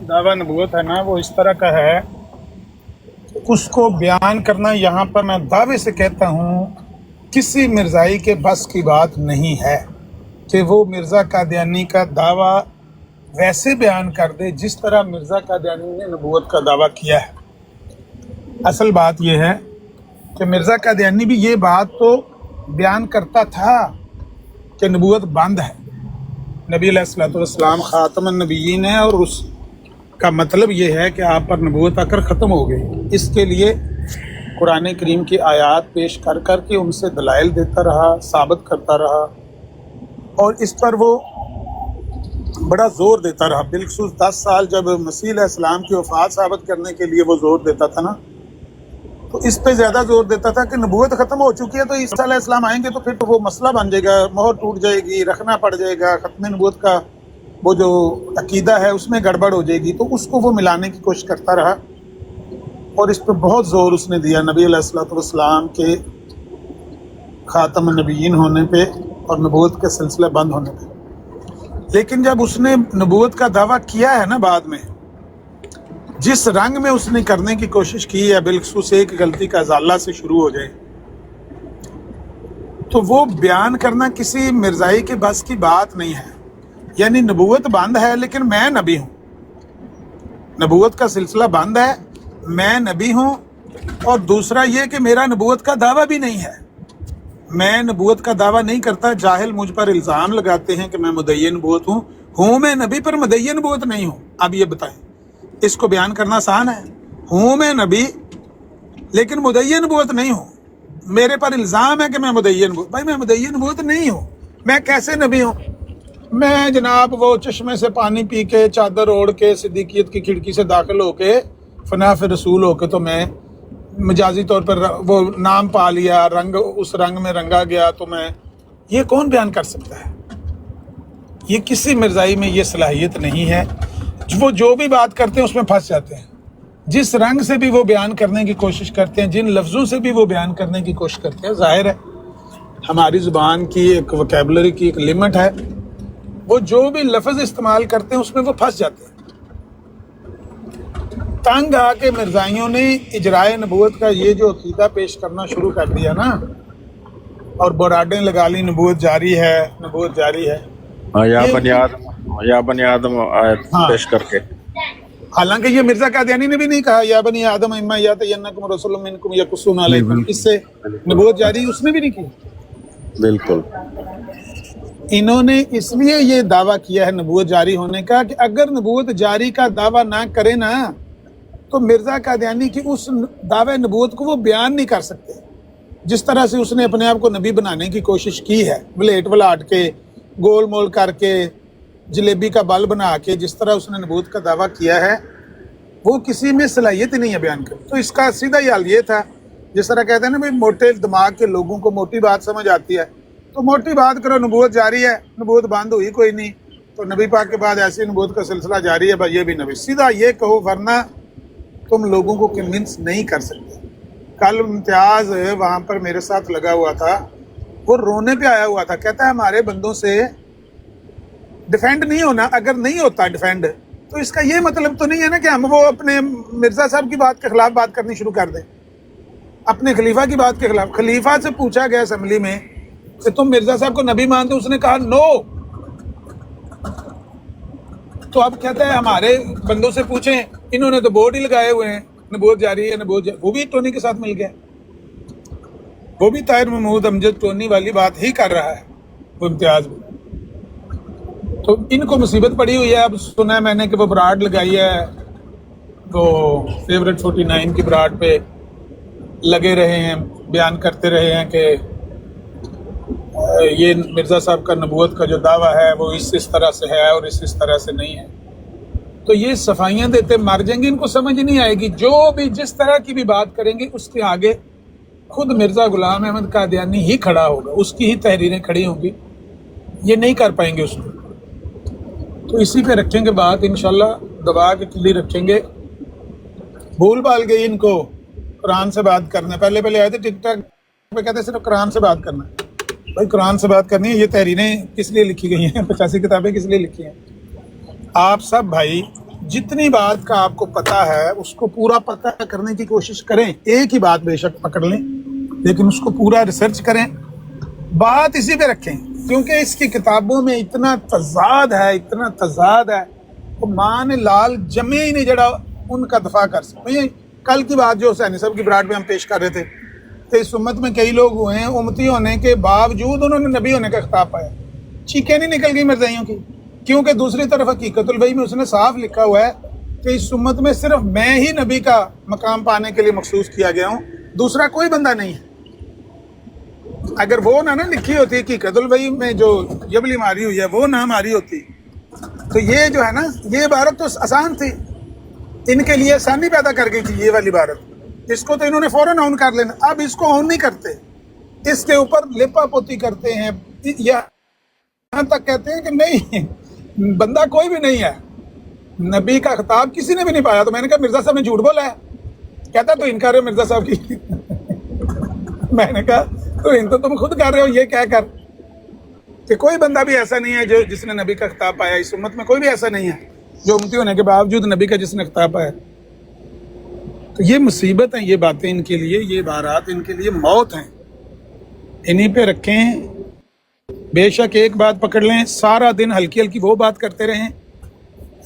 दावा नबूवत है ना वो इस तरह का है, उसको बयान करना यहाँ पर मैं दावे से कहता हूँ किसी मिर्ज़ाई के बस की बात नहीं है कि वो मिर्ज़ा कादियानी का दावा वैसे बयान कर दे जिस तरह मिर्ज़ा कादियानी ने नबूवत का दावा किया है। असल बात यह है कि मिर्ज़ा कादियानी भी ये बात तो बयान करता था कि नबूवत बंद है, नबी अलैहिस्सलाम ख़ातमुन नबिय्यीन है और उसका मतलब ये है कि आप पर नबूवत आकर ख़त्म हो गई। इसके लिए कुरान करीम की आयात पेश कर कर के उनसे दलाइल देता रहा, साबित करता रहा और इस पर वो बड़ा ज़ोर देता रहा। बिलखुसूस 10 साल जब मसीह अलैहिस्सलाम की वफ़ात साबित करने के लिए वो ज़ोर देता था ना, तो इस पे ज़्यादा ज़ोर देता था कि नबूवत ख़त्म हो चुकी है तो ईसा अलैहिस्सलाम आएंगे तो फिर तो वो मसला बन जाएगा, मोहर टूट जाएगी, रखना पड़ जाएगा, ख़त्म नबूवत का वो जो अकीदा है उसमें गड़बड़ हो जाएगी। तो उसको वो मिलाने की कोशिश करता रहा और इस पर बहुत ज़ोर उसने दिया नबी अलैहिस्सलाम के ख़ातमुन नबिय्यीन होने पे और नबूवत के सिलसिला बंद होने पे। लेकिन जब उसने नबूवत का दावा किया है ना, बाद में जिस रंग में उसने करने की कोशिश की है, बिलखुसूस एक गलती का अजाला से शुरू हो जाए, तो वो बयान करना किसी मिर्ज़ाई के बस की बात नहीं है। यानी नबूवत बंद है लेकिन मैं नबी हूँ, नबूवत का सिलसिला बंद है, मैं नबी हूँ। और दूसरा ये कि मेरा नबूवत का दावा भी नहीं है, मैं नबूवत का दावा नहीं करता। जाहिल मुझ पर इल्ज़ाम लगाते हैं कि मैं मुदय्य नबूवत हूँ मैं नबी पर मुदय्य नबूवत नहीं हूँ। अब ये बताएं, इसको बयान करना आसान है? हूँ मैं नबी लेकिन मुदय्य नबूवत नहीं हूँ, मेरे पर इल्ज़ाम है कि मैं मुदय्य नबूवत। भाई मैं मुदय्य नबूवत नहीं हूँ, मैं कैसे नबी हूँ? मैं जनाब वो चश्मे से पानी पी के चादर ओढ़ के सिद्दीकियत की खिड़की से दाखिल होके फनाफ रसूल होके तो मैं मजाजी तौर पर वो नाम पा लिया, रंग उस रंग में रंगा गया, तो मैं, ये कौन बयान कर सकता है? ये किसी मिर्ज़ाई में ये सलाहियत नहीं है। वो जो भी बात करते हैं उसमें फंस जाते हैं, जिस रंग से भी वो बयान करने की कोशिश करते हैं, जिन लफ्ज़ों से भी वो बयान करने की कोशिश करते हैं। ज़ाहिर है हमारी ज़ुबान की एक वोकैबुलरी की एक लिमिट है, वो जो भी लफ्ज़ इस्तेमाल करते हैं उसमें वो फंस जाते हैं। तंग आके मिर्ज़ाइयों ने इजराए नबूवत का ये जो अकीदा पेश करना शुरू कर दिया ना, और बुराडें लगा ली, नबूवत जारी है, नबूवत जारी है, या बनी आदम आयत पेश करके। हालांकि ये मिर्ज़ा कादियानी ने भी नहीं कहा या बनी आदम इम्मा यातयन्नकुम रसूलुम मिनकुम यकुस्सून अलैकुम, इससे नबूवत जारी उसने भी नहीं की। बिल्कुल, इन्होंने इसलिए ये दावा किया है नबूवत जारी होने का कि अगर नबूवत जारी का दावा ना करे ना तो मिर्ज़ा कादियानी की उस दावे नबूवत को वो बयान नहीं कर सकते। जिस तरह से उसने अपने आप को नबी बनाने की कोशिश की है, वलेट वलाट के, गोल मोल करके, जलेबी का बल बना के, जिस तरह उसने नबूवत का दावा किया है, वो किसी में सलाहियत ही नहीं है बयान कर। तो इसका सीधा ही हल ये था, जिस तरह कहते हैं ना भाई मोटे दिमाग के लोगों को मोटी बात समझ आती है, तो मोटी बात करो, नबूवत जारी है, नबूवत बंद हुई कोई नहीं, तो नबी पाक के बाद ऐसी नबूवत का सिलसिला जारी है, भाई ये भी नबी। सीधा ये कहो, वरना तुम लोगों को कन्विंस नहीं कर सकते। कल इम्तियाज़ वहाँ पर मेरे साथ लगा हुआ था, वो रोने पे आया हुआ था, कहता है हमारे बंदों से डिफेंड नहीं होना, अगर नहीं होता डिफेंड तो इसका ये मतलब तो नहीं है ना कि हम वो अपने मिर्ज़ा साहब की बात के खिलाफ बात करनी शुरू कर दें, अपने खलीफा की बात के खिलाफ। खलीफा से पूछा गया असम्बली में कि तुम मिर्ज़ा साहब को नबी मानते हो, उसने कहा नो। तो अब कहता है हमारे बंदों से पूछें, इन्होंने तो बोर्ड ही लगाए हुए हैं, नबूवत जारी है, नबूवत जारी। वो भी टोनी के साथ मिल गया, वो भी ताहिर महमूद अमजद टोनी वाली बात ही कर रहा है, वो इम्तियाज़ भी। तो इनको मुसीबत पड़ी हुई है। अब सुना है मैंने कि वो ब्राड लगाई है, वो फेवरेट 49 की ब्राड पे लगे रहे हैं, बयान करते रहे हैं कि ये मिर्ज़ा साहब का नबूवत का जो दावा है वो इस तरह से है और इस तरह से नहीं है। तो ये सफाइयाँ देते मर जाएंगे, इनको समझ नहीं आएगी। जो भी जिस तरह की भी बात करेंगे उसके आगे खुद मिर्ज़ा गुलाम अहमद कादियानी ही खड़ा होगा, उसकी ही तहरीरें खड़ी होंगी, ये नहीं कर पाएंगे उसको। तो इसी पे रखेंगे बात, इंशाल्लाह दबा के किली रखेंगे। भूल भाल गई इनको कुरान से बात करना। पहले आए थे टिकटॉक पे, कहते सिर्फ कुरान से बात करना। भाई कुरान से बात करनी है, ये तहरीरें किस लिए लिखी गई हैं, 85 किताबें किस लिए लिखी हैं? आप सब भाई जितनी बात का आपको पता है उसको पूरा पता करने की कोशिश करें। एक ही बात बेशक पकड़ लें, लेकिन उसको पूरा रिसर्च करें, बात इसी पे रखें, क्योंकि इसकी किताबों में इतना तजाद है, इतना तजाद है, वो मां ने लाल जमे ही नहीं जड़ा उनका दफा कर सकते। कल की बात जो हुसैनी साहब की बरात में हम पेश कर रहे थे, तो इस उम्मत में कई लोग हुए हैं उम्मती होने के बावजूद उन्होंने नबी होने का खिताब पाया, चीखें नहीं निकल गई मिर्जाइयों की, क्योंकि दूसरी तरफ हकीकतुल वही में उसने साफ लिखा हुआ है कि इस उम्मत में सिर्फ मैं ही नबी का मकाम पाने के लिए मखसूस किया गया हूँ, दूसरा कोई बंदा नहीं है। अगर वो ना लिखी होती हकीकतुल वही में जो जबली मारी हुई है, वो ना मारी होती, तो ये जो है ना, ये इबारत तो आसान थी, इनके लिए आसानी पैदा कर गई थी ये वाली इबारत। इसको तो इन्होंने फौरन ऑन कर लेना, अब इसको ऑन नहीं करते, इसके ऊपर लिपा पोती करते हैं, यहाँ तक कहते हैं कि नहीं, बंदा कोई भी नहीं है, नबी का खिताब किसी ने भी नहीं पाया। तो मैंने कहा मिर्जा साहब ने झूठ बोला है, कहता तो इनकार है मिर्जा साहब की। मैंने कहा तो इन तो तुम खुद कर रहे हो, ये क्या कर कि कोई बंदा भी ऐसा नहीं है जो जिसने नबी का खिताब पाया, इस उम्मत में कोई भी ऐसा नहीं है जो उम्मती होने के बावजूद नबी का जिसने खिताब पाया। तो ये मुसीबत है, ये बातें इनके लिए, ये बारात इनके लिए मौत हैं, इन्हीं पे रखें। बेशक एक बात पकड़ लें, सारा दिन हल्की हल्की वो बात करते रहें,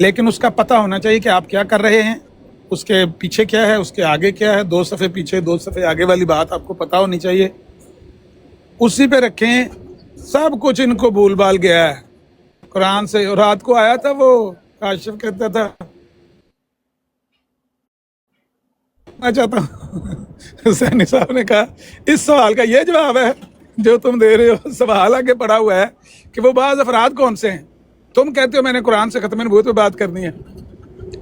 लेकिन उसका पता होना चाहिए कि आप क्या कर रहे हैं, उसके पीछे क्या है, उसके आगे क्या है, 2 सफ़े पीछे 2 सफ़े आगे वाली बात आपको पता होनी चाहिए, उसी पे रखें। सब कुछ इनको भूल भाल गया है कुरान से। और रात को आया था वो काशिफ, कहता था मैं चाहता हूँ हुसैनी साहब ने कहा इस सवाल का ये जवाब है जो तुम दे रहे हो। सवाल आगे पड़ा हुआ है कि वो बाज़ अफराद कौन से हैं, तुम कहते हो मैंने कुरान से खत्म नबूवत पे बात करनी है,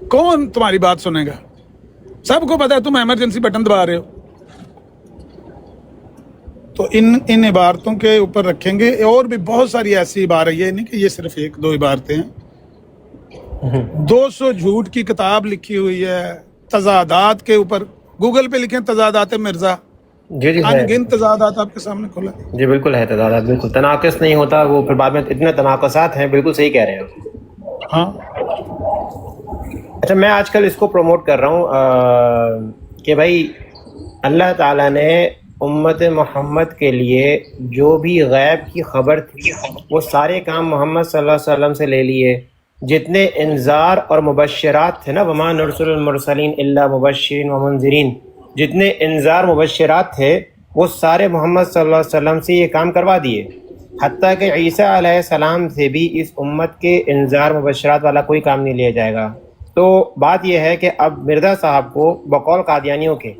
कौन तुम्हारी बात सुनेगा? सबको पता है तुम इमरजेंसी बटन दबा रहे हो। तो इन इबारतों के ऊपर रखेंगे। और भी बहुत सारी ऐसी इबारत, ये नहीं कि ये सिर्फ 1-2 इबारतें हैं, 200 झूठ की किताब लिखी हुई है तजादात के ऊपर। गूगल पे लिखें तजादात मिर्जा, जी जी अनगिनत तजादात आपके सामने खुला है। जी बिल्कुल है तजादात, बिल्कुल तनाक़ुस नहीं होता, वो फिर बाद में इतने तनाक़ुसात हैं, बिल्कुल सही कह रहे हैं। हाँ, अच्छा, मैं आजकल इसको प्रमोट कर रहा हूँ कि भाई अल्लाह ताला ने उम्मत मोहम्मद के लिए जो भी गैब की खबर थी वो सारे काम मोहम्मद सल्लल्लाहु अलैहि वसल्लम से ले लिए। जितने इंजार और मुबश्शिरात थे ना, वमा नरसुलुल मुरसलीन इल्ला मुबश्शिरीन व मुनज़िरीन, जितने इंजार मुबश्शिरात थे वो सारे मोहम्मद सल्लल्लाहु अलैहि वसल्लम से ये काम करवा दिए। हत्ता कि ईसा अलैहिस्सलाम से भी इस उम्मत के इंजार मुबश्शिरात वाला कोई काम नहीं लिया जाएगा। तो बात यह है कि अब मिर्ज़ा साहब को बकौल कादियानियों के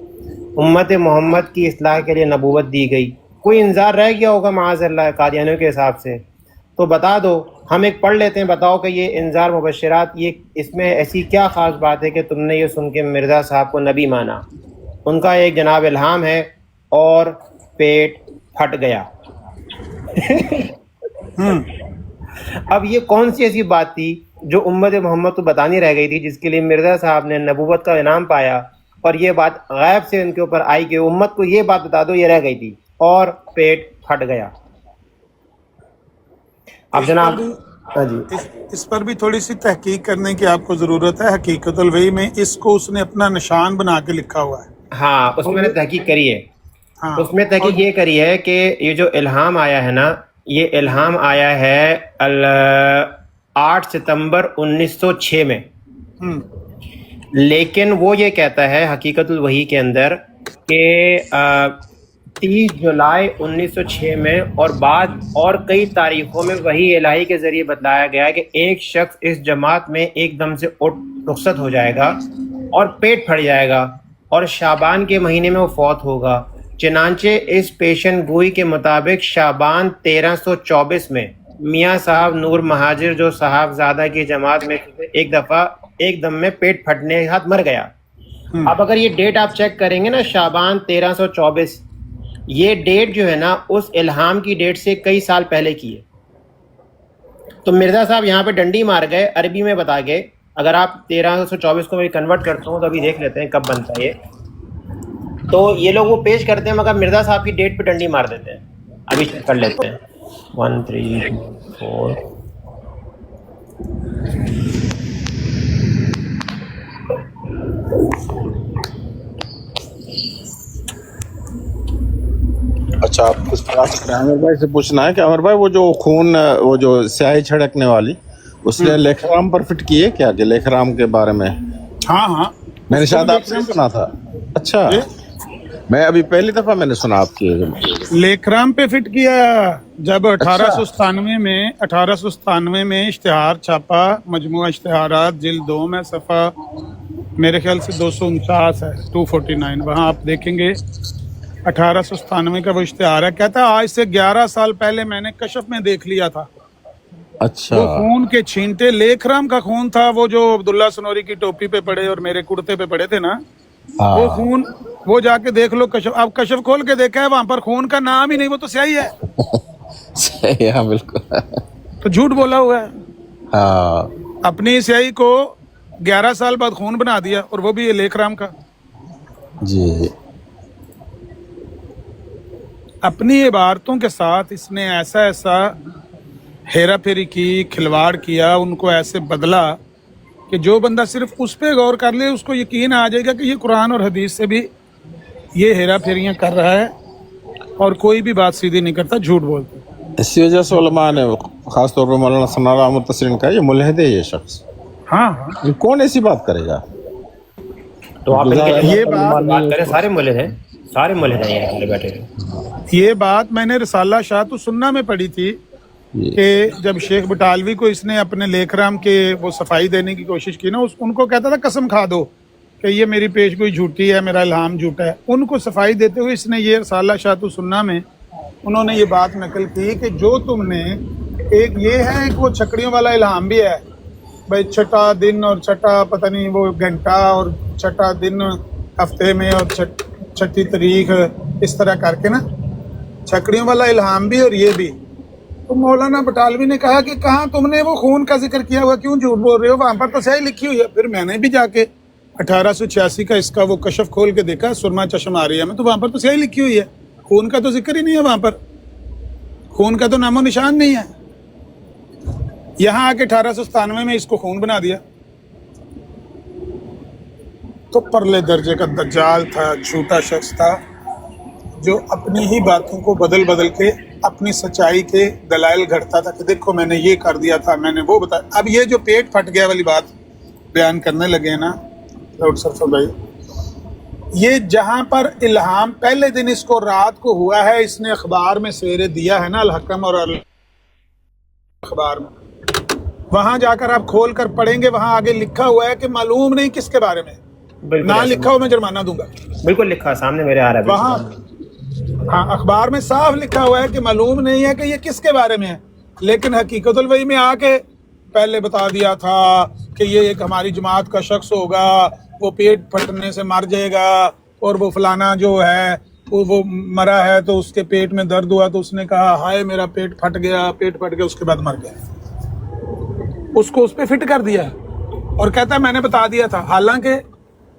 उम्मत मोहम्मद की इस्लाह के लिए नबूवत दी गई, कोई इंजार रह गया होगा माज़अल्लाह कादियानियों के हिसाब से, तो बता दो, हम एक पढ़ लेते हैं, बताओ कि ये इंजार मुबश्शिरात, ये इसमें ऐसी क्या ख़ास बात है कि तुमने ये सुन के मिर्ज़ा साहब को नबी माना। उनका एक जनाब इल्हाम है और पेट फट गया। अब ये कौन सी ऐसी बात थी जो उम्मत मोहम्मद तो बतानी रह गई थी, जिसके लिए मिर्ज़ा साहब ने नबूवत का इनाम पाया, और ये बात गैब से उनके ऊपर आई कि उम्मत को ये बात बता दो, ये रह गई थी और पेट फट गया। अब जनाब, हाँ जी, इस पर भी थोड़ी सी तहकीक करने की आपको ज़रूरत है। हकीकतुल वही में इसको उसने अपना निशान बना के लिखा हुआ है। हाँ, उसमें मैंने तहकीक करी है। हाँ, उसमें तहकीक ये करी है कि ये जो इल्हाम आया है ना, ये इल्हाम आया है 8 सितंबर 1906 में। लेकिन वो ये कहता है हकीकतुल वही के अंदर कि 30 जुलाई 1906 में और बाद और कई तारीखों में वही इलाही के ज़रिए बतलाया गया है कि एक शख्स इस जमात में एकदम से रुखसत हो जाएगा और पेट फट जाएगा और शाबान के महीने में वो फौत होगा। चनांचे इस पेशन गोई के मुताबिक शाबान 1324 में मियाँ साहब नूर महाजिर जो साहबजादा की जमात में एक दम में पेट फटने के हाथ मर गया। अब अगर ये डेट आप चेक करेंगे ना, शाबान 1324, ये डेट जो है ना उस इल्हाम की डेट से कई साल पहले की है। तो मिर्ज़ा साहब यहाँ पे डंडी मार गए, अरबी में बता गए। अगर आप 1324 को मैं कन्वर्ट करता हूँ तो अभी देख लेते हैं कब बनता है ये। तो ये लोग वो पेश करते हैं मगर मिर्ज़ा साहब की डेट पे डंडी मार देते हैं। अभी चेक कर लेते हैं। 1 3 4 अच्छा, आप कुछ बात करें, आमिर भाई से पूछना है कि आमिर भाई वो जो खून, वो जो स्याही छिड़कने वाली, उसने लेखराम पर फिट की है क्या, कि लेखराम के बारे में? हाँ हाँ, मैंने उसको शायद भी आपसे लेखराम सुना था। अच्छा, ये मैं अभी पहली दफा मैंने सुना आपकी। लेखराम पे फिट किया। जब अच्छा, 1897 में इश्तिहार छापा, मजमुआ इश्तिहारात जिल्द 2 में सफ़ा मेरे ख्याल से 249 है, 249, वहाँ आप देखेंगे 1897 का वो इश्तिहार है। कहता है आज से 11 साल पहले मैंने कशफ में देख लिया था। अच्छा, वो खून के छींटे लेखराम का खून था, वो जो अब्दुल्ला सनोरी की टोपी पे पड़े और मेरे कुर्ते पे पड़े थे ना, वो हाँ। खून, वो जाके देख लो कशफ। अब कशफ खोल के देखा है, वहां पर खून का नाम ही नहीं, वो तो स्याही है, सही है, हाँ, बिल्कुल। तो झूठ बोला हुआ है। हाँ अपनी स्याही को 11 साल बाद खून बना दिया, और वो भी ये लेखराम का। जी, अपनी इबारतों के साथ इसने ऐसा ऐसा हेरा फेरी की, खिलवाड़ किया, उनको ऐसे बदला कि जो बंदा सिर्फ उस पर गौर कर ले उसको यकीन आ जाएगा कि ये कुरान और हदीस से भी ये हेरा फेरियां कर रहा है, और कोई भी बात सीधी नहीं करता, झूठ बोलता। इसी वजह से उलमा ने, खासतौर पर मौलाना सनाउल्लाह अहमद तस्लीम का, ये मुल्हिद है ये शख्स, हाँ हाँ, ये कौन ऐसी बात करेगा? तो आप इनके ये बात करें, सारे मुल्हिद हैं, सारे मुल्हिद हैं यहाँ पे बैठे हुए। ये बात मैंने रिसाला शाह सुन्ना में पढ़ी थी कि जब शेख बटालवी को इसने अपने लेखराम के वो सफाई देने की कोशिश की ना, उनको कहता था कसम खा दो कि ये मेरी पेशगोई झूठी है, मेरा इल्हाम झूठा है। उनको सफाई देते हुए इसने ये रिसाला शाह सुन्ना में उन्होंने ये बात नकल की कि जो तुमने, एक ये है, एक वो छकड़ियों वाला इल्हाम भी है भाई, छठा दिन और छठा पता नहीं वो घंटा और छठा दिन हफ्ते में और छठी तारीख, इस तरह करके ना, छकड़ियों वाला इल्हाम भी और ये भी। तो मौलाना बटालवी ने कहा कि कहाँ तुमने वो खून का जिक्र किया हुआ, क्यों झूठ बोल रहे हो, वहां पर तो स्याही लिखी हुई है। फिर मैंने भी जाके 1886 का इसका वो कशफ खोल के देखा, सुरमा चश्म आ रही है में, तो वहां पर तो स्याही लिखी हुई है, खून का तो जिक्र ही नहीं है वहां पर, खून का तो नामो निशान नहीं है। यहाँ आके 1897 में इसको खून बना दिया। तो परले दर्जे का दज्जाल था, झूठा शख्स था, जो अपनी ही बातों को बदल बदल के अपनी सच्चाई के दलाइल घड़ता था कि देखो मैंने ये कर दिया था, मैंने वो बताया। अब ये जो पेट फट गया वाली बात बयान करने लगे हैं ना डॉक्टर सरफर भाई, ये जहां पर इल्हाम पहले दिन इसको रात को हुआ है, इसने अखबार में सवेरे दिया है ना, अल हकम और अल अखबार में, वहां जाकर आप खोल कर पढ़ेंगे, वहां आगे लिखा हुआ है कि मालूम नहीं किसके बारे में, ना लिखा हो मैं जुर्माना दूंगा। बिल्कुल लिखा सामने मेरे आ रहा है वहां, हाँ, अखबार में साफ लिखा हुआ है कि मालूम नहीं है कि ये किसके बारे में है, लेकिन हकीकतुल वही में आके पहले बता दिया था कि ये एक हमारी जमात का शख्स होगा, वो पेट फटने से मर जाएगा, और वो फलाना जो है वो मरा है तो उसके पेट में दर्द हुआ तो उसने कहा हाय मेरा पेट फट गया, पेट फट गया, उसके बाद मर गया। उसको उस पर फिट कर दिया और कहता है मैंने बता दिया था, हालांकि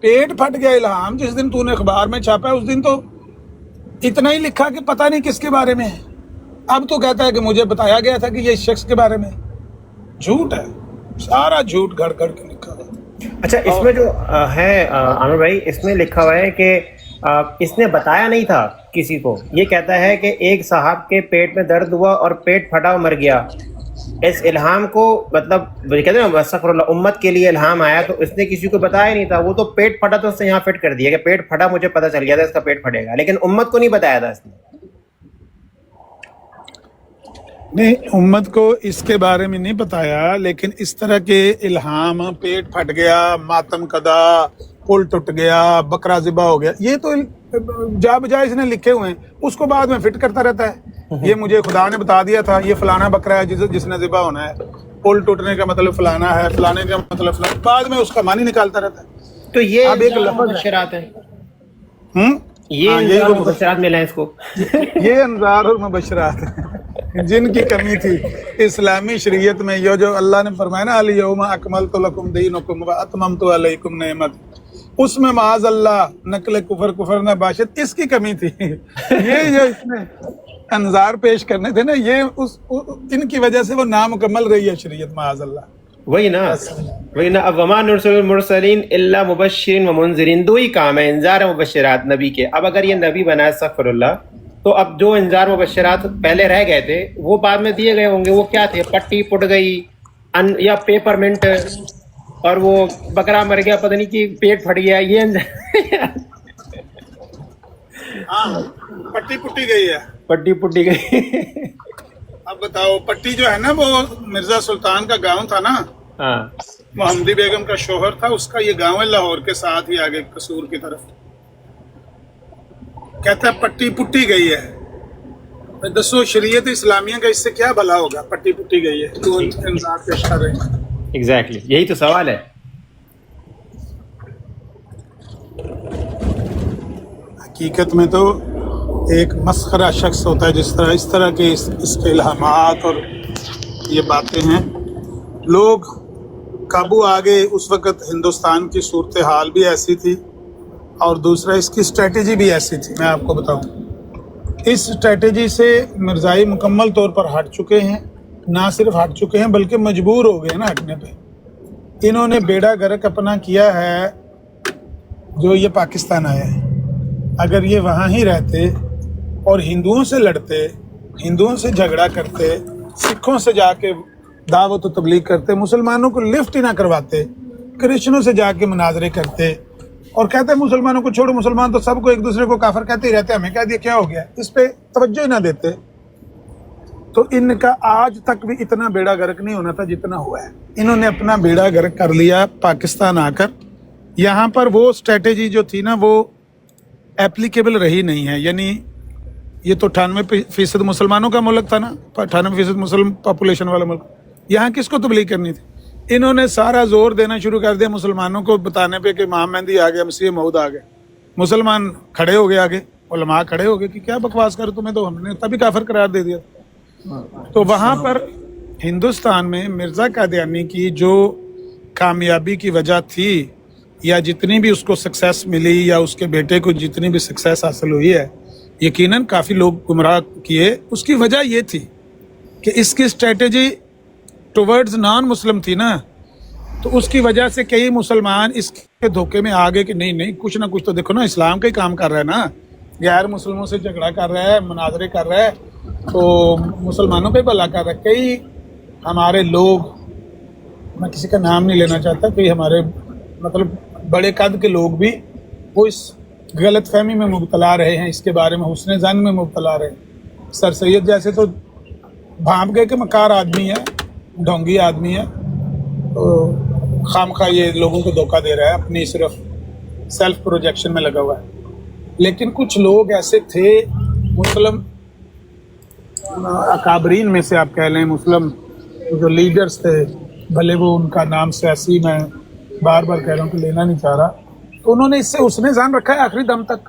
पेट फट गया इल्हाम जिस दिन तूने अखबार में छापा है, उस दिन तो इतना ही लिखा कि पता नहीं किसके बारे में है। अब तो कहता है कि मुझे बताया गया था कि ये शख्स के बारे में। झूठ है, सारा झूठ घड़ घड़ के लिखा हुआ। अच्छा, इसमें जो है आमिर भाई, इसमें लिखा हुआ है कि इसने बताया नहीं था किसी को। ये कहता है कि एक साहब के पेट में दर्द हुआ और पेट फटा और मर गया। इस इल्हाम को मतलब कहते हैं ना, अस्तगफिरुल्लाह, उम्मत के लिए इल्हाम आया तो इसने किसी को बताया नहीं था। वो तो पेट फटा तो उसने यहाँ फिट कर दिया कि पेट फटा, मुझे पता चल गया था इसका पेट फटेगा, लेकिन उम्मत को नहीं बताया था इसने। नहीं, उम्मत को इसके बारे में नहीं बताया, लेकिन इस तरह के इल्हाम, पेट फट गया, मातम कदा, पुल टूट गया, बकरा ज़िबा हो गया, ये तो जा बजाय इसने लिखे हुए हैं, उसको बाद में फिट करता रहता है। ये मुझे खुदा ने बता दिया था, ये फलाना बकरा है जिसने ज़िबा होना है, पुल टूटने का मतलब फलाना है, फलाने का मतलब फलाना, बाद में उसका मानी निकालता रहता है। तो ये अब एक मुबशरात है, ये मुबशरात मिला है इसको। ये अंजार और मुबशरात जिनकी कमी थी इस्लामी शरीयत में। ये जो अल्लाह ने फरमाया ना, अल यौमा अकमलतु लकुम दीनकुम व अतममतु अलैकुम नेमत, उसमें माज अल्लाह नकल कुफर न बाशिद, इसकी कमी थी। ये जो इसने अंजार पेश करने थे ना, ये इनकी वजह से वो नामुकम्मल रही है शरीयत, माज अल्लाह। وہی نا وہی نا. اب وما نرسل المرسلین الا مبشرین و منذرین، دو ہی کام ہے انذار و مبشرات نبی کے. اب اگر یہ نبی بنا ہے استغفر اللہ، تو اب جو انذار و مبشرات پہلے رہ گئے تھے وہ بعد میں دیے گئے ہوں گے. وہ کیا تھے؟ پٹی پٹ گئی یا پیپر منٹ، اور وہ بکرا مر گیا، پتہ نہیں کہ پیٹ پھٹ گیا، یہ ہاں پٹی پٹی گئی ہے. پٹی پٹی گئی. اب بتاؤ، پٹی جو ہے نا وہ مرزا سلطان کا گاؤں تھا نا، ہاں محمدی بیگم کا شوہر تھا، اس کا یہ گاؤں ہے لاہور کے ساتھ ہی آگے قصور کی طرف. کہتا ہے پٹی پٹی گئی ہے. دسو شریعت اسلامیہ کا اس سے کیا بھلا ہوگا؟ پٹی پٹی گئی ہے تو انصاف پیش کر رہے ہیں. ایگزیکٹلی یہی تو سوال ہے. حقیقت میں تو ایک مسخرہ شخص ہوتا ہے جس طرح اس طرح کے اس کے الہامات اور یہ باتیں ہیں. لوگ قابو آ گئے. اس وقت ہندوستان کی صورتحال بھی ایسی تھی، اور دوسرا اس کی اسٹریٹجی بھی ایسی تھی. میں آپ کو بتاؤں، اس اسٹریٹجی سے مرزائی مکمل طور پر ہٹ چکے ہیں. نہ صرف ہٹ چکے ہیں بلکہ مجبور ہو گئے نا ہٹنے پہ. انہوں نے بیڑا گرک اپنا کیا ہے جو یہ پاکستان آیا ہے. اگر یہ وہاں ہی رہتے اور ہندوؤں سے لڑتے، ہندوؤں سے جھگڑا کرتے، سکھوں سے جا کے دعوت و تبلیغ کرتے، مسلمانوں کو لفٹ ہی نہ کرواتے، کرسچنوں سے جا کے مناظرے کرتے اور کہتے مسلمانوں کو چھوڑو، مسلمان تو سب کو ایک دوسرے کو کافر کہتے ہی رہتے، ہمیں کہہ دیا کیا ہو گیا، اس پہ توجہ ہی نہ دیتے، تو ان کا آج تک بھی اتنا بیڑا گرک نہیں ہونا تھا جتنا ہوا ہے. انہوں نے اپنا بیڑا گرک کر لیا پاکستان آ کر. یہاں پر وہ اسٹریٹجی جو تھی نا وہ اپلیکیبل رہی نہیں ہے. یعنی یہ تو 98% مسلمانوں کا ملک تھا نا، 98% مسلم پاپولیشن والا ملک. یہاں کس کو تبلیغ کرنی تھی؟ انہوں نے سارا زور دینا شروع کر دیا مسلمانوں کو بتانے پہ کہ امام مہدی آ گیا، مسیح موعود آ گئے. مسلمان کھڑے ہو گئے، آگے علماء کھڑے ہو گئے کہ کیا بکواس کر تمہیں تو ہم نے تبھی کافر قرار دے دیا. تو وہاں پر ہندوستان میں مرزا قادیانی کی جو کامیابی کی وجہ تھی، یا جتنی بھی اس کو سکسیس ملی، یا اس کے بیٹے کو جتنی بھی سکسیس حاصل ہوئی ہے، یقیناً کافی لوگ گمراہ کیے. اس کی وجہ یہ تھی کہ اس کی اسٹریٹجی ٹورڈز نان مسلم تھی نا، تو اس کی وجہ سے کئی مسلمان اس کے دھوکے میں آ گئے کہ نہیں کچھ نہ کچھ تو دیکھو نا، اسلام کا ہی کام کر رہا ہے نا، غیر مسلموں سے جھگڑا کر رہا ہے، مناظرے کر رہا ہے، تو مسلمانوں پہ بھلا کر رہا ہے. کئی ہمارے لوگ، میں کسی کا نام نہیں لینا چاہتا، کئی ہمارے مطلب بڑے قد کے لوگ بھی وہ اس غلط فہمی میں مبتلا رہے ہیں، اس کے بارے میں حسن ظن میں مبتلا رہے ہیں. سر سید جیسے تو بھانپ گئے کہ مکار آدمی ہے، ڈھونگی آدمی ہے، تو خام خواہ یہ لوگوں کو دھوکہ دے رہا ہے، اپنی صرف سیلف پروجیکشن میں لگا ہوا ہے. لیکن کچھ لوگ ایسے تھے مسلم اکابرین میں سے، آپ کہہ لیں مسلم جو لیڈرز تھے، بھلے وہ ان کا نام سیاسی میں بار بار کہہ رہا ہوں کہ لینا نہیں چاہ رہا، تو انہوں نے اس سے حسن ظن رکھا ہے آخری دم تک.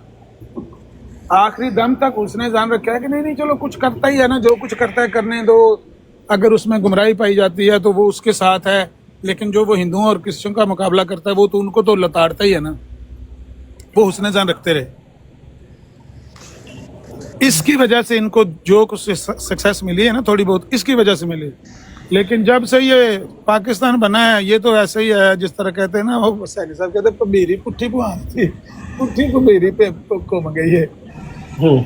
آخری دم تک حسن ظن رکھا ہے کہ نہیں چلو کچھ کرتا ہی ہے نا، جو کچھ کرتا ہے کرنے دو، اگر اس میں گمراہی پائی جاتی ہے تو وہ اس کے ساتھ ہے، لیکن جو وہ ہندوؤں اور کرسچنوں کا مقابلہ کرتا ہے وہ تو ان کو تو لتاڑتا ہی ہے نا. وہ حسن ظن رکھتے رہے. اس کی وجہ سے ان کو جو کچھ سکسیس ملی ہے نا، تھوڑی بہت اس کی وجہ سے ملی. لیکن جب سے یہ پاکستان بنا ہے، یہ تو ایسے ہی ہے جس طرح کہتے ہیں نا، وہ سینی صاحب کہتے ہیں پمیری پٹھی پوان تھی، پٹھی پمیری پہ کو گئی ہے،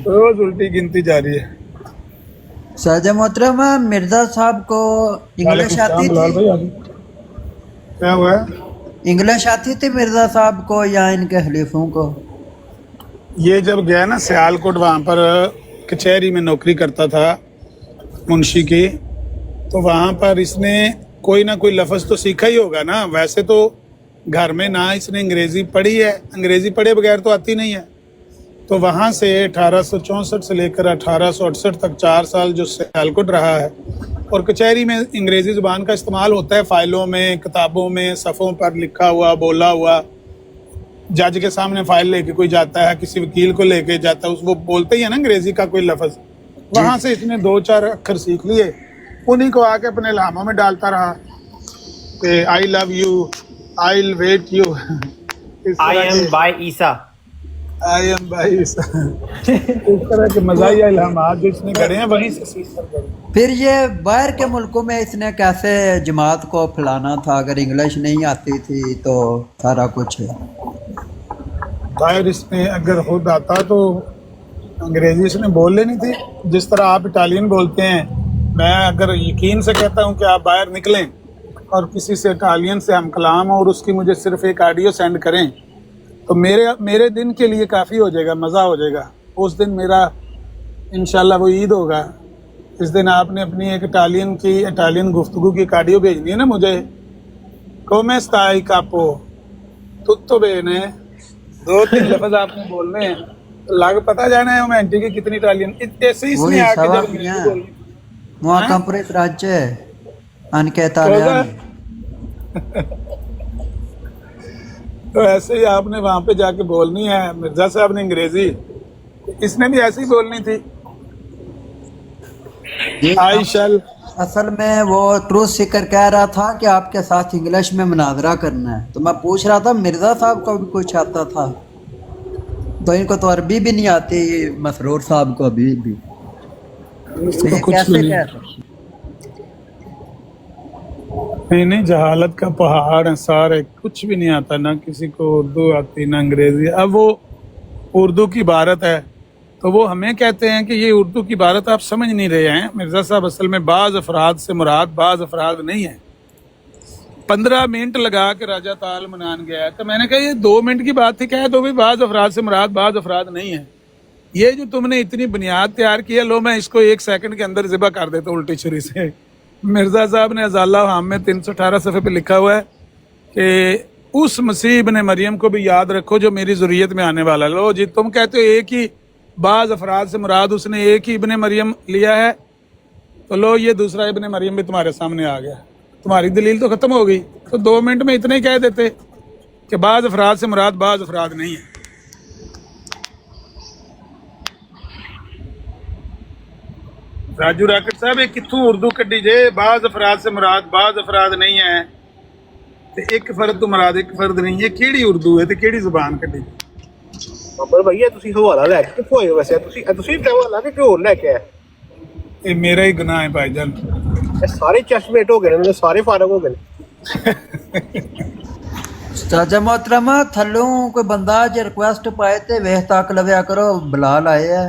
روز الٹی گنتی جاری ہے. سعد محترم، مرزا صاحب کو انگلش آتی بلال تھی؟ بھائی آگے کیا ہوا ہے؟ انگلش آتی تھی مرزا صاحب کو یا ان کے حلیفوں کو؟ یہ جب گیا نا سیال کوٹ، وہاں پر کچہری میں نوکری کرتا تھا منشی کی، تو وہاں پر اس نے کوئی نہ کوئی لفظ تو سیکھا ہی ہوگا نا. ویسے تو گھر میں نہ اس نے انگریزی پڑھی ہے، انگریزی پڑھے بغیر تو آتی نہیں ہے. تو وہاں سے 1864 سے لے کر 1868 تک 4 سال جو سیالکوٹ رہا ہے، اور کچہری میں انگریزی زبان کا استعمال ہوتا ہے، فائلوں میں، کتابوں میں، صفوں پر لکھا ہوا، بولا ہوا. جج کے سامنے فائل لے کے کوئی جاتا ہے، کسی وکیل کو لے کے جاتا ہے، وہ بولتے ہی ہے نا انگریزی کا کوئی لفظ. وہاں سے اس نے 2-4 اکھر سیکھ لیے، انہیں کو آ کے اپنے الہاموں میں ڈالتا رہا کہ I love you, I will wait you. I am by Isa. I am भाई इस तरह के मज़ाहिया इल्हामात जिसने गढ़े हैं वहीं से सीख कर गए। फिर ये बाहर के मुल्कों में इसने कैसे जमात को फैलाना था? अगर इंग्लिश नहीं आती थी तो सारा कुछ है। बाहर इसने अगर खुद आता तो अंग्रेजी इसने बोल लेनी थी, जिस तरह आप इटालियन बोलते हैं। मैं अगर यकीन से कहता हूँ कि आप बाहर निकलें और किसी से इटालियन से हम कलाम हो और उसकी मुझे सिर्फ एक ऑडियो सेंड करें तो मेरे दिन के लिए काफ़ी हो जाएगा, मज़ा हो जाएगा। उस दिन मेरा इंशाल्लाह वो ईद होगा। इस दिन आपने अपनी एक इटालियन गुफ्तगू की एक ऑडियो भेजनी है ना मुझे। come stai capo tutto bene, 2-3 लफ्ज़ आपने बोलने हैं, लग पता जाना है रोमांटिक की कितनी इटालियन। ऐसे ही इसने आके जब अंग्रेजी बोली वहाँ कंप्रेस राज्य anche italiani। तो ऐसे ही आपने वहाँ पे जाके बोलनी है। मिर्जा साहब ने अंग्रेजी, इसने भी ऐसे ही बोलनी थी। ये आई शैल असल में वो ट्रूथ सीकर कह रहा था कि आपके साथ इंग्लिश में मुनाजरा करना है, तो मैं पूछ रहा था मिर्जा साहब को भी कुछ आता था? तो इनको तो अरबी भी नहीं आती, मसरूर साहब को अभी भी। तो ये कुछ कैसे भी नहीं। कह सकते? नहीं, जहालत का पहाड़ है सारे, कुछ भी नहीं आता, ना किसी को उर्दू आती ना अंग्रेजी। अब वो उर्दू की इबारत है तो वो हमें कहते हैं कि ये उर्दू की इबारत आप समझ नहीं रहे हैं। मिर्ज़ा साहब असल में बाज़ अफराद से मुराद बाज़ अफराद नहीं है। 15 मिनट लगा के राजा ताल मनान गया है, तो मैंने कहा ये 2 मिनट की बात थी, कह दो भी बाज़ अफराद से मुराद बाज़ अफराद नहीं है। ये जो तुमने इतनी बुनियाद तैयार की है, लो मैं इसको 1 सेकंड के अंदर ज़िबा कर देता हूँ उल्टी छुरी से। मिर्ज़ा साहब ने अज़ाला हाम में 318 सफ़े पे लिखा हुआ है कि उस मसीह इब्ने मरियम को भी याद रखो जो मेरी ज़ुर्रियत में आने वाला। लो जी, तुम कहते हो एक ही बाज़ अफराद से मुराद उसने एक ही इब्ने मरियम लिया है, तो लो ये दूसरा इब्ने मरियम भी तुम्हारे सामने आ गया, तुम्हारी दलील तो ख़त्म हो गई। तो 2 मिनट में इतने ही कह देते कि बाज़ अफराद से मुराद बाज़ अफराद नहीं है। राजू राकट साहब ये कित्थों उर्दू कड्डी जे, बाज़ अफराद से मुराद बाज़ अफराद नहीं है ते एक फर्द तो मुराद एक फर्द नहीं है। ਕਿਹੜੀ ਉਰਦੂ ਹੈ ਤੇ ਕਿਹੜੀ ਜ਼ੁਬਾਨ ਕੱਢੀ? ਪਰ ਭਈਆ ਤੁਸੀਂ ਹਵਾਲਾ ਲੈ ਕੇ ਕਿੱਥੋਂ ਆਏ ਹੋ? ਵੈਸੇ ਤੁਸੀਂ ਹਵਾਲਾ ਕਿ ਕੋਈ ਹੋਰ ਲੈ ਕੇ ਆਏ? ਇਹ ਮੇਰਾ ਹੀ ਗੁਨਾਹ ਹੈ ਭਾਈਜਾਨ। ਇਹ ਸਾਰੇ ਚਸ਼ਮੇਟ ਹੋ ਗਏ ਨੇ, ਸਾਰੇ ਫਾਰਗ ਹੋ ਗਏ ਨੇ। उस्ताद मोहतरमा थल्लों कोई बंदा जो रिक्वेस्ट पाए ते वेख तक लव्या करो, बिलाल आए है।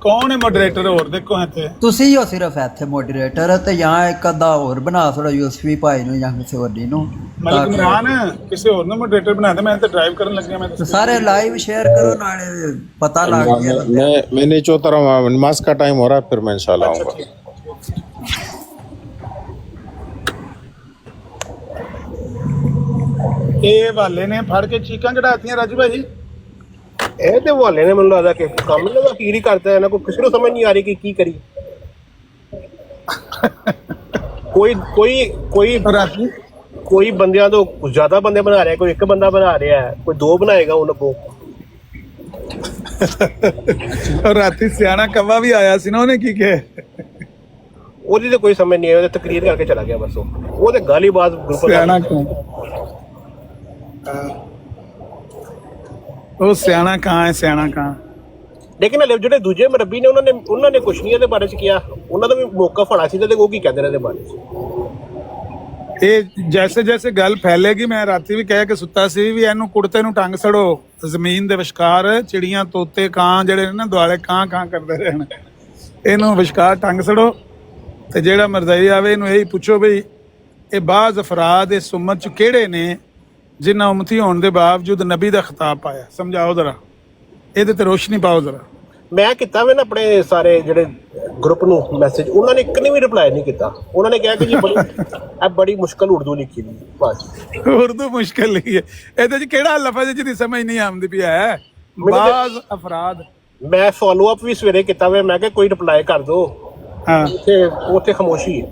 ਕੌਣ ਹੈ ਮੋਡਰੇਟਰ? ਹੋਰ ਦੇਖੋ ਇੱਥੇ ਤੁਸੀਂ ਹੀ ਹੋ ਸਿਰਫ ਇੱਥੇ ਮੋਡਰੇਟਰ, ਤੇ ਜਾਂ ਇੱਕ ਅੱਧਾ ਹੋਰ ਬਣਾ ਛੜੋ, ਯੂਸਫੀ ਭਾਈ ਨੂੰ ਜਾਂ ਕਿਸੇ ਹੋਰ ਨੂੰ। ਮਲਕ ਇਮਰਾਨ ਕਿਸੇ ਹੋਰ ਨੂੰ ਮੋਡਰੇਟਰ ਬਣਾ ਦੇ, ਮੈਂ ਤਾਂ ਡਰਾਈਵ ਕਰਨ ਲੱਗਿਆ। ਮੈਂ तो सारे लाइव शेयर करो, नाले पता लग गया। मैं नीचे उतर रहा हूँ, नमाज का टाइम हो रहा है, फिर मैं इंशाल्लाह आऊँगा। ਇਹ ਵਾਲੇ ਨੇ ਫੜ ਕੇ ਚੀਕਾਂ ਚੜਾਤੀਆਂ ਰਾਜੂ ਭਾਈ। ਇਹ ਤੇ ਹਵਾਲੇ ਨੇ ਮੈਨੂੰ ਲੱਗਦਾ ਕਿ ਕੰਮ ਇਹਨਾਂ ਦਾ ਅਖੀਰ ਹੀ ਕਰਦਾ ਹੈ ਨਾ, ਕੋਈ ਕਿਸੇ ਨੂੰ ਸਮਝ ਨਹੀਂ ਆ ਰਹੀ ਕਿ ਕੀ ਕਰੀ। ਕੋਈ ਬੰਦਿਆਂ ਤੋਂ ਜ਼ਿਆਦਾ ਬੰਦੇ ਬਣਾ ਰਿਹਾ, ਕੋਈ ਇੱਕ ਬੰਦਾ ਬਣਾ ਰਿਹਾ ਹੈ, ਕੋਈ 2 ਬਣਾਏਗਾ ਉਹਨਾਂ ਕੋ। ਰਾਤੀ ਸਿਆਣਾ ਕੱਵਾ ਵੀ ਆਇਆ ਸੀ ਨਾ, ਉਹਨੇ ਕੀ ਕਿਹਾ? ਉਹਦੀ ਤਾਂ ਕੋਈ ਸਮਝ ਨਹੀਂ ਆਈ, ਉਹਦੇ ਤਕਰੀਰ ਕਰਕੇ ਚਲਾ ਗਿਆ ਬਸ। ਉਹ ਤੇ ਗਾਲੀਬਾਜ਼ ਗਰੁੱਪ ਸਿਆਣਾ ਕਿਉਂ? ਉਹ ਸਿਆਣਾ ਕਹਾਂ ਹੈ, ਸਿਆਣਾ ਕਹਾਂ। ਲੇਕਿਨ ਹਲੇ ਜਿਹੜੇ ਦੂਜੇ ਮਰਬੀ ਨੇ ਉਹਨਾਂ ਨੇ ਕੁਛ ਨਹੀਂ ਇਹਦੇ ਬਾਰੇ ਚ ਕਿਹਾ। ਉਹਨਾਂ ਦਾ ਵੀ ਮੌਕਾ ਫੜਾ ਸੀ ਤੇ ਉਹ ਕੀ ਕਹਿੰਦੇ ਨੇ ਇਹਦੇ ਬਾਰੇ ਚ। ਇਹ ਜੈਸੇ ਜੈਸੇ ਗੱਲ ਫੈਲੇਗੀ, ਮੈਂ ਰਾਤੀ ਵੀ ਕਹਿ ਕੇ ਸੁੱਤਾ ਸੀ ਵੀ ਇਹਨੂੰ ਕੁੜਤੇ ਨੂੰ ਟੰਗ ਸੜੋ ਜ਼ਮੀਨ ਦੇ ਵਿਚਕਾਰ। ਚਿੜੀਆਂ ਤੋਤੇ ਕਾਂ ਜਿਹੜੇ ਨੇ ਨਾ ਦੁਆਲੇ ਕਾਂ ਕਾਂ ਕਰਦੇ ਰਹਿਣ, ਇਹਨੂੰ ਵਿਚਕਾਰ ਟੰਗ ਸੜੋ। ਤੇ ਜਿਹੜਾ ਮਰਜ਼ਾਈ ਆਵੇ ਇਹਨੂੰ ਇਹੀ ਪੁੱਛੋ ਵੀ ਇਹ ਬਾਜ਼ ਅਫਰਾਦ ਇਸ ਉਮਤ ਚ ਕਿਹੜੇ ਨੇ ਜਿਨ੍ਹਾਂ ਉਮਤੀ ਹੋਣ ਦੇ ਬਾਵਜੂਦ ਨਬੀ ਦਾ ਖਿਤਾਬ ਪਾਇਆ। ਸਮਝਾਓ ਜ਼ਰਾ, ਇਹਦੇ ਤੇ ਰੋਸ਼ਨੀ ਪਾਓ ਜ਼ਰਾ। ਮੈਂ ਕੀਤਾ ਵੇ ਨਾ ਆਪਣੇ ਸਾਰੇ ਜਿਹੜੇ ਗਰੁੱਪ ਨੂੰ ਮੈਸੇਜ, ਉਹਨਾਂ ਨੇ ਇੱਕ ਨੇ ਵੀ ਰਿਪਲਾਈ ਨਹੀਂ ਕੀਤਾ। ਉਹਨਾਂ ਨੇ ਕਿਹਾ ਕਿ ਜੀ ਬੜੀ ਮੁਸ਼ਕਲ ਉਰਦੂ ਲਿਖੀ ਦੀ ਬਸ। ਉਰਦੂ ਮੁਸ਼ਕਲ ਲਿਖੀ ਹੈ, ਇਹਦੇ ਚ ਕਿਹੜਾ ਲਫ਼ਜ਼ ਜਿਹਦੀ ਸਮਝ ਨਹੀਂ ਆਉਂਦੀ ਪਈ ਹੈ? ਬਾਜ਼ ਅਫਰਾਦ। ਮੈਂ ਫੋਲੋ ਅਪ ਵੀ ਸਵੇਰੇ ਕੀਤਾ ਵੇ, ਮੈਂ ਕਿਹਾ ਕੋਈ ਰਿਪਲਾਈ ਕਰ ਦੋ। ਹਾਂ, ਉੱਥੇ ਖਾਮੋਸ਼ੀ ਹੈ।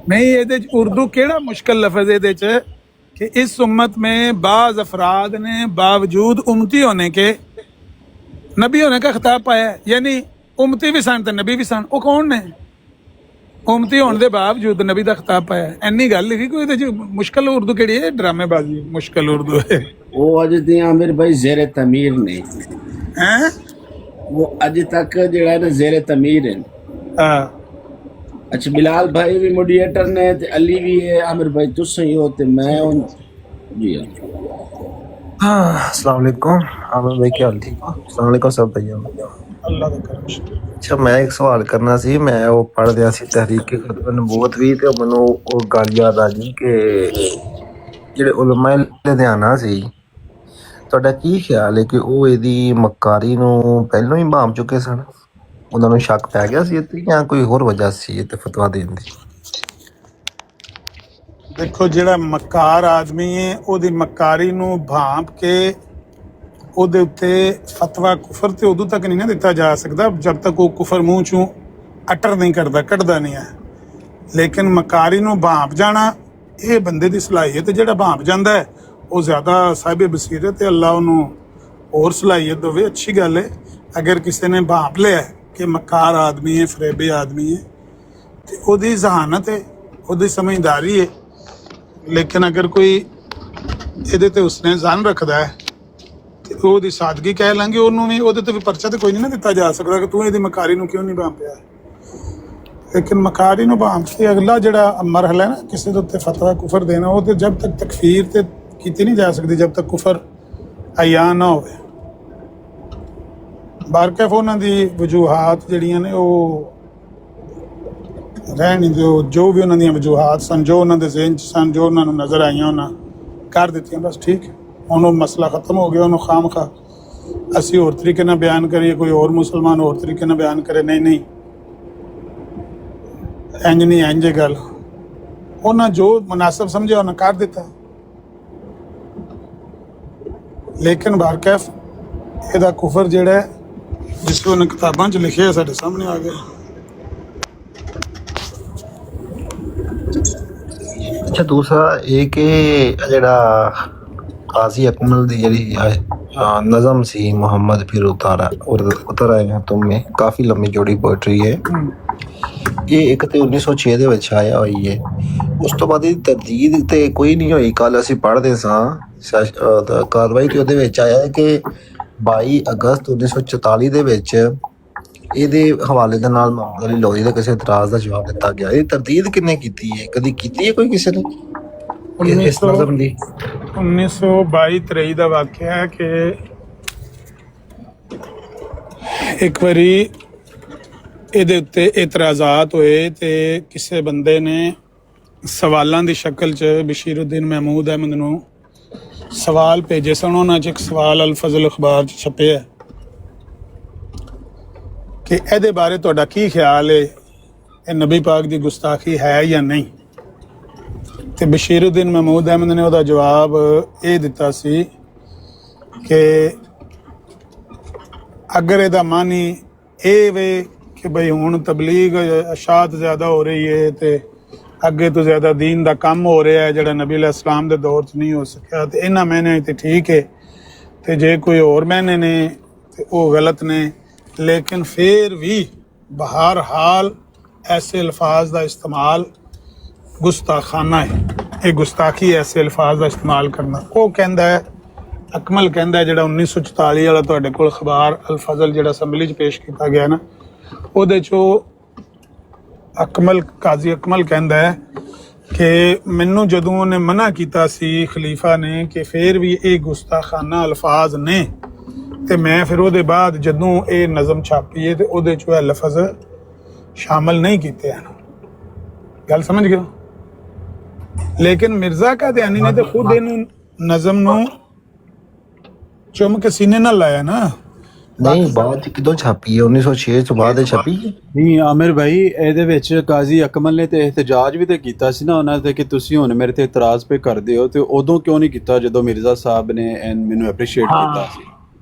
नहीं ये उर्दू केड़ा मुश्किल लफ्ज़ है कि इस उम्मत में बाज़ अफराद ने बावजूद उम्मती होने के नबी होने का खिताब पाया है। यानी उम्मती भी सन तो नबी भी सन। वो कौन ने? ਉਮਤੀ ਹੋਣ ਦੇ ਬਾਵਜੂਦ ਨਬੀ ਦਾ ਖਿਤਾਬ ਪਾਇਆ, ਇੰਨੀ ਗੱਲ ਲਿਖੀ ਕੋਈ ਇਹਦੇ ਚ ਮੁਸ਼ਕਲ ਉਰਦੂ ਕਿਹੜੀ ਹੈ? ਡਰਾਮੇਬਾਜ਼ੀ ਮੁਸ਼ਕਲ ਉਰਦੂ ਹੈ। वो अज ते आमिर भाई जेरे तमीर ने, हैं? वो अज तक जेड़ा है ना जेरे तमीर है। हाँ अच्छा बिलाल भाई भी मोडिएटर ने ते अली भी है, आमिर भाई तुस ही हो ते मैं हूं जी। अस्सलाम वालेकुम आमिर भाई, क्या हाल? ठीक हो? अस्सलाम वालेकुम सब भैया। अल्लाह का करम शुक्र। अच्छा मैं एक सवाल करना सी, मैं वो पढ़ दिया सी तहरीक खत्म नबूवत भी, ते मैनू वो गल याद आ गई कि ਜਿਹੜੇ ਉਲਮਾ ਲੁਧਿਆਣਾ ਸੀ, ਤੁਹਾਡਾ ਕੀ ਖਿਆਲ ਹੈ ਕਿ ਉਹ ਇਹਦੀ ਮੱਕਾਰੀ ਨੂੰ ਪਹਿਲਾਂ ਹੀ ਭਾਂਪ ਚੁੱਕੇ ਸਨ? ਉਹਨਾਂ ਨੂੰ ਸ਼ੱਕ ਪੈ ਗਿਆ ਸੀ ਇੱਥੇ ਜਾਂ ਕੋਈ ਹੋਰ ਵਜ੍ਹਾ ਸੀ ਇਹ ਤੇ ਫਤਵਾ ਦੇਣ ਦੀ? ਦੇਖੋ ਜਿਹੜਾ ਮੱਕਾਰ ਆਦਮੀ ਹੈ ਉਹਦੀ ਮੱਕਾਰੀ ਨੂੰ ਭਾਂਪ ਕੇ ਉਹਦੇ ਉੱਤੇ ਫਤਵਾ ਕੁਫਰ ਤੇ ਉਦੋਂ ਤੱਕ ਨਹੀਂ ਨਾ ਦਿੱਤਾ ਜਾ ਸਕਦਾ ਜਦ ਤੱਕ ਉਹ ਕੁਫਰ ਮੂੰਹ ਚੋਂ ਅਟਰ ਨਹੀਂ ਕਰਦਾ, ਕੱਢਦਾ ਨਹੀਂ ਹੈ। ਲੇਕਿਨ ਮੱਕਾਰੀ ਨੂੰ ਭਾਂਪ ਜਾਣਾ ਇਹ ਬੰਦੇ ਦੀ ਸਲਾਹੀਅਤ, ਜਿਹੜਾ ਭਾਂਪ ਜਾਂਦਾ ਹੈ ਉਹ ਜ਼ਿਆਦਾ ਸਾਹਿਬ ਬਸੀਰਤ ਹੈ, ਅੱਲਾ ਉਹਨੂੰ ਹੋਰ ਸਲਾਹੀਅਤ ਦੇਵੇ, ਅੱਛੀ ਗੱਲ ਹੈ। ਅਗਰ ਕਿਸੇ ਨੇ ਭਾਂਪ ਲਿਆ ਕਿ ਮੱਕਾਰ ਆਦਮੀ ਹੈ, ਫਰੇਬੀ ਆਦਮੀ ਹੈ, ਤੇ ਉਹਦੀ ਜ਼ਹਾਨਤ ਹੈ, ਉਹਦੀ ਸਮਝਦਾਰੀ ਹੈ। ਲੇਕਿਨ ਅਗਰ ਕੋਈ ਇਹਦੇ ਤੇ ਉਸਨੇ ਜ਼ਨ ਰੱਖਦਾ ਹੈ ਤੇ ਉਹਦੀ ਸਾਦਗੀ ਕਹਿ ਲਾਂਗੇ, ਉਹਨੂੰ ਵੀ ਉਹਦੇ ਤੇ ਵੀ ਪਰਚਾ ਤੇ ਕੋਈ ਨਹੀਂ ਨਾ ਦਿੱਤਾ ਜਾ ਸਕਦਾ ਕਿ ਤੂੰ ਇਹਦੀ ਮੱਕਾਰੀ ਨੂੰ ਕਿਉਂ ਨਹੀਂ ਭਾਂਪਿਆ। ਲੇਕਿਨ ਮੱਕਾਰੀ ਨੂੰ ਭਾਂਪ ਕੇ ਅਗਲਾ ਜਿਹੜਾ ਮਰਹਲਾ ਹੈ ਨਾ ਕਿਸੇ ਦੇ ਉੱਤੇ ਫਤਵਾ ਕੁਫਰ ਦੇਣਾ, ਉਹ ਤੇ ਜਦ ਤੱਕ ਤਕਫੀਰ ਤੇ ਕੀਤੀ ਨਹੀਂ ਜਾ ਸਕਦੀ ਜਦ ਤੱਕ ਕੁਫਰ ਅਯਾਨ ਨਾ ਹੋਵੇ। ਬਾਰਕੈਫ ਉਹਨਾਂ ਦੀ ਵਜੂਹਾਤ ਜਿਹੜੀਆਂ ਨੇ ਉਹ ਰਹਿਣ ਦਿਓ, ਜੋ ਵੀ ਉਹਨਾਂ ਦੀਆਂ ਵਜੂਹਾਤ ਸਨ, ਜੋ ਉਹਨਾਂ ਦੇ ਜ਼ਿਹਨ 'ਚ ਸਨ, ਜੋ ਉਹਨਾਂ ਨੂੰ ਨਜ਼ਰ ਆਈਆਂ ਉਹਨਾਂ ਕਰ ਦਿੱਤੀਆਂ, ਬਸ ਠੀਕ ਹੈ। ਹੁਣ ਉਹ ਮਸਲਾ ਖਤਮ ਹੋ ਗਿਆ, ਉਹਨੂੰ ਖਾਮਖਾ ਅਸੀਂ ਹੋਰ ਤਰੀਕੇ ਨਾਲ ਬਿਆਨ ਕਰੀਏ, ਕੋਈ ਹੋਰ ਮੁਸਲਮਾਨ ਹੋਰ ਤਰੀਕੇ ਨਾਲ ਬਿਆਨ ਕਰੇ, ਨਹੀਂ ਇੰਝ ਨਹੀਂ, ਇੰਝ ਗੱਲ ਉਹਨਾਂ ਜੋ ਮੁਨਾਸਬ ਸਮਝਿਆ ਉਹਨਾਂ ਕਰ ਦਿੱਤਾ। ਲੇਕਿਨ ਬਾਰਕੈਫ ਇਹਦਾ ਕੁਫਰ ਜਿਹੜਾ ਹੈ ਜਿਸ ਨੂੰ ਕਿਤਾਬਾਂ 'ਚ ਲਿਖਿਆ ਸਾਡੇ ਸਾਹਮਣੇ ਆ ਗਿਆ। ਅੱਛਾ ਦੂਸਰਾ ਇਹ ਕਿ ਜਿਹੜਾ ਕਾਜ਼ੀ ਅਕਮਲ ਦੀ ਜਿਹੜੀ नज़म सी मोहम्मद फिर उतारा और उतर आए हैं तुम में, काफ़ी लंबी जोड़ी पोइट्री है। ये एक तो 1906 ਦੇ ਵਿੱਚ ਆਇਆ ਹੋਈ ਹੈ। ਉਸ ਤੋਂ ਬਾਅਦ ਇਹਦੀ ਤਰਦੀਦ ਤੇ ਕੋਈ ਨਹੀਂ ਹੋਈ। ਕੱਲ ਅਸੀਂ ਪੜ੍ਹਦੇ ਸਾਂ ਕਾਰਵਾਈ ਤੇ ਉਹਦੇ ਵਿੱਚ ਆਇਆ ਕਿ 22 ਅਗਸਤ 1944 ਦੇ ਵਿੱਚ ਇਹਦੇ ਹਵਾਲੇ ਦੇ ਨਾਲ ਮੁਹੰਮਦ ਅਲੀ ਲੋਹਰੀ ਦੇ ਕਿਸੇ ਇਤਰਾਜ਼ ਦਾ ਜਵਾਬ ਦਿੱਤਾ ਗਿਆ। ਇਹ ਤਰਦੀਦ ਕਿੰਨੇ ਕੀਤੀ ਹੈ? ਕਦੀ ਕੀਤੀ ਹੈ ਕੋਈ ਕਿਸੇ ਨੇ ਇਸ ਨਜ਼ਮ ਦੀ? 1922-23 ਦਾ ਵਾਕਿਆ ਹੈ ਕਿ ਇੱਕ ਵਾਰੀ ਇਹਦੇ ਉੱਤੇ ਇਤਰਾਜ਼ਾਤ ਹੋਏ ਤੇ ਕਿਸੇ ਬੰਦੇ ਨੇ ਸਵਾਲਾਂ ਦੀ ਸ਼ਕਲ 'ਚ ਬਸ਼ੀਰੁੱਦੀਨ ਮਹਿਮੂਦ ਅਹਿਮਦ ਨੂੰ ਸਵਾਲ ਭੇਜੇ ਸਨ। ਉਹਨਾਂ 'ਚ ਇੱਕ ਸਵਾਲ ਅਲ ਫਜ਼ਲ ਅਖਬਾਰ 'ਚ ਛਪਿਆ ਕਿ ਇਹਦੇ ਬਾਰੇ ਤੁਹਾਡਾ ਕੀ ਖਿਆਲ ਹੈ, ਇਹ ਨਬੀ ਪਾਕ ਦੀ ਗੁਸਤਾਖੀ ਹੈ ਜਾਂ ਨਹੀਂ। ਤੇ ਬਸ਼ੀਰੁੱਦੀਨ ਮਹਿਮੂਦ ਅਹਿਮਦ ਨੇ ਉਹਦਾ ਜਵਾਬ ਇਹ ਦਿੱਤਾ ਸੀ ਕਿ ਅਗਰ ਇਹਦਾ ਮਾਨੀ ਇਹ ਵੇ ਕਿ ਬਈ ਹੁਣ ਤਬਲੀਗ ਅਸ਼ਾਤ ਜ਼ਿਆਦਾ ਹੋ ਰਹੀ ਹੈ ਤੇ ਅੱਗੇ ਤੋਂ ਜ਼ਿਆਦਾ ਦੀਨ ਦਾ ਕੰਮ ਹੋ ਰਿਹਾ ਹੈ ਜਿਹੜਾ ਨਬੀ ਅਲੈਹਿਸ ਸਲਾਮ ਦੇ ਦੌਰ 'ਚ ਨਹੀਂ ਹੋ ਸਕਿਆ, ਤੇ ਇਹਨਾਂ ਮਹੀਨੇ ਤੇ ਠੀਕ ਹੈ, ਤੇ ਜੇ ਕੋਈ ਹੋਰ ਮਹੀਨੇ ਨੇ ਤੇ ਉਹ ਗਲਤ ਨੇ। ਲੇਕਿਨ ਫਿਰ ਵੀ ਬਹਰ ਹਾਲ ਐਸੇ ਅਲਫਾਜ਼ ਦਾ ਇਸਤੇਮਾਲ ਗੁਸਤਾਖਾਨਾ ਹੈ, ਇਹ ਗੁਸਤਾਖੀ ਐਸੇ ਅਲਫਾਜ਼ ਦਾ ਇਸਤੇਮਾਲ ਕਰਨਾ। ਉਹ ਕਹਿੰਦਾ ਹੈ, ਅਕਮਲ ਕਹਿੰਦਾ ਜਿਹੜਾ 1944 ਵਾਲਾ ਤੁਹਾਡੇ ਕੋਲ ਅਖਬਾਰ ਅਲ ਫਜ਼ਲ ਜਿਹੜਾ ਅਸੈਂਬਲੀ 'ਚ ਪੇਸ਼ ਕੀਤਾ ਗਿਆ ਨਾ, ਉਹਦੇ 'ਚੋਂ ਅਕਮਲ ਕਾਜ਼ੀ ਅਕਮਲ ਕਹਿੰਦਾ ਹੈ ਕਿ ਮੈਨੂੰ ਜਦੋਂ ਉਹਨੇ ਮਨਾ ਕੀਤਾ ਸੀ ਖਲੀਫਾ ਨੇ ਕਿ ਫਿਰ ਵੀ ਇਹ ਗੁਸਤਾਖਾਨਾ ਅਲਫਾਜ਼ ਨੇ, ਤੇ ਮੈਂ ਫਿਰ ਉਹਦੇ ਬਾਅਦ ਜਦੋਂ ਇਹ ਨਜ਼ਮ ਛਾਪੀ ਹੈ ਤੇ ਉਹਦੇ 'ਚੋਂ ਇਹ ਲਫ਼ਜ਼ ਸ਼ਾਮਲ ਨਹੀਂ ਕੀਤੇ ਹਨ। ਗੱਲ ਸਮਝ ਗਏ? ਲੇਕਿਨ ਮਿਰਜ਼ਾ ਕਾਦੀਆਨੀ ਨੇ ਤਾਂ ਖੁਦ ਇਹਨੂੰ ਨਜ਼ਮ ਨੂੰ ਚੁੰਮ ਕੇ ਸੀਨੇ ਨਾਲ ਲਾਇਆ ਨਾ। ਨਹੀਂ ਬਾਅਦ ਚ ਕਿਦੋਂ ਛਾਪੀ ਹੈ? 1906 ਤੋਂ ਬਾਅਦ ਛਾਪੀ ਹੈ? ਨਹੀਂ ਆਮਿਰ ਭਾਈ, ਇਹਦੇ ਵਿੱਚ ਕਾਜ਼ੀ ਅਕਮਲ ਨੇ ਤੇ ਇhtਜਾਜ ਵੀ ਤੇ ਕੀਤਾ ਸੀ ਨਾ ਉਹਨਾਂ ਤੇ ਕਿ ਤੁਸੀਂ ਹੁਣ ਮੇਰੇ ਤੇ ਇਤਰਾਜ਼ ਪੇ ਕਰਦੇ ਹੋ, ਤੇ ਉਦੋਂ ਕਿਉਂ ਨਹੀਂ ਕੀਤਾ ਜਦੋਂ ਮਿਰਜ਼ਾ ਸਾਹਿਬ ਨੇ ਮੈਨੂੰ ਐਪਰੀਸ਼ੀਏਟ ਕੀਤਾ ਸੀ?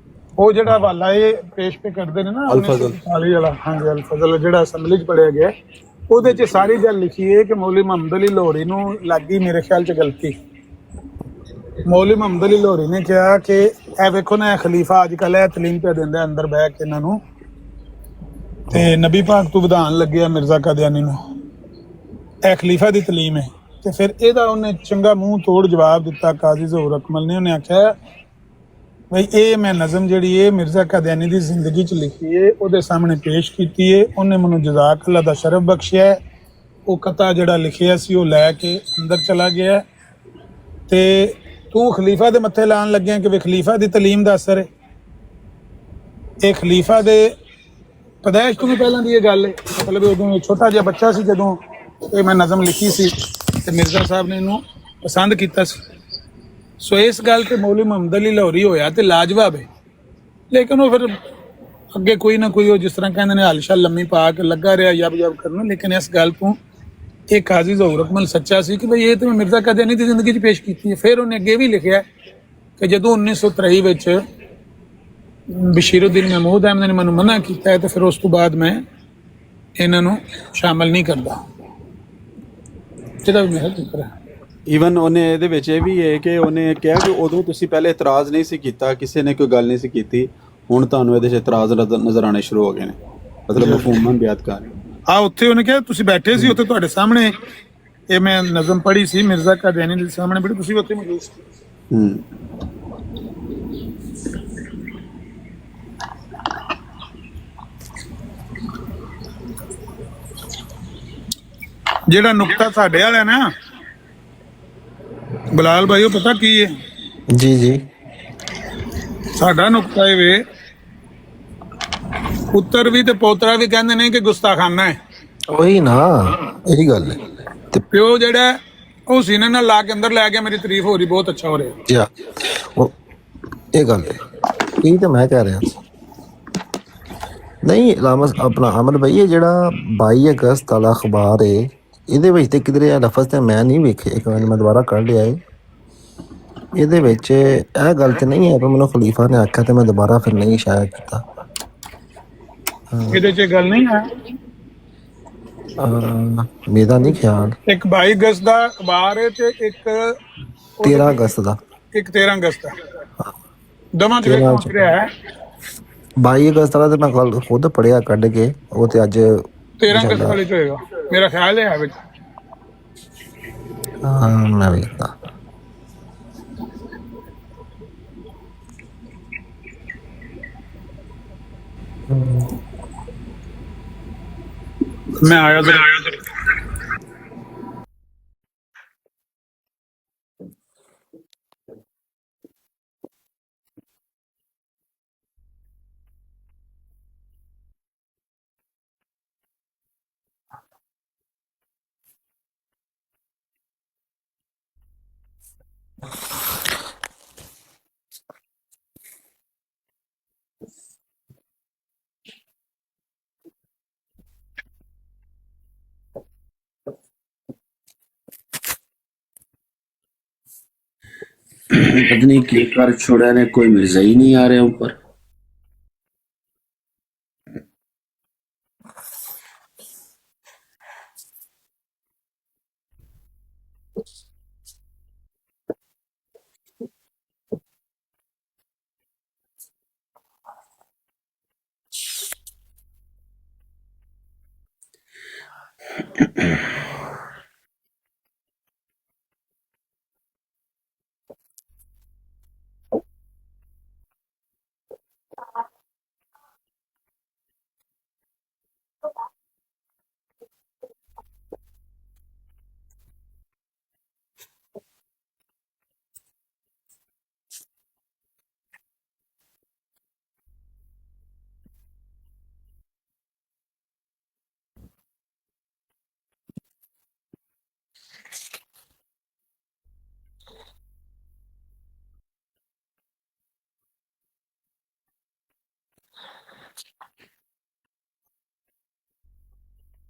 ਉਹ ਜਿਹੜਾ ਹਵਾਲਾ ਇਹ ਪੇਸ਼ ਪੇ ਕਰਦੇ ਨੇ ਨਾ ਅਲ ਫਜ਼ਲ ਵਾਲਾ, ਹਾਂਜੀ ਅਲ ਫਜ਼ਲ ਜਿਹੜਾ ਅਸੈਂਬਲੀ 'ਚ ਪੜਿਆ ਗਿਆ, ਉਹਦੇ 'ਚ ਸਾਰੀ ਗੱਲ ਲਿਖੀ ਹੈ ਕਿ ਮੌਲਵੀ ਮੁਹੰਮਦ ਅਲੀ ਲਾਹੌਰੀ ਨੂੰ ਲੱਗੀ ਮੇਰੇ ਖਿਆਲ 'ਚ ਗਲਤੀ। ਮੌਲਵੀ ਮੁਹੰਮਦ ਅਲੀ ਲਾਹੌਰੀ ਨੇ ਕਿਹਾ ਕਿ ਇਹ ਵੇਖੋ ਨਾ ਖਲੀਫਾ ਅੱਜ ਕੱਲ੍ਹ ਇਹ ਤਲੀਮ ਪਿਆ ਦਿੰਦਾ ਅੰਦਰ ਬਹਿ ਕੇ ਇਹਨਾਂ ਨੂੰ, ਤੇ ਨਬੀ ਪਾਕ ਤੋਂ ਵਧਾਉਣ ਲੱਗਿਆ ਮਿਰਜ਼ਾ ਕਾਦੀਆਨੀ ਨੂੰ, ਇਹ ਖਲੀਫਾ ਦੀ ਤਲੀਮ ਹੈ। ਤੇ ਫਿਰ ਇਹਦਾ ਉਹਨੇ ਚੰਗਾ ਮੂੰਹ ਤੋੜ ਜਵਾਬ ਦਿੱਤਾ ਕਾਜ਼ੀ ਜ਼ਹੂਰ ਅਕਮਲ ਨੇ। ਉਹਨੇ ਆਖਿਆ ਬਈ ਇਹ ਮੈਂ ਨਜ਼ਮ ਜਿਹੜੀ ਹੈ ਮਿਰਜ਼ਾ ਕਾਦੀਆਨੀ ਦੀ ਜ਼ਿੰਦਗੀ 'ਚ ਲਿਖੀ ਹੈ, ਉਹਦੇ ਸਾਹਮਣੇ ਪੇਸ਼ ਕੀਤੀ ਹੈ। ਉਹਨੇ ਮੈਨੂੰ ਜਜ਼ਾਕ ਅੱਲਾ ਦਾ ਸ਼ਰਫ ਬਖਸ਼ਿਆ ਹੈ। ਉਹ ਕਤਾ ਜਿਹੜਾ ਲਿਖਿਆ ਸੀ ਉਹ ਲੈ ਕੇ ਅੰਦਰ ਚਲਾ ਗਿਆ ਤੇ ਤੂੰ ਖਲੀਫਾ ਦੇ ਮੱਥੇ ਲਾਉਣ ਲੱਗਿਆ ਕਿ ਵੀ ਖਲੀਫਾ ਦੀ ਤਲੀਮ ਦਾ ਅਸਰ ਹੈ। ਇਹ ਖਲੀਫਾ ਦੇ ਪੈਦਾਇਸ਼ ਤੋਂ ਵੀ ਪਹਿਲਾਂ ਦੀ ਇਹ ਗੱਲ ਹੈ। ਮਤਲਬ ਉਦੋਂ ਇਹ ਛੋਟਾ ਜਿਹਾ ਬੱਚਾ ਸੀ ਜਦੋਂ ਇਹ ਮੈਂ ਨਜ਼ਮ ਲਿਖੀ ਸੀ ਤੇ ਮਿਰਜ਼ਾ ਸਾਹਿਬ ਨੇ ਇਹਨੂੰ ਪਸੰਦ ਕੀਤਾ ਸੀ। ਸੋ ਇਸ ਗੱਲ ਤੇ ਮੌਲਵੀ ਮੁਹੰਮਦ ਅਲੀ ਲਾਹੌਰੀ ਹੋਇਆ ਤੇ ਲਾਜਵਾਬ ਹੈ। ਲੇਕਿਨ ਉਹ ਫਿਰ ਅੱਗੇ ਕੋਈ ਨਾ ਕੋਈ ਉਹ ਜਿਸ ਤਰ੍ਹਾਂ ਕਹਿੰਦੇ ਨੇ ਹਾਲਸ਼ਾ ਲੰਮੀ ਪਾ ਕੇ ਲੱਗਾ ਰਿਹਾ ਯਬ ਯਬ ਕਰਨ। ਲੇਕਿਨ ਇਸ ਗੱਲ ਤੋਂ ਇਹ ਕਾਜ਼ੀ ਜ਼ਹੂਰ ਅਕਮਲ ਸੱਚਾ ਸੀ ਕਿ ਬਈ ਇਹ ਤਾਂ ਮੈਂ ਮਿਰਜ਼ਾ ਕਾਦੀਆਨੀ ਦੀ ਜ਼ਿੰਦਗੀ 'ਚ ਪੇਸ਼ ਕੀਤੀ ਹੈ। ਫਿਰ ਉਹਨੇ ਅੱਗੇ ਵੀ ਲਿਖਿਆ ਕਿ ਜਦੋਂ 1923 ਵਿੱਚ ਬਸ਼ੀਰੁद्दीन महमूद अहमद ने ਮੈਨੂੰ ਮਨਾ ਕੀਤਾ ਹੈ ਤੇ ਫਿਰ ਉਸ ਤੋਂ ਬਾਅਦ ਮੈਂ ਇਹਨਾਂ ਨੂੰ ਸ਼ਾਮਲ ਨਹੀਂ ਕਰਦਾ। ਇਹਦਾ ਵੀ ਮੇਰਾ ਜ਼ਿਕਰ ਹੈ। ਈਵਨ ਉਹਨੇ ਇਹਦੇ ਵਿੱਚ ਇਹ ਵੀ ਹੈ ਕਿ ਉਹਨੇ ਕਿਹਾ ਕਿ ਉਦੋਂ ਤੁਸੀਂ ਪਹਿਲੇ ਇਤਰਾਜ਼ ਨਹੀਂ ਸੀ ਕੀਤਾ, ਕਿਸੇ ਨੇ ਕੋਈ ਗੱਲ ਨਹੀਂ ਸੀ ਕੀਤੀ, ਹੁਣ ਤੁਹਾਨੂੰ ਇਹਦੇ 'ਚ ਇਤਰਾਜ਼ ਨਜ਼ਰ ਆਉਣੇ ਸ਼ੁਰੂ ਹੋ ਗਏ ਨੇ, ਮਤਲਬ ਮਫਹੂਮਨ ਬਿਆਤ ਕਰ ਰਹੇ। ਹਾਂ, ਉੱਥੇ ਉਹਨੇ ਕਿਹਾ ਤੁਸੀਂ ਬੈਠੇ ਸੀ ਉੱਥੇ ਤੁਹਾਡੇ ਸਾਹਮਣੇ ਇਹ ਮੈਂ ਨਜ਼ਮ ਪੜ੍ਹੀ ਸੀ ਮਿਰਜ਼ਾ ਕਾਦੀਆਨੀ ਦੇ ਸਾਹਮਣੇ ਬੜੀ ਤੁਸੀਂ ਉੱਥੇ ਮੌਜੂਦ ਸੀ। ਜਿਹੜਾ ਨੁਕਤਾ ਸਾਡੇ ਵਾਲਾ ਨਾ ਬਲਾਲ ਭਾਈ ਉਹ ਪਤਾ ਕੀ ਹੈ? ਜੀ ਜੀ ਸਾਡਾ ਨੁਕਤਾ ਇਹ ਵੇ ਪੁੱਤਰ ਵੀ ਤੇ ਪੋਤਰਾ ਵੀ ਕਹਿੰਦੇ ਨੇ ਕਿ ਗੁਸਤਾਖਾਨਾ ਹੈ। ਉਹੀ ਨਾ, ਇਹੀ ਗੱਲ ਹੈ। ਤੇ ਪਿਓ ਜਿਹੜਾ ਉਹ ਸੀਨੇ ਨਾਲ ਲਾ ਕੇ ਅੰਦਰ ਲੈ ਗਿਆ ਮੇਰੀ ਤਾਰੀਫ ਹੋ ਰਹੀ ਬਹੁਤ ਅੱਛਾ ਹੋ ਰਿਹਾ। ਜਾ ਉਹ ਇਹ ਗੱਲ ਹੈ, ਇਹ ਤਾਂ ਮੈਂ ਕਹਿ ਰਿਹਾ ਸੀ। ਨਹੀਂ ਲਾਮਸ ਆਪਣਾ ਅਮਰ ਭਾਈ, ਇਹ ਜਿਹੜਾ 22 ਅਗਸਤ ਵਾਲਾ ਅਖਬਾਰ ਹੈ ਇਹਦੇ ਵਿੱਚ ਤੇ ਕਿਧਰੇ ਇਹ ਲਫ਼ਜ਼ ਤੇ ਮੈਂ ਨਹੀਂ ਵੇਖੇ। ਇੱਕ ਮਿੰਟ ਮੈਂ ਦੁਬਾਰਾ ਕੱਢ ਲਿਆ ਹੈ। ਇਹਦੇ ਵਿੱਚ ਇਹ ਗੱਲ ਤੇ ਨਹੀਂ ਹੈ ਪਰ ਮੈਨੂੰ ਖਲੀਫਾ ਨੇ ਆਖਿਆ ਤੇ ਮੈਂ ਦੁਬਾਰਾ ਫਿਰ ਨਹੀਂ ਸ਼ਾਇਰ ਕੀਤਾ। ਇਹਦੇ 'ਚ ਗੱਲ ਨਹੀਂ ਹੈ। ਮੇਰਾ ਨਹੀਂ ਖਿਆਲ। ਇੱਕ 22 ਅਗਸਤ ਦਾ ਅਖਬਾਰ ਹੈ ਤੇ ਇੱਕ 13 ਅਗਸਤ ਦਾ। ਇੱਕ 13 ਅਗਸਤ ਦਾ ਦੋਵਾਂ 'ਚ ਪਹੁੰਚ ਰਿਹਾ ਹੈ। 22 ਅਗਸਤ ਵਾਲਾ ਤੇ ਮੈਂ ਕੱਲ ਖੁਦ ਪੜ੍ਹਿਆ ਕੱਢ ਕੇ, ਉਹ ਤੇ ਅੱਜ 13 ਅਗਸਤ ਵਾਲੇ 'ਚ ਹੋਏਗਾ ਮੇਰਾ ਖਿਆਲ ਹੈ ਵਿੱਚ। ਮੈਂ ਵੇਖਦਾ। ਮੈਂ ਆਇਆ ਤੇ पत्नी के कर छोड़ा ने कोई मिर्जा ही नहीं आ रहे ऊपर।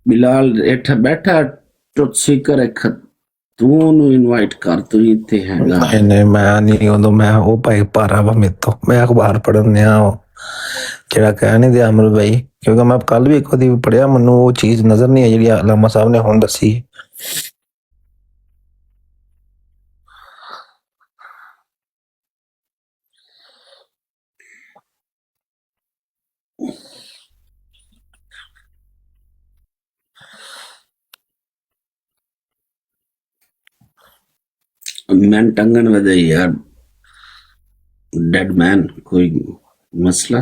बिलाल एठा बैठा टुट सीकर एक तू ਉਹਨੂੰ ਇਨਵਾਈਟ ਕਰ, ਤੂੰ ਇੱਥੇ ਹੈਗਾ। ਨਹੀਂ ਮੈਂ ਨਹੀਂ, ਉਦੋਂ ਮੈਂ ਉਹ ਭਾਈ ਪਾਰਾ ਵਾ ਮੇਰੇ ਤੋਂ, ਮੈਂ ਅਖਬਾਰ ਪੜ੍ਹਨ ਡਿਆ ਉਹ ਜਿਹੜਾ ਕਹਿ ਨਹੀਂ ਦਿਆ ਅਮਰ ਭਾਈ, ਕਿਉਂਕਿ ਮੈਂ ਕੱਲ ਵੀ ਇੱਕ ਵਾਰੀ ਪੜ੍ਹਿਆ, ਮੈਨੂੰ ਉਹ ਚੀਜ਼ ਨਜ਼ਰ ਨਹੀਂ ਆਈ ਜਿਹੜੀ ਅਲਾਮਾ ਸਾਹਿਬ ਨੇ ਹੁਣ ਦੱਸੀ। मैन टंगन वदे यार डेड मैन कोई मसला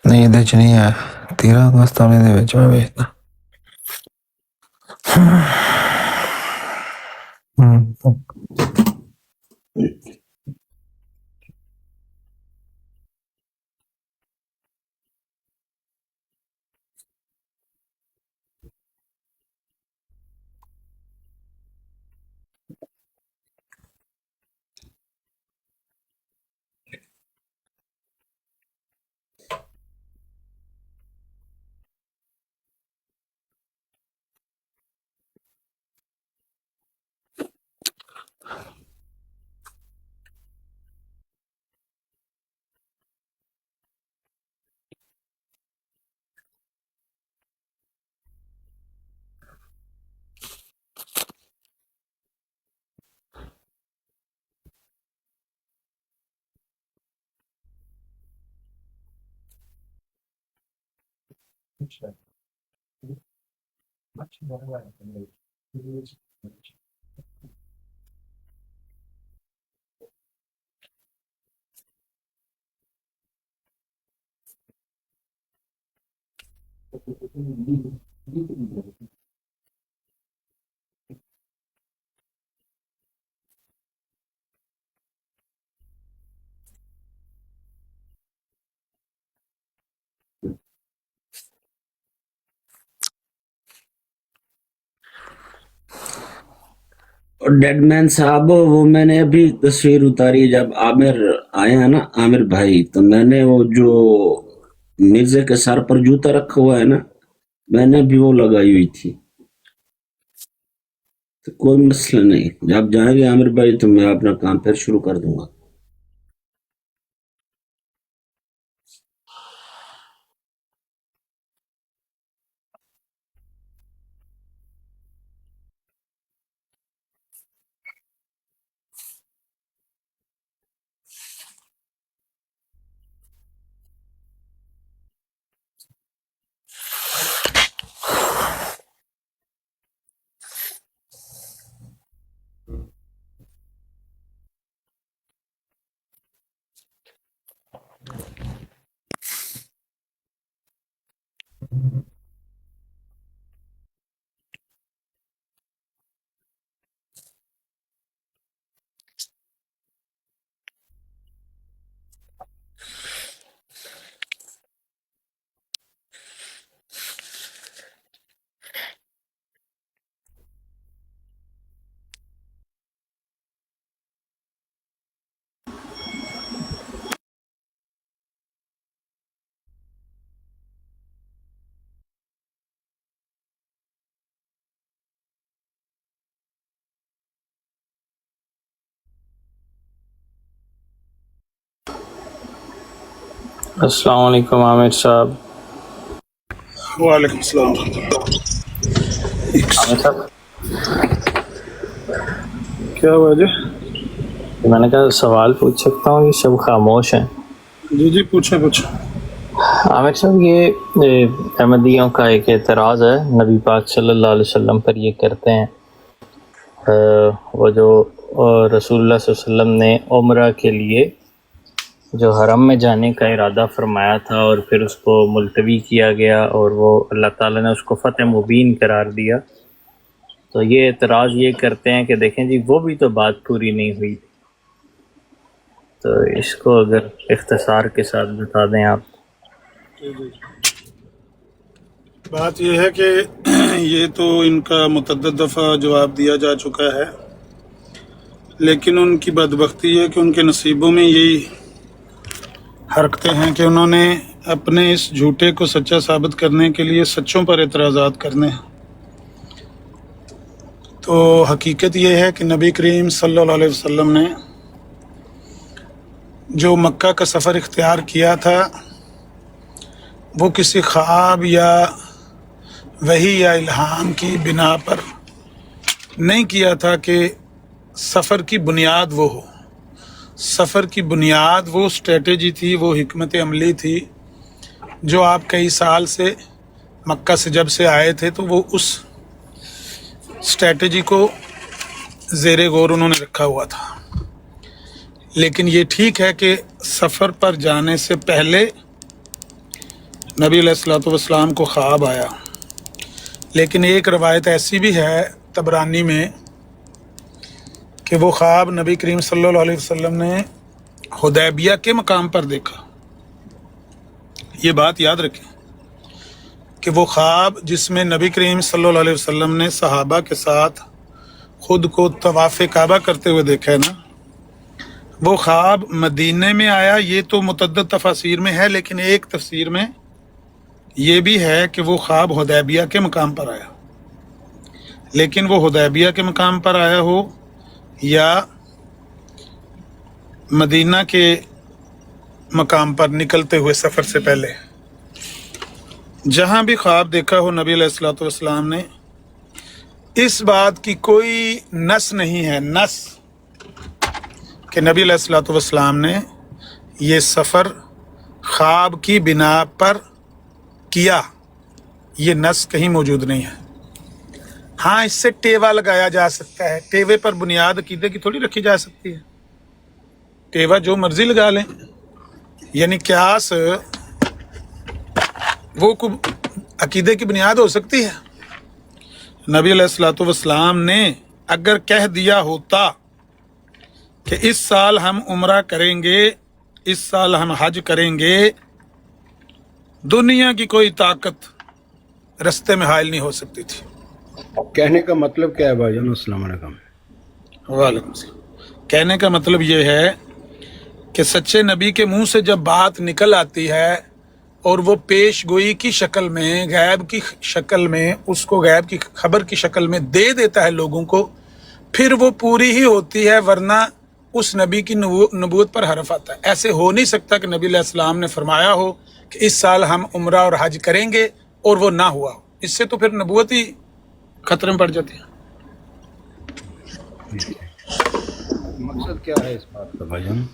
ਨਹੀਂ ਇਹਦੇ ਚ ਨਹੀਂ ਹੈ 13 ਅਗਸਤ ਵਾਲੇ ਦੇ ਵਿੱਚ ਮੈਂ ਵੇਖਦਾ और डेड मैन साहब वो मैंने अभी तस्वीर उतारी जब आमिर आया ना आमिर भाई तो मैंने वो जो मिर्जे के सर पर जूता रखा हुआ है ना मैंने भी वो लगाई हुई थी तो कोई मसला नहीं जब जाएंगे आमिर भाई तो मैं अपना काम फिर शुरू कर दूंगा अस्सलाम वालेकुम आमिर साहब। वालेकुम सलाम। आमिर साहब क्या हुआ जी? मैंने कहा सवाल पूछ सकता हूँ, ये सब खामोश हैं। जी जी पूछें पूछें। आमिर साहब ये अहमदियों का एक एतराज़ है, नबी पाक सल्लल्लाहु अलैहि वसल्लम पर ये करते हैं वो जो रसूलुल्लाह सल्लल्लाहु अलैहि वसल्लम ने उम्रा के लिए जो हरम में जाने का इरादा फरमाया था और फिर उसको मुलतवी किया गया और वो अल्लाह ताला ने उसको फ़तह मुबीन करार दिया, तो ये एतराज़ ये करते हैं कि देखें जी वो भी तो बात पूरी नहीं हुई। तो इसको अगर इख्तिसार के साथ बता दें आप। बात यह है कि ये तो इनका मुतअद्दिद दफ़ा जवाब दिया जा चुका है, लेकिन उनकी बदबख्ती है कि उनके नसीबों में यही हरकतें हैं कि उन्होंने अपने इस झूठे को सच्चा साबित करने के लिए सच्चों पर एतराज़ात करने हैं। तो हकीकत ये है कि नबी करीम सल्लल्लाहु अलैहि वसल्लम ने जो मक्का का सफ़र इख्तियार किया था वो किसी ख्वाब या वही या इल्हाम की बिना पर नहीं किया था कि सफ़र की बुनियाद वो हो। सफ़र की बुनियाद वो स्ट्रेटेजी थी, वो हिकमत अमली थी जो आप कई साल से मक्का से जब से आए थे तो वो उस स्ट्रैटेजी को ज़ेरे गौर उन्होंने रखा हुआ था। लेकिन ये ठीक है कि सफ़र पर जाने से पहले नबी अलैहिस्सलातु वस्सलाम को ख्वाब आया। लेकिन एक रवायत ऐसी भी है तबरानी में कि वो ख्वाब नबी करीम सल्लल्लाहु अलैहि वसल्लम ने हुदैबिया के मकाम पर देखा। ये बात याद रखें कि वो ख्वाब जिसमें नबी करीम सल्लल्लाहु अलैहि वसल्लम ने सहाबा के साथ खुद को तवाफ़ काबा करते हुए देखा है ना, वो ख्वाब मदीने में आया। ये तो मुतअद्दिद तफासीर में है, लेकिन एक तफसीर में ये भी है कि वो ख्वाब हुदैबिया के मकाम पर आया। लेकिन वो हुदैबिया के मकाम पर आया हो या मदीना के मकाम पर निकलते हुए सफ़र से पहले, जहाँ भी ख्वाब देखा हो नबी अलैहिस्सलातु वस्सलाम ने, इस बात की कोई नस नहीं है, नस कि नबी अलैहिस्सलातु वस्सलाम ने ये सफ़र ख्वाब की बिना पर किया। ये नस कहीं मौजूद नहीं है। हाँ, इससे टेवा लगाया जा सकता है। टेवे पर बुनियाद अकीदे की थोड़ी रखी जा सकती है। टेवा जो मर्जी लगा लें, यानी क्यास वो अकीदे की बुनियाद हो सकती है। नबी अलैहिस्सलातु वस्सलाम ने अगर कह दिया होता कि इस साल हम उम्रा करेंगे, इस साल हम हज करेंगे, दुनिया की कोई ताकत रास्ते में हायल नहीं हो सकती थी। कहने का मतलब क्या है भाईजान? अस्सलाम वालेकुम। वालेकुम सलाम। कहने का मतलब ये है कि सच्चे नबी के मुंह से जब बात निकल आती है और वो पेश गोई की शक्ल में, गैब की शक्ल में, उसको गैब की खबर की शक्ल में दे देता है लोगों को, फिर वो पूरी ही होती है, वरना उस नबी की नबूवत पर हरफ आता है। ऐसे हो नहीं सकता कि नबी अलैहिस्सलाम ने फरमाया हो कि इस साल हम उम्रा और हज करेंगे और वो ना हुआ हो। इससे तो फिर नबूवत ही खतरे में पड़ जाती है। मकसद क्या है इस बात का भाईजान?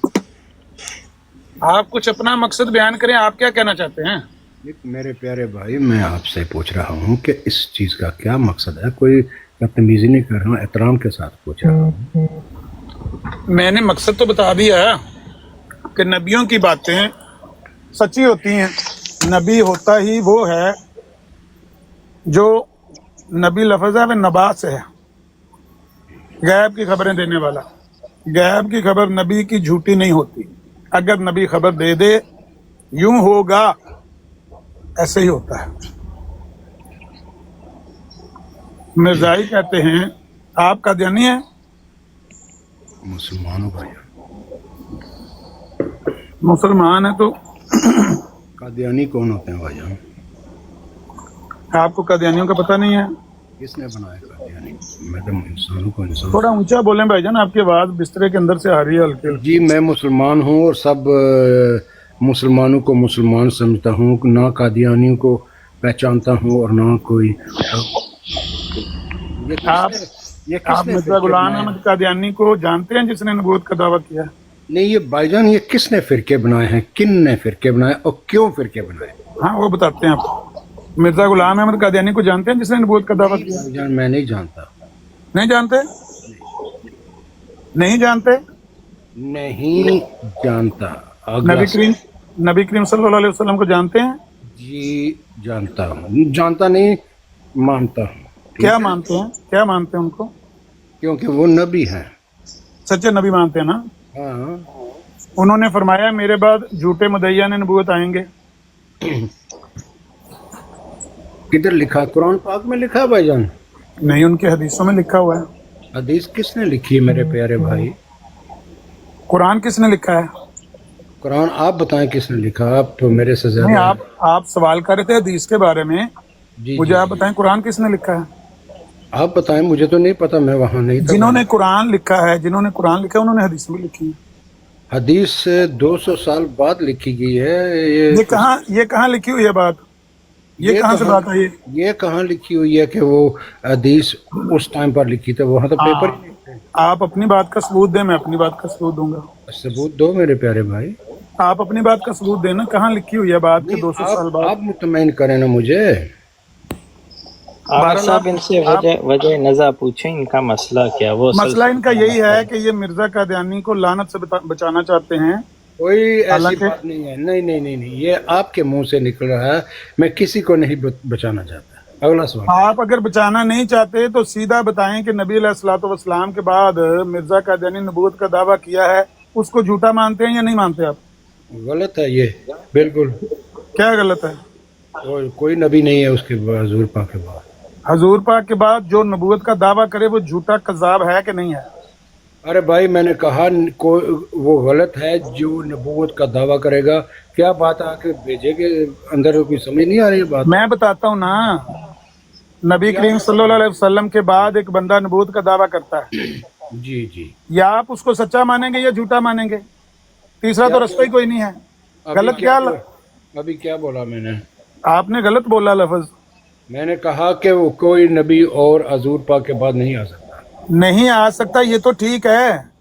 आप कुछ अपना मकसद बयान करें, आप क्या कहना चाहते हैं? मेरे प्यारे भाई, मैं आपसे पूछ रहा हूँ कि इस चीज़ का क्या मकसद है? कोई तमीज़ नहीं कर रहा हूँ, एहतराम के साथ पूछ रहा हूँ। मैंने मकसद तो बता दिया कि नबियों की बातें सच्ची होती हैं। नबी होता ही वो है जो नबी लफ्ज़ है, वह नबा से है, गैब की खबरें देने वाला। गैब की खबर नबी की झूठी नहीं होती। अगर नबी खबर दे दे, यूं होगा, ऐसे ही होता है। मिर्जाई कहते हैं आप कादियानी हैं? मुसलमान हो भाई? मुसलमान है तो कादियानी कौन होते हैं भाईजान? आपको कादियानियों का पता नहीं है? किसने बनाया कादियानी? मैडम, इंसानों को इंसान। थोड़ा ऊंचा बोलें भाईजान, आपकी आवाज बिस्तरे के अंदर से आ रही है हल्की हल्की। जी, मैं मुसलमान हूँ और सब मुसलमानों को मुसलमान समझता हूँ, ना कादियानियों को पहचानता हूँ और ना कोई। आप मिर्जा गुलाम अहमद कादियानी को जानते हैं, जिसने नबूवत का दावा किया? नहीं, ये भाईजान ये किसने फिरके बनाए हैं, किन ने फिरके बनाए और क्यों फिरके बनाए? हाँ, वो बताते हैं आपको। मिर्जा गुलाम अहमद कादियानी को जानते हैं, जिसने नबूवत का दावा किया? भाईजान मैं नहीं जानता। नहीं जानते? नहीं जानते? नहीं जानता। नबी करीम सल्लल्लाहु अलैहि वसल्लम को जानते हैं? जी जानता हूँ। जानता नहीं, मानता हूँ। क्या मानते हैं? क्या मानते हैं उनको? क्योंकि वो नबी हैं। सच्चे नबी मानते हैं ना? हाँ। उन्होंने फरमाया मेरे बाद झूठे मुदैया ने नबूवत आएंगे। किधर लिखा? कुरान पाक में लिखा है भाईजान? नहीं, उनके हदीसों में लिखा हुआ है। हदीस किसने लिखी है मेरे प्यारे भाई? कुरान किसने लिखा है? कुरान आप बताएं किसने लिखा? आप तो मेरे से नहीं, ज्यादा। आप सवाल कर रहे थे हदीस के बारे में। मुझे आप बताएं कुरान किसने लिखा है? आप बताएं, मुझे तो नहीं पता, मैं वहाँ नहीं था। जिन्होंने कुरान लिखा है, जिन्होंने कुरान लिखा है, उन्होंने हदीस भी लिखी है। हदीस 200 साल बाद लिखी गई है। ये कहाँ लिखी हुई है बात? ये कहाँ से बात है? ये कहाँ लिखी हुई है कि वो हदीस उस टाइम पर लिखी थी? वहाँ तो पेपर ही नहीं थे। आप अपनी बात का सबूत दें, मैं अपनी बात का सबूत दूंगा। सबूत दो मेरे प्यारे भाई। आप अपनी बात का सबूत देना, कहाँ लिखी हुई है बात के 200 साल बाद? आप मुतमईन करें ना मुझे। आमिर साहब इनसे वजह नज़ा पूछें, इनका मसला क्या वो मसला इनका यही है कि ये मिर्जा कादियानी को लानत से बचाना चाहते हैं। कोई ऐसी हालांकि बात नहीं है, नहीं नहीं नहीं नहीं, ये आपके मुंह से निकल रहा है। मैं किसी को नहीं बचाना चाहता। अगला सवाल। आप अगर बचाना नहीं चाहते तो सीधा बताएं कि नबी अलैहिस्सलाम के बाद मिर्जा कादियानी नबूवत का दावा किया है, उसको झूठा मानते हैं या नहीं मानते आप? गलत है ये, बिल्कुल। क्या गलत है? कोई नबी नहीं है उसके बाद, हुजूर पाक के बाद। हजूर पाक के बाद जो नबूवत का दावा करे वो झूठा कज़ाब है कि नहीं है? अरे भाई मैंने कहा वो गलत है जो नबूवत का दावा करेगा। क्या बात आके भेजे के अंदर कोई समझ नहीं आ रही बात। मैं बताता हूँ ना, नबी करीम सल्लल्लाहु अलैहि वसल्लम के बाद एक बंदा नबूवत का दावा करता है, जी जी, या आप उसको सच्चा मानेंगे या झूठा मानेंगे? तीसरा तो रास्ता ही कोई नहीं है। गलत क्या अभी क्या बोला मैंने? आपने गलत बोला लफ्ज। मैंने कहा कि वो कोई नबी और हुजूर पाक के बाद नहीं आ सकता। नहीं आ सकता ये तो ठीक है,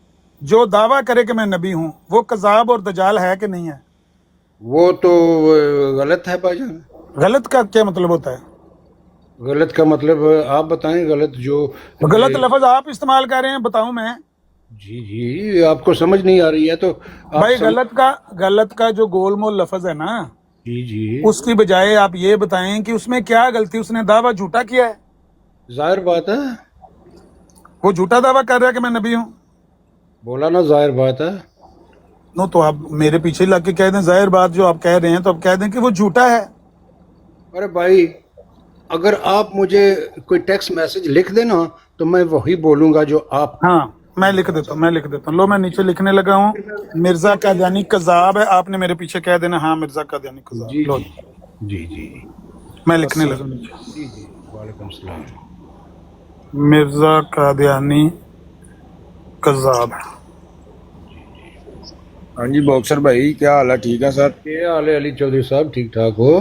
जो दावा करे कि मैं नबी हूँ वो कज़ाब और दजाल है कि नहीं है? वो तो गलत है भाईजान। गलत का क्या मतलब होता है? गलत का मतलब आप बताएं। गलत जो गलत लफ्ज आप इस्तेमाल कर रहे हैं, बताऊं मैं? जी जी, आपको समझ नहीं आ रही है तो आप भाई गलत का जो गोलमोल लफ्ज है ना, जी जी, उसकी बजाय आप ये बताएं कि उसमें क्या गलती, उसने दावा झूठा किया है। जाहिर बात है, वो झूठा दावा कर रहा है कि मैं नबी हूँ। बोला ना, जाहिर बात है। नो तो आप मेरे पीछे लग के कह दें जाहिर बात जो आप कह रहे हैं, तो आप कह दें कि वो झूठा है। अरे भाई अगर आप मुझे कोई टेक्स्ट मैसेज लिख देना तो मैं वही बोलूंगा जो आप। हाँ मैं लिख देता हूँ, लो मैं नीचे लिखने लगा हूँ, मिर्जा कादियानी कज़ाब है। आपने मेरे पीछे कह देना हाँ मिर्जा कादियानी कज़ाब। जी लो जी जी, मैं लिखने लगा नीचे, जी जी, वालेकुम सलाम। मिर्जा कादियानी कज़ाब है। हाँ जी बॉक्सर भाई, क्या हाल है? ठीक है सर। क्या हाल है अली चौधरी साहब? ठीक ठाक हो?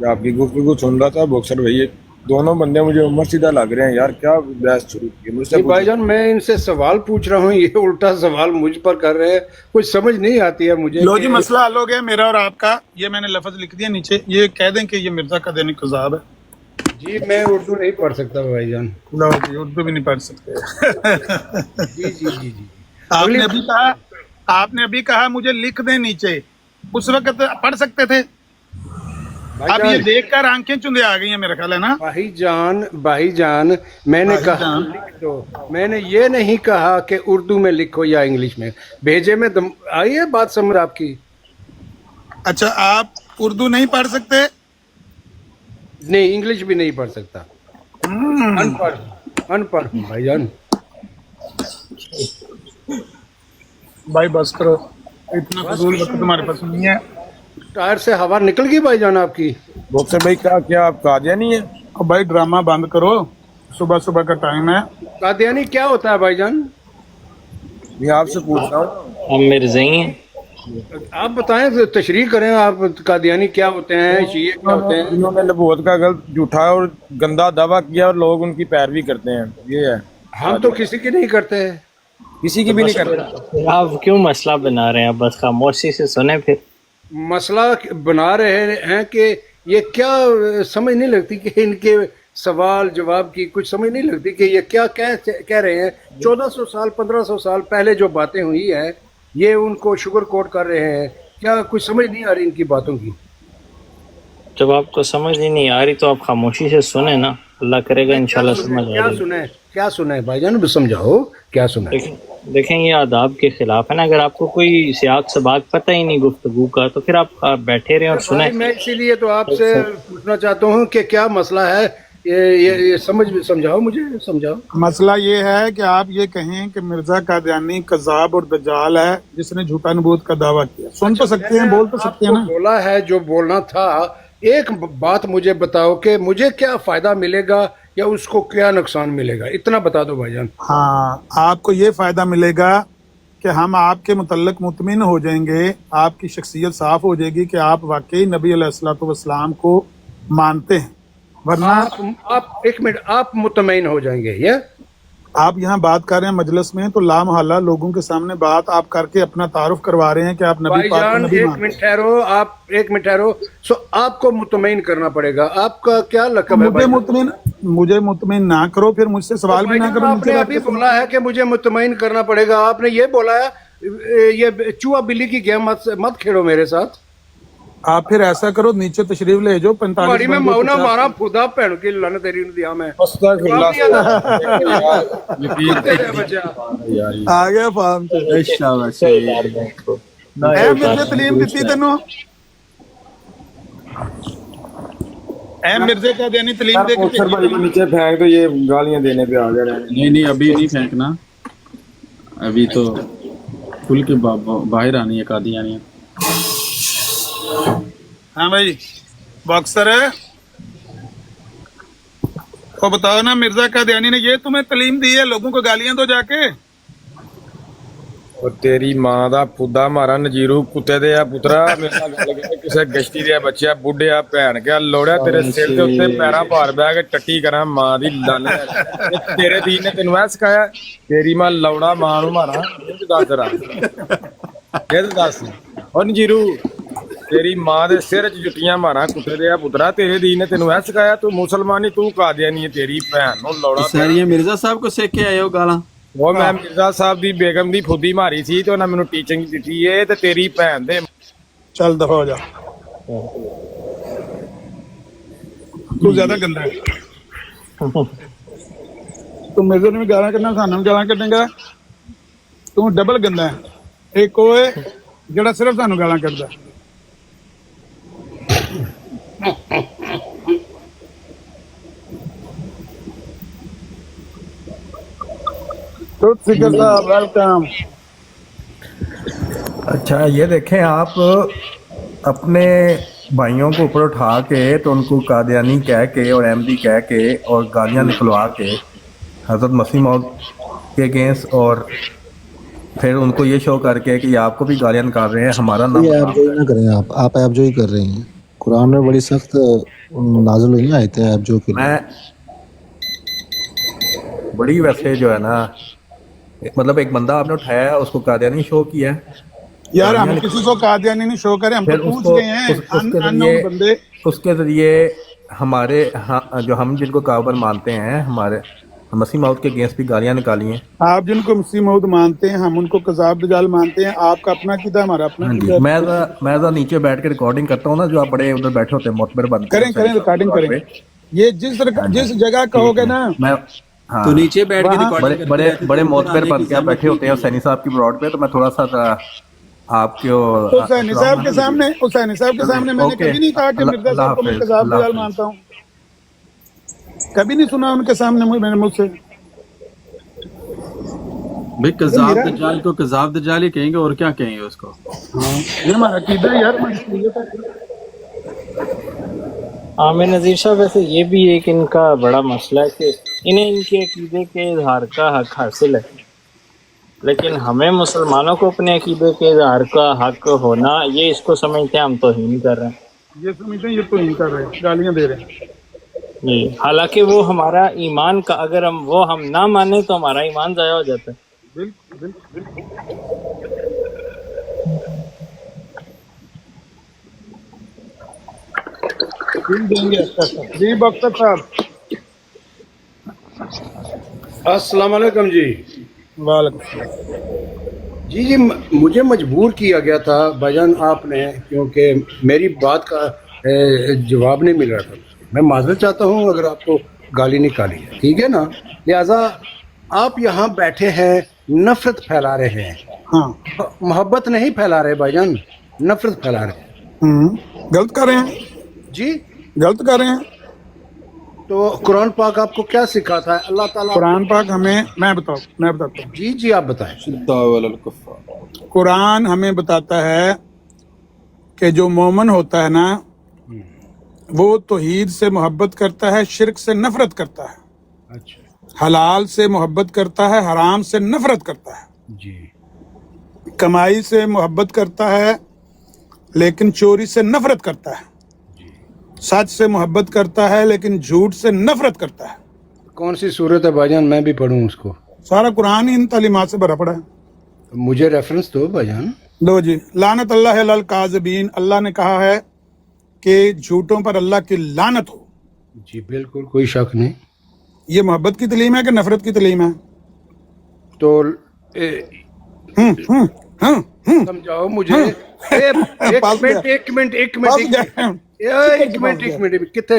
आपकी गुफ्तगू सुन रहा था बॉक्सर भाई, ये दोनों बंदे मुझे उम्र सीधा लग रहे हैं यार। क्या बहस शुरू की मुझसे? भाईजान मैं इनसे सवाल पूछ रहा हूँ, ये उल्टा सवाल मुझ पर कर रहे हैं। कुछ समझ नहीं आती है मुझे। लो जी मसला हल हो गया मेरा और आपका। ये मैंने लफ्ज लिख दिया नीचे, ये कह दें कि ये मिर्जा कादियानी कज़ाब है। जी मैं उर्दू नहीं पढ़ सकता भाईजान। लो जी, उर्दू भी नहीं पढ़ सकते। जी जी जी जी, आपने अभी कहा मुझे लिख दें नीचे, उस वक्त पढ़ सकते थे। अब ये देखकर आंखें चुंदे आ गई हैं मेरा ख्याल है ना। भाईजान मैंने कहा लिख दो, मैंने ये नहीं कहा कि उर्दू में लिखो या इंग्लिश में। भेजे में आई है बात समझ आपकी? अच्छा आप उर्दू नहीं पढ़ सकते? नहीं, इंग्लिश भी नहीं पढ़ सकता। अनपढ़ भाईजान। भाई बस करो, इतना फजूल वक्त तुम्हारे पास नहीं है। टायर से हवा निकल गई भाईजान आपकी। बॉक्सर भाई क्या आप कादियानी है? अब भाई ड्रामा बंद करो, सुबह सुबह का टाइम है। कादियानी क्या होता है भाईजान? मैं आपसे पूछ रहा हूँ। हम मिर्ज़ई हैं। आप बताएं, तशरीह करें। आप कादियानी क्या होते हैं, शिये क्या होते हैं? इन्होंने नबूवत का गलत झूठा और गंदा दावा किया और लोग उनकी पैरवी करते हैं, ये है। हम तो किसी की नहीं करते, किसी की भी नहीं करते। आप क्यों मसला बना रहे हैं? बस खामोशी से सुने। फिर मसला बना रहे हैं कि ये क्या समझ नहीं लगती कि इनके सवाल जवाब की कुछ समझ नहीं लगती कि ये क्या कह रहे हैं। 1400 साल 1500 साल पहले जो बातें हुई है ये उनको शुगर कोट कर रहे हैं। क्या कुछ समझ नहीं आ रही इनकी बातों की? जब आपको समझ ही नहीं आ रही तो आप खामोशी से सुने ना, अल्लाह करेगा इंशाल्लाह समझ आ जाएगी। क्या सुने भाईजान, समझाओ क्या सुने। देखें ये आदाब के खिलाफ है ना। अगर आपको कोई सियाक सबाक पता ही नहीं गुफ्तगू का तो फिर आप बैठे रहे और सुने। मैं इसीलिए तो आपसे पूछना चाहता हूँ कि क्या मसला है, ये समझाओ, मुझे समझाओ। मसला ये है कि आप ये कहें कि मिर्जा कादियानी कज़ाब और दज्जाल है जिसने झूठा नबूवत का दावा किया। सुन तो सकते हैं, बोल तो सकते हैं ना। बोला है जो बोलना था। एक बात मुझे बताओ कि मुझे क्या फायदा मिलेगा या उसको क्या नुकसान मिलेगा, इतना बता दो भाईजान। हाँ, आपको ये फायदा मिलेगा कि हम आपके मुतल्लिक मुतमिन हो जाएंगे, आपकी शख्सियत साफ हो जाएगी कि आप वाकई नबी अलैहिस्सलाम को मानते हैं। वरना आप एक मिनट, आप मुतमईन हो जाएंगे। ये آپ یہاں بات کر رہے ہیں مجلس میں تو لامحالہ لوگوں کے سامنے بات آپ کر کے اپنا تعارف کروا رہے ہیں کہ آپ نبی بھائی پاک کو جان نبی ایک مانتے منٹ ٹھہرو، آپ ایک منٹ ٹھہرو. سو آپ کو مطمئن کرنا پڑے گا. آپ کا کیا لقب ہے ہیں. بھائی جان؟ مجھے مطمئن نہ کرو، پھر مجھ سے تو سوال بھی بھائی نہ جان کرو آپ نیچے نے بیٹھ ابھی کے. بولا ہے کہ مجھے مطمئن کرنا پڑے گا. آپ نے یہ بولا ہے یہ چوہا بلی کی گیم مت کھیلو میرے ساتھ. آپ پھر ایسا کرو، نیچے تشریف لے جاؤ. 45 تمہاری میں بندے ماؤنا 50 مارا خدا بھن کی لعنت تیری نوں دیا میں. استغفر جواب نہیں آتا یار یقین کتے دے بچہ. یار آ گیا فارم سے. شاباش اے مرزا تعلیم دیتی تینوں؟ اے مرزا کا دینی تعلیم دے کے بوکسر بھائی کو نیچے پھینک دو، یہ گالیاں دینے پہ آ گئے رہے. نہیں ابھی نہیں پھینکنا، ابھی تو کھل کے باہر آنی ہے قادیانی. ہاں بھائی باکسر ہے تو بتاؤ نا، مرزا قادیانی نے یہ تمہیں تعلیم دی ہے لوگوں کو گالیاں دو جا کے؟ اور تیری ماں دا پھدا مارا نجیرو کتے دے آ پترا، میرے نال گل کر کسے گشتی دے بچیا بڈھیا بھین کے لوڑیا تیرے سر دے اوتے پیراں پار بہ کے ٹٹی کراں ماں دی لعنت. تیرے دین نے تینوں اے سکھایا؟ تیری ماں لوڑا ماں نوں مارا یہ دس ذرا، یہ دس. اور نجیرو تیری ماں دے سر چ جٹیاں ماراں کتے دے آ پترا، تیرے دین نے تینوں اے سکھایا؟ تو مسلمانی تو قادیانی ہے، تیری بھین نوں لوڑا. سر یہ مرزا صاحب کو سیکھ کے آئے ہو گالاں؟ وہ میں مرزا صاحب دی بیگم دی پھودی ماری سی تو انہاں مینوں ٹیچنگ دتی ہے تے تیری بھین دے. چل دفعہ ہو جا، تو زیادہ گندا ہے. تم مرزا نے بھی گالاں کڈنا، سانوں بھی گالاں کڈے گا. تم ڈبل گندا ہے. ایک وہ ہے جڑا صرف سانوں گالاں کڈدا ہے. فکر صاحب ویلکم. اچھا یہ دیکھیں، آپ اپنے بھائیوں کو اوپر اٹھا کے تو ان کو قادیانی کہہ کے اور احمدی کہہ کے اور گالیاں نکلوا کے حضرت مسیح موعود کے اگینسٹ، اور پھر ان کو یہ شو کر کے کہ یہ آپ کو بھی گالیاں نکال رہے ہیں، ہمارا نام یہ ایپ جوئی نہ کریں. آپ ایپ جوئی کر رہے ہیں. قرآن میں بڑی سخت نازل ہوئی ہیں آیتیں ایپ جو کے لیے. میں بڑی ویسے جو ہے نا، مطلب ایک بندہ آپ نے اٹھایا اس کو قادیانی شو کیا ہے. یار ہم کسی کو قادیانی نہیں شو کرے، ہم تو پھر اس پوچھ کو گئے ہیں اننون بندے. اس کے ذریعے ہمارے جو ہم جن کو کعبہ مانتے ہیں، ہمارے مسیح موعود کے اگینسٹ بھی گالیاں نکالی ہیں. آپ جن کو مسیح موعود مانتے ہیں ہم ان کو کذاب دجال مانتے ہیں. آپ کا اپنا عقیدہ، ہمارا اپنا ہاں جی، عقیدہ. میں نیچے بیٹھ کے ریکارڈنگ کرتا ہوں نا، جو آپ بڑے ادھر بیٹھے ہوتے ہیں معتبر بن کے کریں ریکارڈنگ کریں. یہ جس جگہ کہو گے نا، میں ہاں تو نیچے بیٹھ کے ریکارڈنگ بڑے معتبر بن کے آپ بیٹھے ہوتے ہیں حسینی صاحب کی براڈ پہ، تو میں تھوڑا سا آپ کو حسینی صاحب کے سامنے میں نے کبھی نہیں کہا کہ مرزا صاحب کو میں کذاب دجال مانتا ہوں. کبھی نہیں سنا ان کے سامنے میں نے مجھ سے. بھائی کذاب دجال کو کذاب دجال ہی کہیں گے، اور کیا کہیں گے اس کو؟ یہ ہمارا عقیدہ ہے یار. عامر نذیر صاحب، ویسے یہ بھی ایک ان کا بڑا مسئلہ ہے کہ انہیں ان کے عقیدے کے اظہار کا حق حاصل ہے، لیکن ہمیں مسلمانوں کو اپنے عقیدے کے اظہار کا حق ہونا، یہ اس کو سمجھتے ہیں ہم توہین کر رہے ہیں. یہ سمجھتے ہیں یہ تو نہیں کر رہے ہیں، گالیاں دے رہے ہیں. جی، حالانکہ وہ ہمارا ایمان کا، اگر ہم نہ مانیں تو ہمارا ایمان ضائع ہو جاتا ہے. بالکل. دیں گے جی باکسر صاحب. السلام علیکم جی. وعلیکم. جی مجھے مجبور کیا گیا تھا بھائی جان آپ نے، کیونکہ میری بات کا جواب نہیں مل رہا تھا. میں معذرت چاہتا ہوں اگر آپ کو گالی نکالی ہے، ٹھیک ہے نا. لہذا آپ یہاں بیٹھے ہیں، نفرت پھیلا رہے ہیں. ہاں، محبت نہیں پھیلا رہے بھائی جان، نفرت پھیلا رہے ہیں. غلط کر رہے ہیں جی غلط کر رہے ہیں. تو قرآن پاک آپ کو کیا سکھاتا ہے؟ اللہ تعالیٰ قرآن پاک ہمیں، میں بتاتا ہوں. جی آپ بتائیں. قرآن ہمیں بتاتا ہے کہ جو مومن ہوتا ہے نا، وہ توحید سے محبت کرتا ہے، شرک سے نفرت کرتا ہے. اچھا حلال سے محبت کرتا ہے، حرام سے نفرت کرتا ہے. جی. کمائی سے محبت کرتا ہے لیکن چوری سے نفرت کرتا ہے. سچ سے محبت کرتا ہے لیکن جھوٹ سے نفرت کرتا ہے. कौन सी सूरत है भाईजान, मैं भी पढ़ूं उसको? सारा कुरान ही इन तालीमात से भरा पड़ा है। मुझे रेफरेंस दो भाईजान। लो जी, लानत अल्लाह अल काज़िबीन, अल्लाह ने कहा है कि झूठों पर अल्लाह की लानत हो। जी बिल्कुल, कोई शक नहीं। ये मोहब्बत की तलीम है कि नफरत की तलीम है? तो समझाओ मुझे। एक मिनट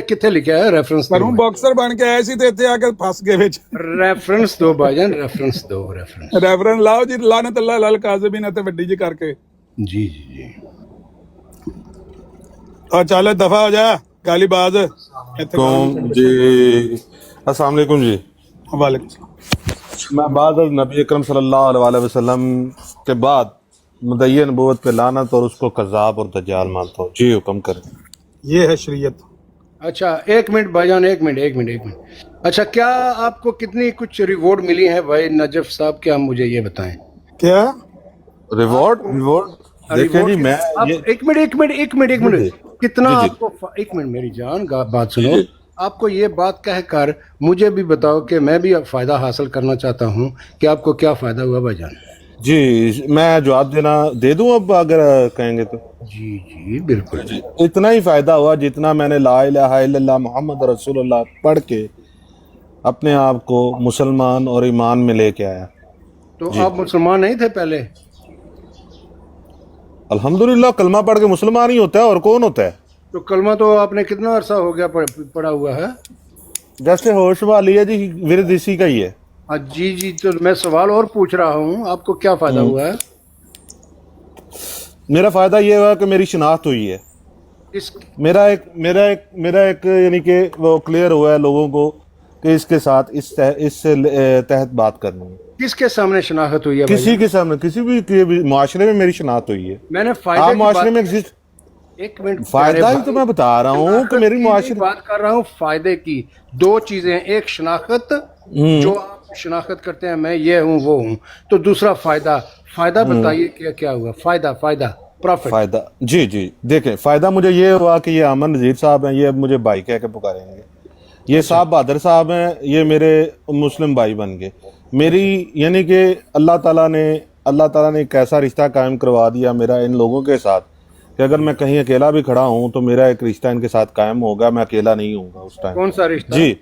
कितने लिखा है रेफरेंस? करूं बॉक्सर बन के ऐसी थे इत्थे आके फंस गए विच। रेफरेंस दो भाईजान, रेफरेंस दो। रेफरेंस लाओ जी, लानत अल्लाह अल काज़िबीन इत्थे वड्डी जी करके। जी जी जी। और चल दफा हो जा गाली बाज। जी अस्सलाम वालेकुम जी। वालेकुम। मैं बाद नबी अकरम सल्लल्लाहु अलैहि वसल्लम के बाद मुद्दई नबूवत पे लानत और उसको कज़्ज़ाब और दज्जाल मानता हूँ। जी हुक्म करें। ये है शरीयत। अच्छा एक मिनट भाईजान, एक मिनट। अच्छा, क्या आपको कितनी कुछ रिवॉर्ड मिली है भाई नजफ साहब, क्या मुझे ये बताएं? क्या रिवॉर्ड? देखिए जी, मैं एक मिनट कितना आपको, एक मिनट मेरी जान बात सुनो। आपको ये बात कहकर मुझे भी बताओ कि मैं भी फायदा हासिल करना चाहता हूँ कि आपको क्या फायदा हुआ भाईजान? जी मैं जवाब दे दूं अब अगर कहेंगे तो? जी बिल्कुल। इतना ही फायदा हुआ जितना मैंने ला इलाहा इल्लल्लाह मुहम्मद रसूलुल्लाह पढ़ के अपने आप को मुसलमान और ईमान में लेके आया। तो आप मुसलमान नहीं थे पहले? अल्हम्दुलिल्लाह, कलमा पढ़ के मुसलमान ही होता है, और कौन होता है? तो कलमा तो आपने कितना अरसा हो गया पढ़ा हुआ है? जैसे होश वाली है जी, विरद इसी का ही है। जी, तो मैं सवाल और पूछ रहा हूँ, आपको क्या फायदा हुआ है? मेरा फायदा ये हुआ कि मेरी शिनाख्त हुई है। मेरा एक यानी कि वो क्लियर हुआ है लोगों को कि इसके साथ इससे तहत बात करनी है। किसके सामने शनाख्त हुई है? किसी के सामने, किसी भी माशरे में मेरी शनाख्त हुई है। मैंने फायदे माशरे में एग्जिस्ट, एक मिनट, फायदा ही तो मैं बता रहा हूँ कि मेरी माशरे बात कर रहा हूँ फायदे की। दो चीजें, एक शनाख्त जो आप शनाख्त करते हैं मैं ये हूँ वो हूँ, तो दूसरा फायदा बताइए क्या हुआ? फायदा प्रॉफिट। फायदा जी देखें, फायदा मुझे ये हुआ कि ये अमन नज़ीर साहब हैं, ये अब मुझे भाई कह के पुकारेंगे। ये साहब बहादुर साहब हैं, ये मेरे मुस्लिम भाई बन गए। मेरी यानी कि अल्लाह ताला ने एक ऐसा रिश्ता कायम करवा दिया मेरा इन लोगों के साथ कि अगर मैं कहीं अकेला भी खड़ा हूँ तो मेरा एक रिश्ता इनके साथ कायम होगा, मैं अकेला नहीं होऊंगा उस टाइम। कौन सा रिश्ता? जी,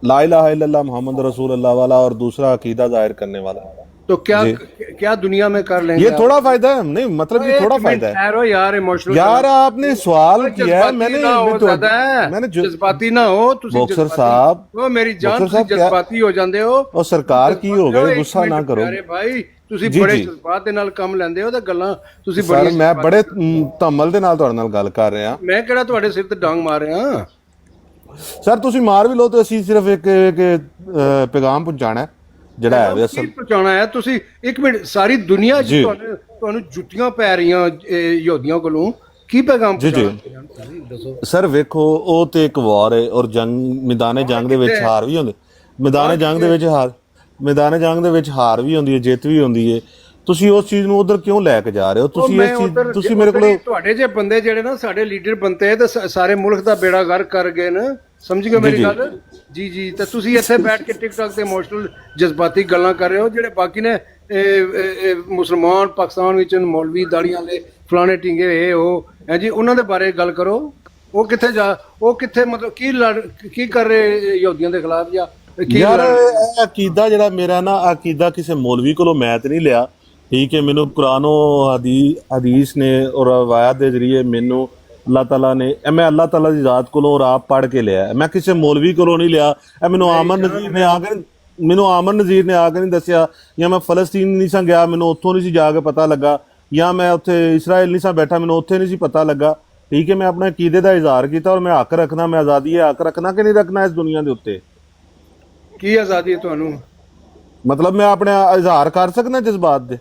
ला इलाहा इल्लल्लाह मुहम्मद रसूलुल्लाह वाला और दूसरा अकीदा जाहिर करने वाला। तो क्या दुनिया में कर लेंगे? ये थोड़ा फायदा है, नहीं मतलब ये थोड़ा फायदा है यार। आपने सवाल किया है, मैंने जज्बाती ना हो बॉक्सर साहब, मेरी जान, जज्बाती हो जाते हो और सरकार की हो गए, गुस्सा ना करो। अरे भाई ਤੁਸੀਂ ਬੜੇ ਜਜ਼ਬਾਤ ਦੇ ਨਾਲ ਕੰਮ ਲੈਂਦੇ ਹੋ ਤੇ ਗੱਲਾਂ ਤੁਸੀਂ ਸਰ ਮੈਂ ਬੜੇ ਧਮਲ ਦੇ ਨਾਲ ਤੁਹਾਡੇ ਨਾਲ ਗੱਲ ਕਰ ਰਿਹਾ। ਮੈਂ ਕਿਹੜਾ ਤੁਹਾਡੇ ਸਿਰ ਤੇ ਡਾਂਗ ਮਾਰ ਰਿਹਾ? ਸਰ ਤੁਸੀਂ ਮਾਰ ਵੀ ਲਓ ਤੇ ਅਸੀਂ ਸਿਰਫ ਇੱਕ ਪੈਗਾਮ ਪਹੁੰਚਾਣਾ ਜਿਹੜਾ ਹੈ ਅਸਲ ਪਹੁੰਚਾਣਾ ਹੈ। ਤੁਸੀਂ ਇੱਕ ਮਿੰਟ, ਸਾਰੀ ਦੁਨੀਆ 'ਚ ਤੁਹਾਨੂੰ ਜੁੱਤੀਆਂ ਪੈ ਰਹੀਆਂ ਯਹੂਦੀਆਂ ਕੋਲੋਂ, ਕੀ ਪੈਗਾਮ ਪਹੁੰਚਾਣਾ? ਸਰ ਵੇਖੋ, ਉਹ ਤੇ ਇੱਕ ਵਾਰ ਹੈ ਔਰ ਮੈਦਾਨੇ ਜੰਗ ਦੇ ਵਿੱਚ ਹਾਰ ਵੀ ਹੁੰਦੀ, ਮੈਦਾਨੇ ਜੰਗ ਦੇ ਵਿੱਚ ਹਾਰ ਵੀ ਹੁੰਦੀ ਹੈ, ਜਿੱਤ ਵੀ ਹੁੰਦੀ ਹੈ। ਤੁਸੀਂ ਉਸ ਚੀਜ਼ ਨੂੰ ਉਧਰ ਕਿਉਂ ਲੈ ਕੇ ਜਾ ਰਹੇ ਹੋ? ਤੁਸੀਂ ਮੇਰੇ ਕੋਲ ਤੁਹਾਡੇ ਜੇ ਬੰਦੇ ਜਿਹੜੇ ਨਾ ਸਾਡੇ ਲੀਡਰ ਬੰਦੇ ਤੇ ਸਾਰੇ ਮੁਲਕ ਦਾ ਬੇੜਾ ਗਰਕ ਕਰ ਗਏ ਨਾ, ਸਮਝ ਗਏ ਮੇਰੀ ਗੱਲ? ਜੀ ਤੇ ਤੁਸੀਂ ਇੱਥੇ ਬੈਠ ਕੇ ਟਿਕਟੌਕ ਤੇ ਇਮੋਸ਼ਨਲ ਜਜ਼ਬਾਤੀ ਗੱਲਾਂ ਕਰ ਰਹੇ ਹੋ। ਜਿਹੜੇ ਬਾਕੀ ਨੇ ਮੁਸਲਮਾਨ ਪਾਕਿਸਤਾਨ ਵਿੱਚ ਮੌਲਵੀ ਦਾੜੀਆਂ ਵਾਲੇ ਫਲਾਣੇ ਟਿੰਗੇ ਇਹ ਉਹ ਹੈ ਜੀ, ਉਹਨਾਂ ਦੇ ਬਾਰੇ ਗੱਲ ਕਰੋ। ਉਹ ਕਿੱਥੇ ਮਤਲਬ ਕੀ ਕਰ ਰਹੇ ਯਹੂਦੀਆਂ ਦੇ ਖਿਲਾਫ? ਜਾਂ ਯਾਰ ਅਕੀਦਾ ਜਿਹੜਾ ਮੇਰਾ ਨਾ, ਅਕੀਦਾ ਕਿਸੇ ਮੌਲਵੀ ਕੋਲੋਂ ਮੈਂ ਤੇ ਨਹੀਂ ਲਿਆ, ਠੀਕ ਹੈ। ਮੈਨੂੰ ਕੁਰਾਨੋ ਹਦੀਸ ਨੇ ਔਰ ਰਵਾਇਤ ਦੇ ਜ਼ਰੀਏ ਮੈਨੂੰ ਅੱਲਾਹ ਤਾਲਾ ਨੇ, ਮੈਂ ਅੱਲਾਹ ਤਾਲਾ ਦੀ ਜ਼ਾਤ ਕੋਲੋਂ ਔਰ ਆਪ ਪੜ੍ਹ ਕੇ ਲਿਆ। ਮੈਂ ਕਿਸੇ ਮੌਲਵੀ ਕੋਲੋਂ ਨਹੀਂ ਲਿਆ। ਇਹ ਮੈਨੂੰ ਆਮਨ ਨਜ਼ੀਰ ਨੇ ਆ ਕੇ ਨਹੀਂ ਦੱਸਿਆ, ਜਾਂ ਮੈਂ ਫਲਸਤੀਨ ਨਹੀਂ ਸਾਂ ਗਿਆ, ਮੈਨੂੰ ਉੱਥੋਂ ਨਹੀਂ ਸੀ ਜਾ ਕੇ ਪਤਾ ਲੱਗਾ, ਜਾਂ ਮੈਂ ਉੱਥੇ ਇਸਰਾਈਲ ਨਹੀਂ ਸਾਂ ਬੈਠਾ, ਮੈਨੂੰ ਉੱਥੇ ਨਹੀਂ ਸੀ ਪਤਾ ਲੱਗਾ, ਠੀਕ ਹੈ। ਮੈਂ ਆਪਣੇ ਅਕੀਦੇ ਦਾ ਇਜ਼ਹਾਰ ਕੀਤਾ ਔਰ ਮੈਂ ਹੱਕ ਰੱਖਣਾ, ਮੈਂ ਆਜ਼ਾਦੀ ਹੈ ਹੱਕ ਰੱਖਣਾ ਕਿ ਨਹੀਂ ਰੱਖਣਾ ਇਸ ਦੁਨੀਆ ਦੇ ਉੱਤੇ। ਕੀ ਆਜ਼ਾਦੀ ਹੈ ਤੁਹਾਨੂੰ? ਮਤਲਬ ਮੈਂ ਆਪਣੇ ਇਜ਼ਹਾਰ ਕਰ ਸਕਦਾ ਜਜ਼ਬਾਤ ਦੇ।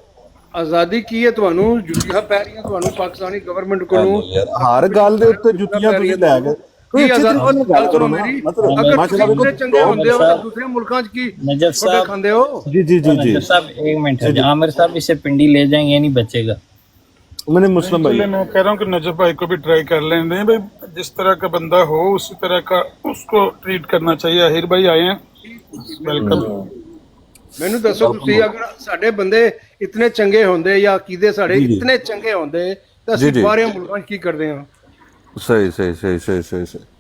ਆਜ਼ਾਦੀ ਕੀ ਹੈ ਤੁਹਾਨੂੰ? ਜੁੱਤੀਆਂ ਪੈ ਰਹੀਆਂ ਤੁਹਾਨੂੰ ਪਾਕਿਸਤਾਨੀ ਗਵਰਨਮੈਂਟ ਕੋਲੋਂ, ਹਰ ਗੱਲ ਦੇ ਉੱਤੇ ਜੁੱਤੀਆਂ ਤੁਸੀਂ ਲੈ ਕੇ ਚੰਗੇ ਹੁੰਦੇ ਹੋ ਦੂਸਰੇ ਮੁਲਕਾਂ 'ਚ ਕੀ ਖਾਂਦੇ ਹੋ? ਜੀ एक मिनट, आमिर साहब इसे पिंडी ले जाएंगे, नहीं बचेगा। मैंने मुस्लिम भाई, मैं कह रहा हूँ कि नजफ भाई को भी ट्राई कर लें। भाई जिस तरह का बंदा हो उसी तरह का उसको ट्रीट करना चाहिए। आहिर भाई आए हैं, वेलकम। ਮੈਨੂੰ ਦੱਸੋ ਤੁਸੀਂ ਅਗਰ ਸਾਡੇ ਬੰਦੇ ਇਤਨੇ ਚੰਗੇ ਹੁੰਦੇ ਜਾਂ ਅਕੀਦੇ ਸਾਡੇ ਜੀ, ਜੀ। ਇਤਨੇ ਚੰਗੇ ਹੁੰਦੇ ਤਾਂ ਜੀ, ਅਸੀਂ ਜੀ। ਬਾਹਰ ਮੁਲਕਾਂ 'ਚ ਕੀ ਕਰਦੇ ਹਾਂ? ਸਹੀ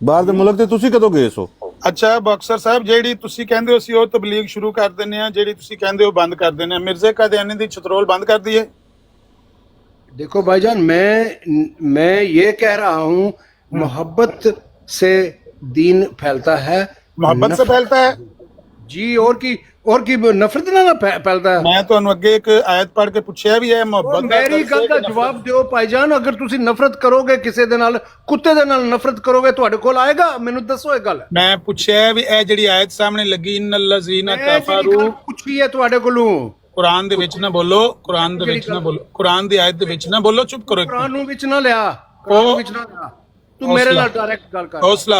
ਬਾਹਰ ਦੇ ਮੁਲਕ ਤੇ ਤੁਸੀਂ ਕਦੋਂ ਗਏ ਸੋ? ਅੱਛਾ ਬਾਕਸਰ ਸਾਹਿਬ, ਜਿਹੜੀ ਤੁਸੀਂ ਕਹਿੰਦੇ ਹੋ ਅਸੀਂ ਉਹ ਤਬਲੀਗ ਸ਼ੁਰੂ ਕਰ ਦਿੰਦੇ ਆ, ਜਿਹੜੀ ਤੁਸੀਂ ਕਹਿੰਦੇ ਹੋ ਬੰਦ ਕਰ ਦਿੰਦੇ ਆ, ਮਿਰਜ਼ੇ ਕਾदियानी ਦੀ ਚਤਰੋਲ ਬੰਦ ਕਰ ਦਈਏ? देखो भाईजान, मैं ये कह रहा हूँ मोहब्बत से दीन फैलता है। मोहब्बत से फैलता है जी, और की नफरत ना फैलता है। मैं ਤੁਹਾਨੂੰ ਅੱਗੇ ਇੱਕ ਆਇਤ ਪੜ੍ਹ ਕੇ ਪੁੱਛਿਆ ਵੀ ਹੈ ਮੁਹੱਬਤ ਮੇਰੀ ਗੱਲ ਦਾ ਜਵਾਬ ਦਿਓ ਭਾਈਜਾਨ। ਅਗਰ ਤੁਸੀਂ ਨਫ਼ਰਤ ਕਰੋਗੇ ਕਿਸੇ ਦੇ ਨਾਲ, ਕੁੱਤੇ ਦੇ ਨਾਲ ਨਫ਼ਰਤ ਕਰੋਗੇ, ਤੁਹਾਡੇ ਕੋਲ ਆਏਗਾ? ਮੈਨੂੰ ਦੱਸੋ ਇਹ ਗੱਲ। ਮੈਂ ਪੁੱਛਿਆ ਵੀ ਇਹ ਜਿਹੜੀ ਆਇਤ ਸਾਹਮਣੇ ਲੱਗੀ ਇਨਲ ਲਜ਼ੀਨਾ ਕਫਰੂ, ਪੁੱਛੀ ਹੈ ਤੁਹਾਡੇ ਕੋਲੋਂ। ਕੁਰਾਨ ਦੇ ਵਿੱਚ ਨਾ ਬੋਲੋ, ਕੁਰਾਨ ਦੇ ਵਿੱਚ ਨਾ ਬੋਲੋ, ਕੁਰਾਨ ਦੀ ਆਇਤ ਦੇ ਵਿੱਚ ਨਾ ਬੋਲੋ, ਚੁੱਪ ਕਰੋ। ਕੁਰਾਨ ਨੂੰ ਵਿੱਚ ਨਾ ਲਿਆ, ਕੁਰਾਨ ਨੂੰ ਵਿੱਚ ਨਾ ਲਿਆ। ਤੂੰ ਮੇਰੇ ਨਾਲ ਡਾਇਰੈਕਟ ਗੱਲ ਕਰ। ਹੌਸਲਾ।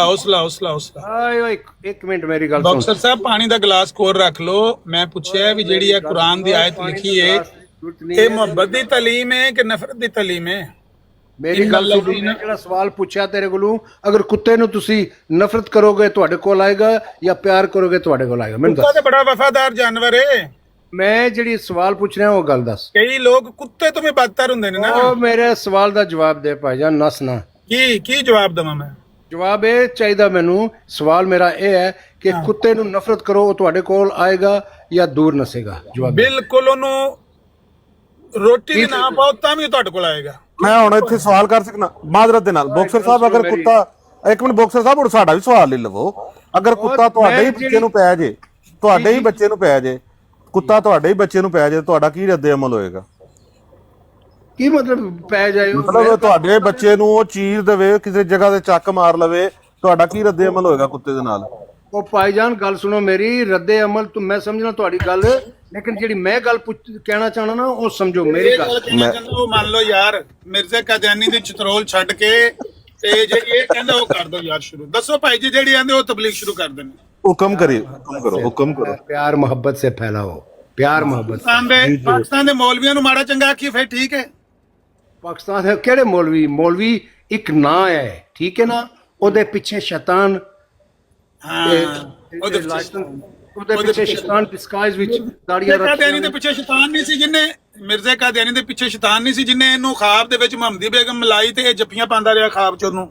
ਆਏ ਇੱਕ ਮਿੰਟ ਮੇਰੀ ਗੱਲ ਸੁਣ। ਬਾਕਸਰ ਸਾਹਿਬ ਪਾਣੀ ਦਾ ਗਲਾਸ ਕੋਲ ਰੱਖ ਲਓ। ਮੈਂ ਪੁੱਛਿਆ ਵੀ ਜਿਹੜੀ ਇਹ ਕੁਰਾਨ ਦੀ ਆਇਤ ਲਿਖੀ ਹੈ ਇਹ ਮੁਹੱਬਤ ਦੀ ਤਾਲੀਮ ਹੈ ਕਿ ਨਫ਼ਰਤ ਦੀ ਤਾਲੀਮ ਹੈ? ਮੇਰੀ ਗੱਲ ਸੁਣ। ਮੈਂ ਜਿਹੜਾ ਸਵਾਲ ਪੁੱਛਿਆ ਤੇਰੇ ਕੋਲੋਂ, ਅਗਰ ਕੁੱਤੇ ਨੂੰ ਤੁਸੀਂ ਨਫ਼ਰਤ ਕਰੋਗੇ ਤੁਹਾਡੇ ਕੋਲ ਆਏਗਾ ਜਾਂ ਪਿਆਰ ਕਰੋਗੇ ਤੁਹਾਡੇ ਕੋਲ ਆਏਗਾ? ਮੈਨੂੰ ਕੁੱਤਾ ਦੱਸ। ਤੇ ਬੜਾ ਵਫਾਦਾਰ ਜਾਨਵਰ ਹੈ। ਮੈਂ ਜਿਹੜੀ ਸਵਾਲ ਪੁੱਛ ਰਿਹਾ ਉਹ ਗੱਲ ਦੱਸ। ਕਈ ਲੋਕ ਕੁੱਤੇ ਤੋਂ ਵੀ ਬਦਤਰ ਹੁੰਦੇ ਨੇ ਨਾ। ਉਹ ਮੇਰੇ ਸਵਾਲ ਦਾ ਜਵਾਬ ਦੇ ਭਾਈਜਾਨ, ਨਸ ਨਾ। ਕੀ ਜਵਾਬ ਦਵਾਂ ਮੈਂ? ਜਵਾਬ ਇਹ ਚਾਹੀਦਾ ਮੈਨੂੰ। ਸਵਾਲ ਮੇਰਾ ਇਹ ਹੈ ਕਿ ਕੁੱਤੇ ਨੂੰ ਨਫ਼ਰਤ ਕਰੋ ਉਹ ਤੁਹਾਡੇ ਕੋਲ ਆਏਗਾ ਜਾਂ ਦੂਰ ਨਸੇਗਾ? ਜਵਾਬ ਬਿਲਕੁਲ ਉਹਨੂੰ ਰੋਟੀ ਦੇ ਨਾ ਪਾਓ ਤਾਂ ਵੀ ਤੁਹਾਡੇ ਕੋਲ ਆਏਗਾ। ਮੈਂ ਹੁਣ ਇੱਥੇ ਸਵਾਲ ਕਰ ਸਕਣਾ ਮਾਜ਼ਰਤ ਦੇ ਨਾਲ? ਬਾਕਸਰ ਸਾਹਿਬ ਅਗਰ ਕੁੱਤਾ, ਇੱਕ ਮਿੰਟ ਬਾਕਸਰ ਸਾਹਿਬ, ਹੁਣ ਸਾਡਾ ਵੀ ਸਵਾਲ ਲੈ ਲਵੋ। ਅਗਰ ਕੁੱਤਾ ਤੁਹਾਡੇ ਹੀ ਬੱਚੇ ਨੂੰ ਪੈ ਜੇ, ਤੁਹਾਡੇ ਹੀ ਬੱਚੇ ਨੂੰ ਪੈ ਜੇ, ਕੁੱਤਾ ਤੁਹਾਡੇ ਹੀ ਬੱਚੇ ਨੂੰ ਪੈ ਜੇ, ਤੁਹਾਡਾ ਕੀ ਰੱਦੇ ਅਮਲ ਹੋਏਗਾ? ਕੀ ਮਤਲਬ ਪੈ ਜਾਏ? ਮਤਲਬ ਤੁਹਾਡੇ ਬੱਚੇ ਨੂੰ ਉਹ ਚੀਰ ਦੇਵੇ, ਕਿਸੇ ਜਗ੍ਹਾ ਤੇ ਚੱਕ ਮਾਰ ਲਵੇ, ਤੁਹਾਡਾ ਕੀ ਰੱਦੇ ਅਮਲ ਹੋਏਗਾ ਕੁੱਤੇ ਦੇ ਨਾਲ? ਉਹ ਭਾਈਜਾਨ ਗੱਲ ਸੁਣੋ ਮੇਰੀ। ਰੱਦੇ ਅਮਲ ਤੋਂ ਮੈਂ ਸਮਝਣਾ ਤੁਹਾਡੀ ਗੱਲ, ਲੇਕਿਨ ਜਿਹੜੀ ਮੈਂ ਗੱਲ ਕਹਿਣਾ ਚਾਹਣਾ ਨਾ ਉਹ ਸਮਝੋ ਮੇਰੀ ਗੱਲ। ਉਹ ਮੰਨ ਲਓ ਯਾਰ, ਮਿਰਜ਼ਾ ਕਾदियानी ਦੀ ਚਤਰੋਲ ਛੱਡ ਕੇ ਤੇ ਜਿਹੜੀ ਇਹ ਕਹਿੰਦਾ ਉਹ ਕਰ ਦੋ ਯਾਰ ਸ਼ੁਰੂ। ਦੱਸੋ ਭਾਈ ਜੀ, ਜਿਹੜੀ ਆਂਦੇ ਉਹ ਤਬਲੀਗ ਸ਼ੁਰੂ ਕਰ ਦੇਣ। ਹੁਕਮ ਕਰੋ। प्यार मोहब्बत से फैलाओ, प्यार मोहब्बत। ਪਾਕਿਸਤਾਨ ਦੇ ਮੌਲਵੀਆਂ ਨੂੰ ਮਾੜਾ ਚੰਗਾ ਆਖੀ ਫਿਰ ਠੀਕ ਹੈ। ਪਾਕਿਸਤਾਨ ਦੇ ਕਿਹੜੇ ਮੌਲਵੀ? ਮੌਲਵੀ ਇੱਕ ਨਾਂ ਹੈ, ਠੀਕ ਹੈ ਨਾ? ਉਹਦੇ ਪਿੱਛੇ ਸ਼ੈਤਾਨ, ਉਹਦੇ ਪਿੱਛੇ ਸ਼ੈਤਾਨ ਡਿਸਗਾਈਜ਼ ਵਿੱਚ ਦਾੜੀਆਂ ਰੱਖੀਆਂ। ਕਾदियानी ਦੇ ਪਿੱਛੇ ਸ਼ੈਤਾਨ ਨਹੀਂ ਸੀ ਜਿੰਨੇ, ਮਿਰਜ਼ਾ ਕਾदियानी ਦੇ ਪਿੱਛੇ ਸ਼ੈਤਾਨ ਨਹੀਂ ਸੀ ਜਿੰਨੇ ਇਹਨੂੰ ਖਾਬ ਦੇ ਵਿੱਚ ਮੁਹੰਮਦੀ ਬੇਗਮ ਮਿਲਾਈ ਤੇ ਇਹ ਜੱਫੀਆਂ ਪਾਉਂਦਾ ਰਿਹਾ ਖਾਬ ਚ ਉਹਨੂੰ।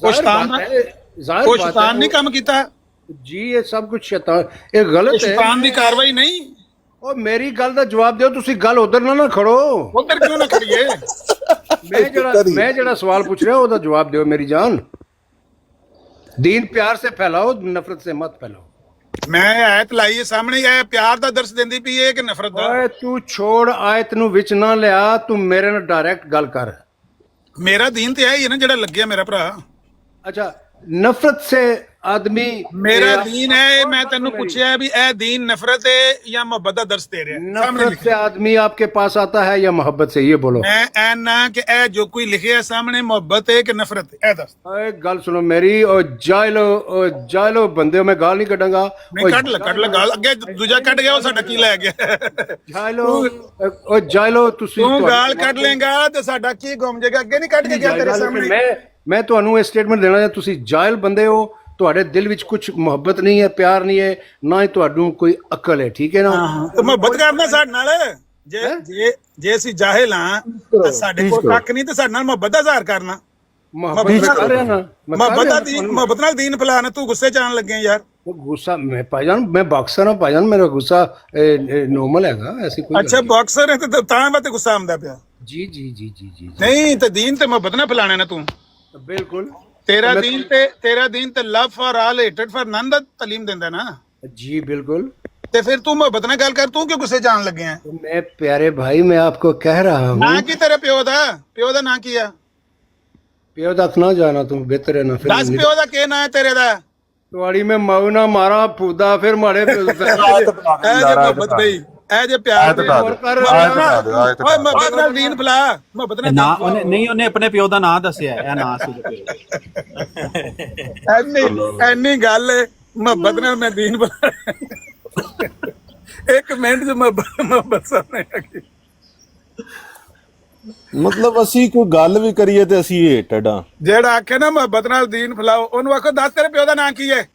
ਉਹ ਸ਼ੈਤਾਨ ਨਹੀਂ ਕੰਮ ਕੀਤਾ ਜੀ। ਇਹ ਸਭ ਕੁਝ ਸ਼ੈਤਾਨ, ਇਹ ਗਲਤ ਹੈ। ਸ਼ੈਤਾਨ ਦੀ ਕਾਰਵਾਈ ਨਹੀਂ। ਉਹ ਮੇਰੀ ਗੱਲ ਦਾ ਜਵਾਬ ਦਿਓ। ਤੁਸੀਂ ਗੱਲ ਉਧਰ ਨਾ ਖੜੋ। ਉਧਰ ਕਿਉਂ ਨਾ ਖੜੀਏ? ਮੈਂ ਜਿਹੜਾ ਸਵਾਲ ਪੁੱਛ ਰਿਹਾ ਉਹਦਾ ਜਵਾਬ ਦਿਓ ਮੇਰੀ ਜਾਨ। दीन प्यार से फैलाओ, नफरत से मत फैलाओ। मैं आयत लाई है सामने, ये प्यार दा दर्श देंदी पई है कि नफरत दा? ओए तू छोड़ आयत नु विच ना लिया, तू मेरे नाल डायरेक्ट गल कर। मेरा दीन ते है ही है ना जेड़ा लग गया मेरा भरा। अच्छा, नफरत से आदमी मेरा दीन है। मैं तेनू पूछया भी ए दीन नफरत है या मोहब्बत दा दर्श दे रहा है? नफरत से आदमी आपके पास आता है या मोहब्बत से? ये बोलो। मैं ए ना कि ए जो कोई लिखे है सामने मोहब्बत है कि नफरत है, ए दस। ओए गल सुनो मेरी। ओ जायलो बंदे, मैं गाल नहीं कटांगा। नहीं कट ले गाल। अगे दूजा कट गया, वो साडा की ले गया। जायलो ओ जायलो तुसी तू गाल कट लेगा ते साडा की गुम जाएगा। अगे नहीं कट के गया तेरे सामने। मैं ਤੁਹਾਨੂੰ ਇਹ ਸਟੇਟਮੈਂਟ ਦੇਣਾ ਹੈ, ਤੁਸੀਂ ਜਾਇਲ ਬੰਦੇ ਹੋ। ਤੁਹਾਡੇ ਦਿਲ ਵਿੱਚ ਕੁਝ ਮੁਹੱਬਤ ਨਹੀਂ ਹੈ, ਪਿਆਰ ਨਹੀਂ ਹੈ, ਨਾ ਹੀ ਤੁਹਾਨੂੰ ਕੋਈ ਅਕਲ ਹੈ, ਠੀਕ ਹੈ ਨਾ? ਤੇ ਮੁਹੱਬਤ ਕਰਨਾ ਸਾਡੇ ਨਾਲ। ਜੇ ਅਸੀਂ ਜਾਹਿਲ ਹਾਂ, ਸਾਡੇ ਕੋਲ ਕੱਖ ਨਹੀਂ, ਤੇ ਸਾਡੇ ਨਾਲ ਮੁਹੱਬਤ ਦਾ ਇਜ਼ਹਾਰ ਕਰਨਾ। ਮੁਹੱਬਤ ਨਾਲ ਦੀਨ ਫੈਲਾਣਾ। ਤੂੰ ਗੁੱਸੇ ਚ ਆਣ ਲੱਗੇ ਯਾਰ। ਗੁੱਸਾ ਮੈਂ ਭਾਈਜਾਨ, ਮੈਂ ਬਾਕਸਰ ਹਾਂ ਭਾਈਜਾਨ, ਮੇਰਾ ਗੁੱਸਾ ਨੋਰਮਲ ਹੈਗਾ, ਐਸੀ ਕੋਈ। ਅੱਛਾ ਬਾਕਸਰ ਹੈ ਤੇ ਤਾਂ ਮੈਂ ਤੇ ਗੁੱਸਾ ਆਉਂਦਾ ਪਿਆ। ਜੀ ਨਹੀਂ ਤੇ ਦੀਨ ਤੇ ਮੁਹੱਬਤ ਨਾਲ ਫੈਲਾਣਾ ਨਾ ਤੂੰ। ਬਿਲਕੁਲ। ਤੇਰਾ ਦੀਨ ਤੇ ਲਵ ਫॉर ਆਲ, ਹੇਟਡ ਫॉर ਨਨ ਦਾ ਤਾਲੀਮ ਦਿੰਦਾ ਨਾ। जी बिल्कुल। ਤੇ ਫਿਰ ਤੂੰ ਮੁਹੱਬਤ ਨਾਲ ਗੱਲ ਕਰ। ਤੂੰ ਕਿਉਂ ਗੁੱਸੇ ਜਾਣ ਲੱਗਿਆ? मैं प्यारे भाई, मैं आपको कह रहा हूँ। ਨਾਂ ਕੀ ਤੇਰੇ ਪਿਓ ਦਾ ਨਾਂ ਕੀ ਆ? ਪਿਓ ਦਾ ਨਾ ਜਾਣਾ ਤੂੰ ਬਿਹਤਰ ਹੈ ਨਾ। ਫਿਰ ਦੱਸ ਪਿਓ ਦਾ ਕੀ ਨਾਂ ਹੈ ਤੇਰੇ ਦਾ? ਤੁਹਾਡੀ ਮੈਂ ਮਾਉ ਨਾ ਮਾਰਾ ਫੂਦਾ ਫਿਰ ਮਾੜੇ ਪਿਓ ਦਾ। ਇਹ ਜੇ ਮੁਹੱਬਤ ਬਈ, ਇਹ ਜੇ ਪਿਆਰ ਦੇ ਓਏ ਮੁਹੱਬਤ ਨਾਲ ਦੀਨ ਫੈਲਾ। ਮੁਹੱਬਤ ਨਾਲ ਨਾ ਉਹਨੇ ਨਹੀਂ, ਉਹਨੇ ਆਪਣੇ ਪਿਓ ਦਾ ਨਾਂ ਦੱਸਿਆ। ਇਹ ਨਾਂ ਸੀ ਐਨੀ ਗੱਲ ਹੈ। ਮੁਹੱਬਤ ਨਾਲ ਮੈਂ ਦੀਨ ਫੈਲਾ। ਇੱਕ ਮਿੰਟ ਚ ਮੁਹੱਬਤ ਸਾਹਮਣੇ ਆ ਗਈ। ਮਤਲਬ ਅਸੀਂ ਕੋਈ ਗੱਲ ਵੀ ਕਰੀਏ ਤੇ ਅਸੀਂ ਹੇਟਡ ਆ। ਜਿਹੜਾ ਆਖੇ ਨਾ ਮੁਹੱਬਤ ਨਾਲ ਦੀਨ ਫੈਲਾਓ, ਉਹਨੂੰ ਆਖੋ ਦੱਸ ਤੇਰੇ ਪਿਓ ਦਾ ਨਾਂ ਕੀ ਹੈ?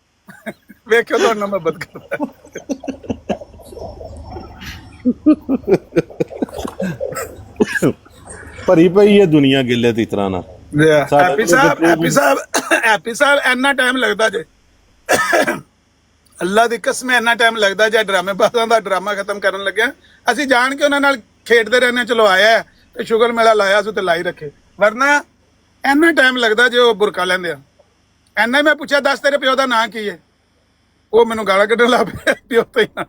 ਵੇਖਿਓ ਤੁਹਾਡੇ ਨਾਲ ਮੁਹੱਬਤ ਕਰਦਾ। ਭਰੀ ਪਈ ਹੈ ਦੁਨੀਆ ਗਿੱਲੇ ਦੀ ਤਰ੍ਹਾਂ ਨਾਲ। ਹੈਪੀ ਸਾਹਿਬ ਇੰਨਾ ਟਾਈਮ ਲੱਗਦਾ ਜੇ, ਅੱਲਾ ਦੀ ਕਸਮ ਇੰਨਾ ਟਾਈਮ ਲੱਗਦਾ ਜੇ ਡਰਾਮੇਬਾਜ਼ਾਂ ਦਾ ਡਰਾਮਾ ਖਤਮ ਕਰਨ ਲੱਗਿਆ। ਅਸੀਂ ਜਾਣ ਕੇ ਉਹਨਾਂ ਨਾਲ ਖੇਡਦੇ ਰਹਿੰਦੇ, ਚਲੋ ਆਇਆ ਤੇ ਸ਼ੁਗਰ ਮੇਲਾ ਲਾਇਆ ਸੀ ਤੇ ਲਾਈ ਰੱਖੇ, ਵਰਨਾ ਇੰਨਾ ਟਾਈਮ ਲੱਗਦਾ ਜੇ ਉਹ ਬੁਰਕਾ ਲੈਂਦੇ ਆ। ਇੰਨਾ ਹੀ ਮੈਂ ਪੁੱਛਿਆ, ਦੱਸ ਤੇਰੇ ਪਿਓ ਦਾ ਨਾਂ ਕੀ ਹੈ? ਉਹ ਮੈਨੂੰ ਗਾਲਾਂ ਕੱਢਣ ਲੱਗ ਪਿਆ, ਪਿਓ ਤੋਂ ਹੀ ਨਾ।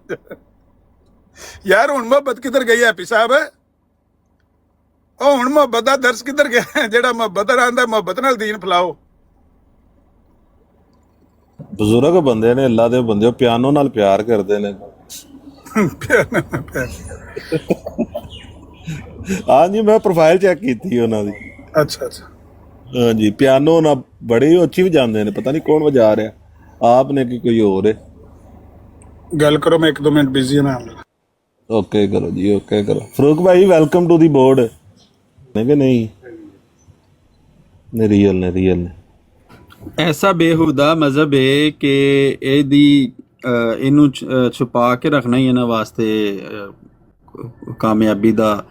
ਯਾਰ ਹੁਣ ਮੁਹੱਬਤ ਕਿੱਧਰ ਗਈ ਹੈਪੀ ਸਾਹਿਬ? ਉਹ ਹੁਣ ਮੁਹੱਬਤ ਦਾ ਦਰਸ ਕਿੱਧਰ ਗਿਆ? ਜਿਹੜਾ ਮੁਹੱਬਤ ਆਂਦਾ ਮੁਹੱਬਤ ਨਾਲ ਦੀਨ ਫੈਲਾਓ। ਬਜ਼ੁਰਗ ਬੰਦੇ ਨੇ, ਅੱਲਾ ਦੇ ਬੰਦੇ, ਪਿਆਨੋ ਨਾਲ ਪਿਆਰ ਕਰਦੇ ਨੇ। ਹਾਂਜੀ, ਮੈਂ ਪ੍ਰੋਫਾਈਲ ਚੈੱਕ ਕੀਤੀ ਉਹਨਾਂ ਦੀ। ਅੱਛਾ। ਹਾਂਜੀ, ਪਿਆਨੋ ਨਾਲ ਬੜੀ ਉੱਚੀ ਵਜਾਉਂਦੇ ਨੇ, ਪਤਾ ਨਹੀਂ ਕੌਣ ਵਜਾ ਰਿਹਾ, ਆਪ ਨੇ ਕਿ ਕੋਈ ਹੋਰ ਹੈ। ਗੱਲ ਕਰੋ, ਮੈਂ 1-2 ਮਿੰਟ ਬਿਜ਼ੀ ਹਾਂ। ਓਕੇ ਕਰੋ ਜੀ, ਓਕੇ ਕਰੋ। ਫਰੂਕ ਭਾਈ ਵੈਲਕਮ ਟੂ ਦੀ ਬੋਰਡ। ਕਿ ਨਹੀਂ ਰੀਅਲ ਨੇ ਐਸਾ ਬੇਹੂਦਾ ਮਜ਼ਹਬ ਹੈ ਕਿ ਇਹਨੂੰ ਛੁਪਾ ਕੇ ਰੱਖਣਾ ਹੀ ਇਹਨਾਂ ਵਾਸਤੇ ਕਾਮਯਾਬੀ ਦਾ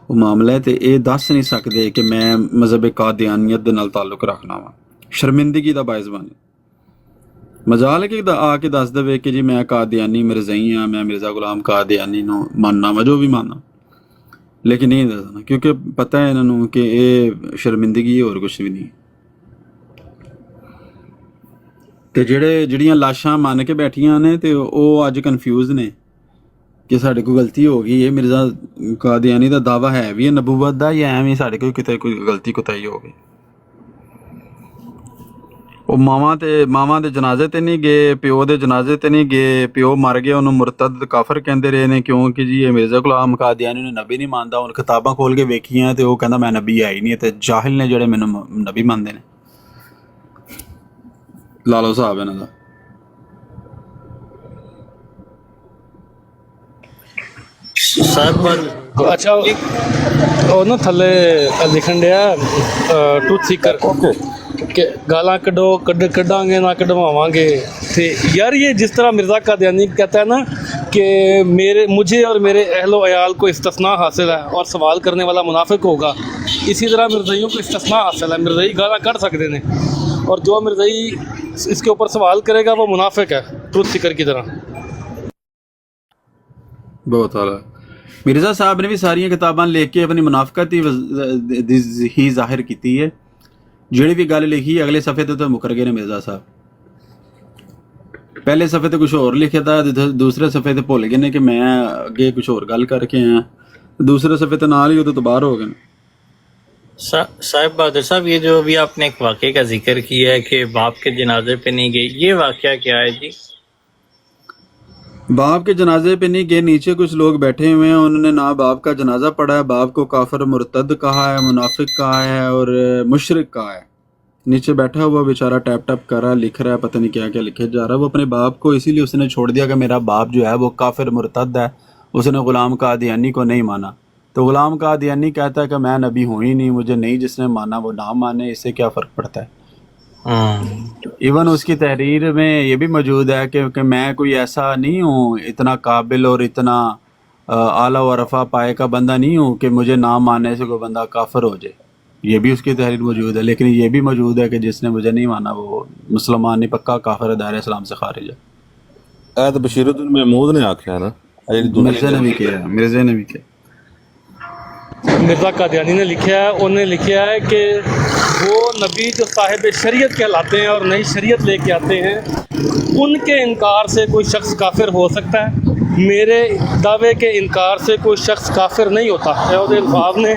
ਉਹ ਮਾਮਲਾ ਹੈ। ਤੇ ਇਹ ਦੱਸ ਨਹੀਂ ਸਕਦੇ ਕਿ ਮੈਂ ਮਜ਼ਹਬ ਕਾਦੀਆਨੀਅਤ ਦੇ ਨਾਲ ਤਾਲੁਕ ਰੱਖਣਾ ਵਾ। ਸ਼ਰਮਿੰਦਗੀ ਦਾ ਬਾਇਸ ਬਣੇ। ਮਜ਼ਾਲ ਕਿ ਆ ਕੇ ਦੱਸ ਦੇਵੇ ਕਿ ਜੀ ਮੈਂ ਕਾਦੀਆਨੀ ਮਿਰਜ਼ਾਈ ਹਾਂ, ਮੈਂ ਮਿਰਜ਼ਾ ਗੁਲਾਮ ਕਾਦੀਆਨੀ ਨੂੰ ਮੰਨਣਾ ਵਾ, ਜੋ ਵੀ ਮੰਨਣਾ, ਲੇਕਿਨ ਨਹੀਂ ਦੱਸਣਾ, ਕਿਉਂਕਿ ਪਤਾ ਹੈ ਇਹਨਾਂ ਨੂੰ ਕਿ ਇਹ ਸ਼ਰਮਿੰਦਗੀ ਹੋਰ ਕੁਛ ਵੀ ਨਹੀਂ। ਤੇ ਜਿਹੜੀਆਂ ਲਾਸ਼ਾਂ ਮੰਨ ਕੇ ਬੈਠੀਆਂ ਨੇ ਤੇ ਉਹ ਅੱਜ ਕਨਫਿਊਜ਼ ਨੇ ਕਿ ਸਾਡੇ ਕੋਲ ਗਲਤੀ ਹੋ ਗਈ ਹੈ। ਮਿਰਜ਼ਾ ਕਾਦੀਆਨੀ ਦਾ ਦਾਵਾ ਹੈ ਵੀ ਨਬੂਵਤ ਦਾ, ਜਾਂ ਐਵੇਂ ਸਾਡੇ ਕੋਲ ਕਿਤੇ ਕੋਈ ਗਲਤੀ ਕੁਤਾਈ ਹੋ ਗਈ। ਉਹ ਮਾਵਾਂ ਦੇ ਜਨਾਜ਼ੇ ਤੇ ਨਹੀਂ ਗਏ, ਪਿਓ ਦੇ ਜਨਾਜ਼ੇ ਤੇ ਨਹੀਂ ਗਏ। ਪਿਓ ਮਰ ਗਿਆ, ਉਹਨੂੰ ਮੁਰਤਦ ਕਾਫਰ ਕਹਿੰਦੇ ਰਹੇ ਨੇ, ਕਿਉਂਕਿ ਜੀ ਇਹ ਮਿਰਜ਼ਾ ਗੁਲਾਮ ਕਾਦੀਆਨੀ ਨੂੰ ਨਬੀ ਨਹੀਂ ਮੰਨਦਾ। ਹੁਣ ਕਿਤਾਬਾਂ ਖੋਲ ਕੇ ਵੇਖੀਆਂ ਤੇ ਉਹ ਕਹਿੰਦਾ ਮੈਂ ਨਬੀ ਹੈ ਹੀ ਨਹੀਂ, ਤੇ ਜਾਹਿਲ ਨੇ ਜਿਹੜੇ ਮੈਨੂੰ ਨਬੀ ਮੰਨਦੇ ਨੇ। ਲਾ ਲਓ ਹਿਸਾਬ ਇਹਨਾਂ ਦਾ। ਅੱਛਾ, ਉਹ ਨਾ ਥੱਲੇ ਲਿਖਣ ਡਿਆ ਟੂਥ ਸੀਕਰ ਕਿ ਗਾਲਾਂ ਕੱਢਾਂਗੇ ਨਾ कढवावांगे। तो यार ये जिस तरह मिर्ज़ा कादियानी कहता है ना कि मुझे और मेरे अहलो अयाल को इस्तिस्ना हासिल है और सवाल करने वाला मुनाफिक होगा, इसी तरह मिर्ज़ाइयों को इस्तिस्ना हासिल है। मिर्ज़ाई गालां कढ़ सकते हैं और जो मिर्ज़ाई इसके ऊपर सवाल करेगा वो मुनाफिक है, ट्रूथ सीकर की तरह। बहुत आला। मिर्ज़ा साहब ने भी सारियां किताबां लिख के अपनी मुनाफिकत ही जाहिर की है। ਜਿਹੜੀ ਵੀ ਗੱਲ ਲਿਖੀ ਅਗਲੇ ਸਫੇ ਤੇ ਮੁਕਰ ਗਏ ਨੇ ਮਿਰਜ਼ਾ ਸਾਹਿਬ। ਪਹਿਲੇ ਸਫੇ ਤੇ ਕੁਝ ਹੋਰ ਲਿਖਿਆ ਤਾਂ, ਦੂਸਰੇ ਸਫੇ ਤੇ ਭੁੱਲ ਗਏ ਨੇ ਕਿ ਮੈਂ ਅੱਗੇ ਕੁਝ ਹੋਰ ਗੱਲ ਕਰਕੇ ਆਇਆ। दूसरे सफ़े तो नाल ही तो बाहर हो गए। साहिब बहादुर साहब, ये जो अभी आपने एक वाक़े का जिक्र किया है कि बाप के जनाजे पे नहीं गई, ये वाक़या क्या है जी? बाप के जनाजे पे नहीं गए, नीचे कुछ लोग बैठे हुए हैं, उन्होंने ना बाप का जनाजा पढ़ा है, बाप को काफिर मुर्तद कहा है, मुनाफिक कहा है और मुशरिक कहा है। नीचे बैठा हुआ बेचारा टैप टैप कर रहा है, लिख रहा है, पता नहीं क्या क्या लिखे जा रहा है। वो अपने बाप को इसीलिए उसने छोड़ दिया कि मेरा बाप जो है वो काफिर मुर्तद है, उसने गुलाम कादियानी को नहीं माना। तो गुलाम कादियानी कहता है कि मैं नबी हूँ ही नहीं, मुझे नहीं जिसने माना वो ना माने, इससे क्या फ़र्क पड़ता है। इवन उसकी तहरीर में ये भी मौजूद है कि मैं कोई ऐसा नहीं हूँ, इतना काबिल और इतना आला व रफ़ा पाए का बंदा नहीं हूँ कि मुझे ना मानने से कोई बंदा काफिर हो जाए। ये भी उसकी तहरीर मौजूद है। लेकिन ये भी मौजूद है कि जिसने मुझे नहीं माना वो मुसलमान नहीं, पक्का काफिर, दायरे इस्लाम से खारिज है। तो बशीरुद्दीन महमूद ने आख्या ना, मिर्ज़ा ने भी किया, मिर्ज़ा ने भी किया, मिर्ज़ा कादियानी ने लिखा है, उन्होंने लिखा है कि वो नबी जो साहिब शरीयत कहलाते हैं और नई शरीयत लेके आते हैं, उनके इनकार से कोई शख्स काफिर हो सकता है, मेरे दावे के इनकार से कोई शख्स काफिर नहीं होता। ਉਹਦੇ ਅਲਫਾਜ਼ ਨੇ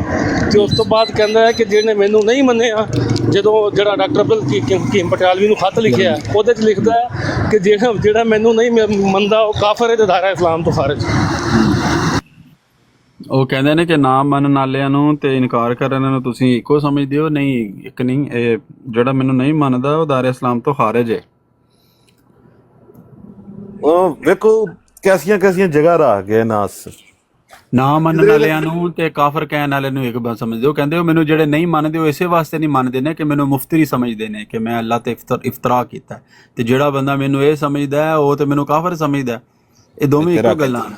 ਤੇ ਉਸ ਤੋਂ ਬਾਅਦ ਕਹਿੰਦਾ ਹੈ ਕਿ ਜਿਹਨੇ ਮੈਨੂੰ ਨਹੀਂ ਮੰਨਿਆ, ਜਦੋਂ ਜਿਹੜਾ ਡਾਕਟਰ ਅਬਦੁਲ ਹਕੀਮ ਪਟਿਆਲਵੀ ਨੂੰ ਖੱਤ ਲਿਖਿਆ ਉਹਦੇ 'ਚ ਲਿਖਦਾ ਹੈ ਕਿ ਜਿਹੜਾ ਮੈਨੂੰ ਨਹੀਂ ਮੰਨਦਾ ਉਹ ਕਾਫਰ ਹੈ ਤੇ ਦਾਇਰਾ ਇਸਲਾਮ ਤੋਂ ਖਾਰਿਜ। ਉਹ ਕਹਿੰਦੇ ਨੇ ਕਿ ਨਾ ਮੰਨਣ ਵਾਲਿਆਂ ਨੂੰ ਤੇ ਇਨਕਾਰ ਕਰਨ ਵਾਲਿਆਂ ਨੂੰ ਤੁਸੀਂ ਇੱਕੋ ਸਮਝਦੇ ਹੋ। ਨਹੀਂ, ਇੱਕ ਨਹੀਂ, ਇਹ ਜਿਹੜਾ ਮੈਨੂੰ ਨਹੀਂ ਮੰਨਦਾ ਉਹ ਦਾਇਰਾ ਇਸਲਾਮ ਤੋਂ ਖਾਰਿਜ ਹੈ। ਉਹ ਵੇਖੋ कैसियां कैसियां जगह रह गए नास ਨਾ ਮੰਨਣ ਵਾਲਿਆਂ ਨੂੰ ਤੇ ਕਾਫਰ ਕਹਿਣ ਵਾਲਿਆਂ ਨੂੰ ਇੱਕ ਬਾਤ ਸਮਝਦੇ ਹੋ, ਕਹਿੰਦੇ ਹੋ ਮੈਨੂੰ ਜਿਹੜੇ ਨਹੀਂ ਮੰਨਦੇ ਉਹ ਇਸੇ ਵਾਸਤੇ ਨਹੀਂ ਮੰਨਦੇ ਨੇ ਕਿ ਮੈਨੂੰ ਮੁਫਤਰੀ ਸਮਝਦੇ ਨੇ ਕਿ ਮੈਂ ਅੱਲਾਹ ਤੇ ਇਫਤਰਾ ਕੀਤਾ ਤੇ ਜਿਹੜਾ ਬੰਦਾ ਮੈਨੂੰ ਇਹ ਸਮਝਦਾ ਹੈ ਉਹ ਤੇ ਮੈਨੂੰ ਕਾਫਰ ਸਮਝਦਾ। ਇਹ ਦੋਵੇਂ ਇੱਕੋ ਗੱਲਾਂ ਨੇ।